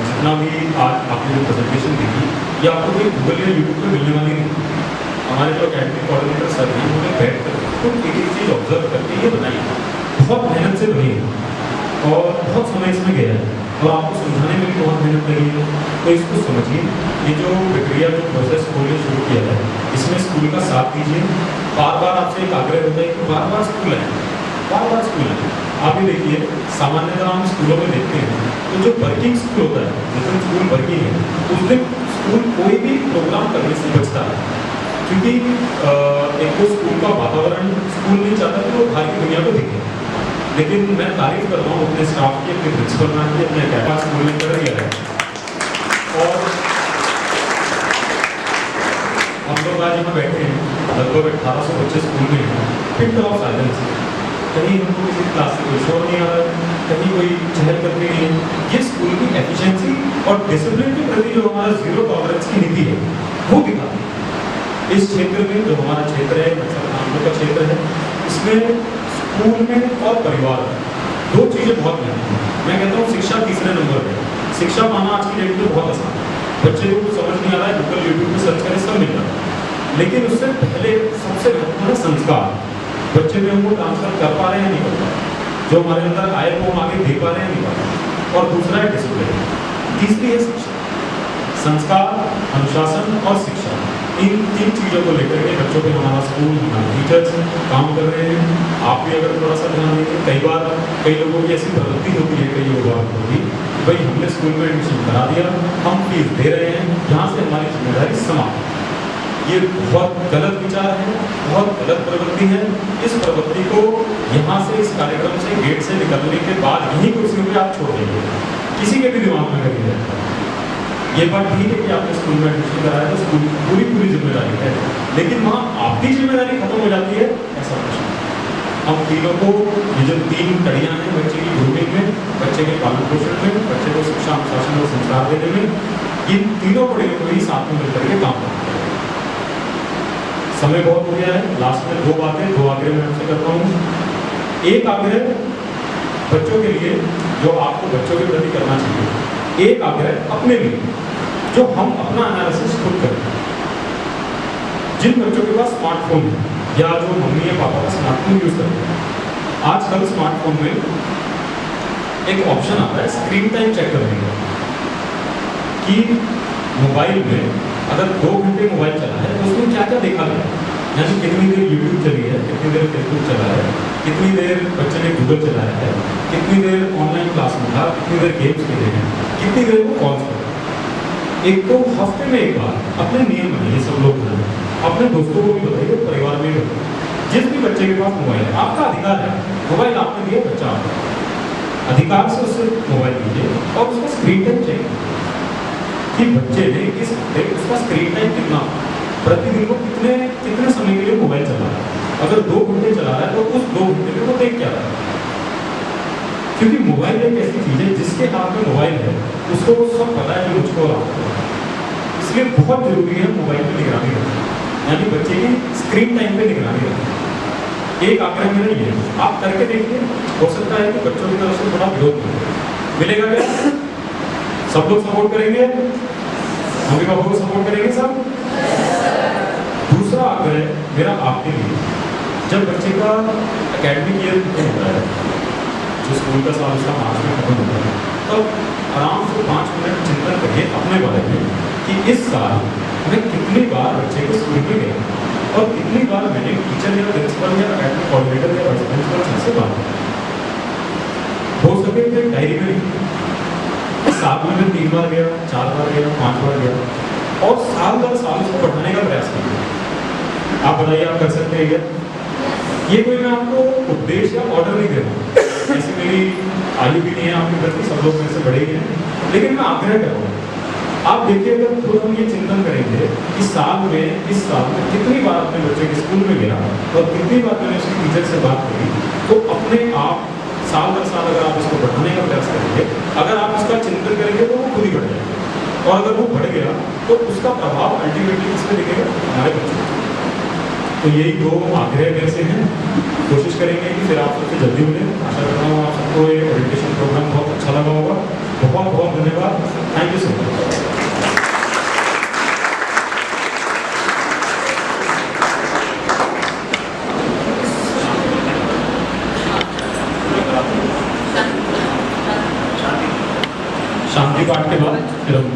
जितना भी आज आपने जो प्रेजेंटेशन देखी, ये आपको कोई गूगल या यूट्यूब पे मिलने वाली नहीं। हमारे जो अकेडमिक कोऑर्डिनेटर सर हैं, उन्होंने बैठ कर तो एक चीज़ ऑब्जर्व करके ये बनाई है, बहुत मेहनत से बनी है और बहुत समय इसमें गया है और आपको समझाने में भी बहुत मेहनत लगी है। तो इसको समझिए, ये जो प्रक्रिया जो प्रोसेस खोलने शुरू किया है, इसमें स्कूल का साथ दीजिए। बार बार आपसे एक आग्रह होता है कि बार बार स्कूल आए, बार बार स्कूल आए। आप ये देखिए, सामान्यतः हम स्कूलों में देखते हैं तो जो वर्किंग स्कूल होता है, जिस दिन स्कूल वर्किंग है, उस दिन स्कूल कोई भी प्रोग्राम करने से बचता है, क्योंकि एक तो स्कूल का वातावरण स्कूल नहीं चाहता कि वो बाहर की दुनिया को दिखे। लेकिन मैं तारीफ करता हूँ अपने स्टाफ की, अपने प्रिंसिपल मैम की, अपने अकेडमी स्कूल ने कर दिया है। और हम लोग आज यहाँ बैठे हैं, लगभग 1800 बच्चे स्कूल में हैं, पिन ऑफ साइलेंस, कहीं हमको किसी क्लास से कोई शोर नहीं आ रहा है, कहीं कोई चहलकदमी नहीं है। ये स्कूल की एफिशिएंसी और डिसिप्लिन के प्रति जो हमारा जीरो टॉलरेंस की नीति है वो दिखाती है। इस क्षेत्र में जो हमारा क्षेत्र है, हम लोग का क्षेत्र है, इसमें स्कूल में और परिवार में 2 चीज़ें बहुत महत्वपूर्ण हैं। मैं कहता हूँ शिक्षा तीसरे नंबर पर। शिक्षा पाना आज की डेट में बहुत आसान है, बच्चे को समझ नहीं आ रहा है, गूगल यूट्यूब पर सर्च करें सब मिल जाता है। लेकिन उससे पहले सबसे महत्वपूर्ण है संस्कार। बच्चे में हमको ट्रांसफर कर पा रहे हैं नहीं कर पा रहे, जो हमारे अंदर आए वो हम आगे दे पा रहे हैं नहीं पा रहे। और दूसरा है डिसिप्लिन, तीसरी है शिक्षा। संस्कार, अनुशासन और शिक्षा, इन 3 चीज़ों को लेकर के बच्चों पे हमारा स्कूल, हमारे टीचर्स काम कर रहे हैं। आप भी अगर थोड़ा सा ध्यान देंगे, कई बार कई लोगों की ऐसी प्रवृत्ति होती है, कई अभिभावकों की, भाई हमने स्कूल में एडमिशन करा दिया, हम फीस दे रहे हैं, यहाँ से हमारी जिम्मेदारी समाप्त। ये बहुत गलत विचार है, बहुत गलत प्रवृत्ति है। इस प्रवृत्ति को यहाँ से, इस कार्यक्रम से, गेट से निकलने के बाद यहीं कुर्सियों पे आप छोड़ देंगे, किसी के भी दिमाग में करिए। ये बात ठीक है कि आपने स्कूल में एडमिशन कराया तो स्कूल की पूरी जिम्मेदारी है, लेकिन वहाँ आपकी जिम्मेदारी खत्म हो जाती है, ऐसा कुछ नहीं। हम तीनों को, ये जो 3 कड़ियाँ हैं बच्चे की ग्रूमिंग में, बच्चे के पालन पोषण में, बच्चे को शिक्षा, अनुशासन और संस्कार देने में, इन तीनों कड़ियों को ही साथ में मिलकर के काम करते हैं। समय बहुत हो गया है, लास्ट में 2 बातें, 2 आग्रह मैं आपसे करता हूँ। एक आग्रह बच्चों के लिए जो आपको बच्चों के प्रति करना चाहिए, एक आग्रह अपने लिए जो हम अपना एनालिसिस खुद करें। जिन बच्चों के पास स्मार्टफोन है या जो मम्मी या पापा का स्मार्टफोन यूज करते हैं, आजकल स्मार्टफोन में एक ऑप्शन आता है स्क्रीन टाइम चेक करने का। कि मोबाइल में अगर 2 घंटे मोबाइल चला है तो उसमें क्या क्या देखा गया, यानी कितनी देर यूट्यूब चली है, कितनी देर फेसबुक चला है, कितनी देर बच्चे ने गूगल चलाया है, कितनी देर ऑनलाइन क्लास में था, कितनी देर गेम्स खेले हैं, कितनी देर वो कॉल्स पर। एक तो हफ्ते में एक बार अपने नियम बनाइए सब लोग, अपने दोस्तों को भी बताइए, परिवार में भी बताइए। जिस भी बच्चे के पास मोबाइल है, आपका अधिकार है, मोबाइल आपने दिया, बच्चा आपका अधिकार से उससे मोबाइल दीजिए और उसका स्क्रीन टाइम चाहिए कि बच्चे ने इस हफ्ते उसका स्क्रीन टाइम कितना, प्रतिदिन को कितने समय के लिए मोबाइल चला रहा है। अगर 2 घंटे चला रहा है तो उस 2 घंटे में वो देख क्या रहा है, क्योंकि मोबाइल एक ऐसी चीज है जिसके हाथ में मोबाइल है उसको वो सब पता है कि मुझको रहा। इसलिए बहुत जरूरी है मोबाइल पर निगरानी रखना, यानी बच्चे की स्क्रीन टाइम पे निगरानी रखना। एक आग्रह मेरा ये है, आप करके देखिए, हो सकता है कि बच्चों की तरफ से थोड़ा विरोध मिलेगा क्या? सब लोग सपोर्ट करेंगे, मम्मी पापा को सपोर्ट करेंगे सब। दूसरा आग्रह मेरा आपके लिए, जब बच्चे का एकेडमिक ईयर खत्म होता है, जो स्कूल का साल उसका मार्च में खत्म होता है, तब आराम से 5 मिनट चिंतन करिए अपने बारे में कि इस साल मैं कितनी बार बच्चे को स्कूल में गया और कितनी बार मैंने टीचर या प्रिंसिपल या एकेडमिक कोऑर्डिनेटर या वाइस प्रिंसिपल से बात की। हो सके तो एक डायरी में लिखिए, साल में मैं 3 बार गया, 4 बार गया, 5 बार गया, और साल दर साल उसको बढ़ाने का प्रयास कीजिए। आप बताइए, आप कर सकते हैं क्या? ये कोई मैं आपको उपदेश या ऑर्डर नहीं दे रहा हूँ, ऐसी मेरी आयु भी नहीं है आपके प्रति, सब लोग मेरे से बड़े ही हैं, लेकिन मैं आग्रह कर रहा हूँ। आप देखिए, अगर थोड़ा हम ये चिंतन करेंगे कि इस साल में कितनी बार अपने बच्चे के स्कूल में गया और कितनी बार मैंने उसकी टीचर से बात करी, तो अपने आप साल दर साल अगर आप इसको बढ़ाने का प्रयास करेंगे, अगर आप इसका चिंतन करेंगे तो वो खुद ही बढ़ जाएगा, और अगर वो बढ़ गया तो उसका प्रभाव अल्टीमेटली किस पे दिखेगा? हमारे बच्चों। तो यही 2 आग्रह मेरे से हैं, कोशिश करेंगे कि फिर आप सबसे जल्दी मिले। आशा करता हूँ आप सबको ये ओरिएंटेशन प्रोग्राम बहुत अच्छा लगा होगा। बहुत बहुत धन्यवाद, थैंक यू सो मच। शांति पाठ के बाद फिर हम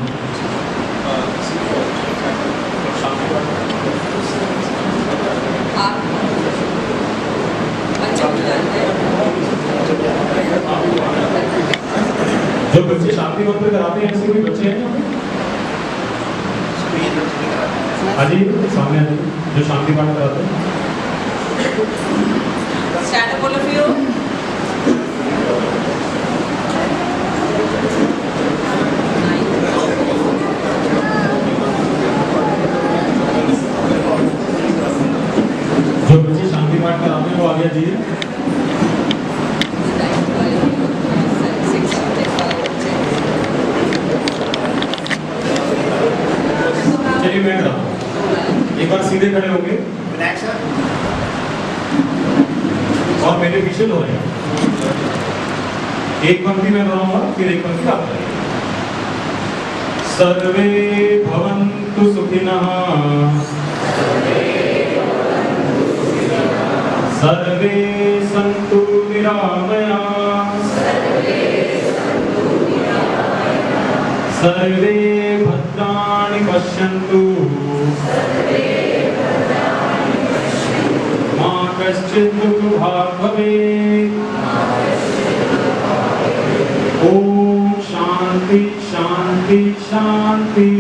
जो बच्चे शांति पाठ पे कराते हैं, ऐसे कोई बच्चे हैं यहाँ पे? हाँ जी, सामने आ जाइए, जो शांति पाठ कराते हैं। Stand up all of you. जो बच्चे शांति पाठ कराते हैं वो आगे आ जाइए। चलिए मैं कराता हूँ, एक बार सीधे खड़े होंगे और मेरे पीछे दोहराइए। एक पंक्ति में दोहराऊंगा, फिर एक पंक्ति आप करेंगे। सर्वे भवन्तु सुखिनः, सर्वे सन्तु निरामयाः, सर्वे भद्राणि पश्यन्तु, मा कश्चित् दुर्भाग् भवेत्। ओम शांति शांति शांति।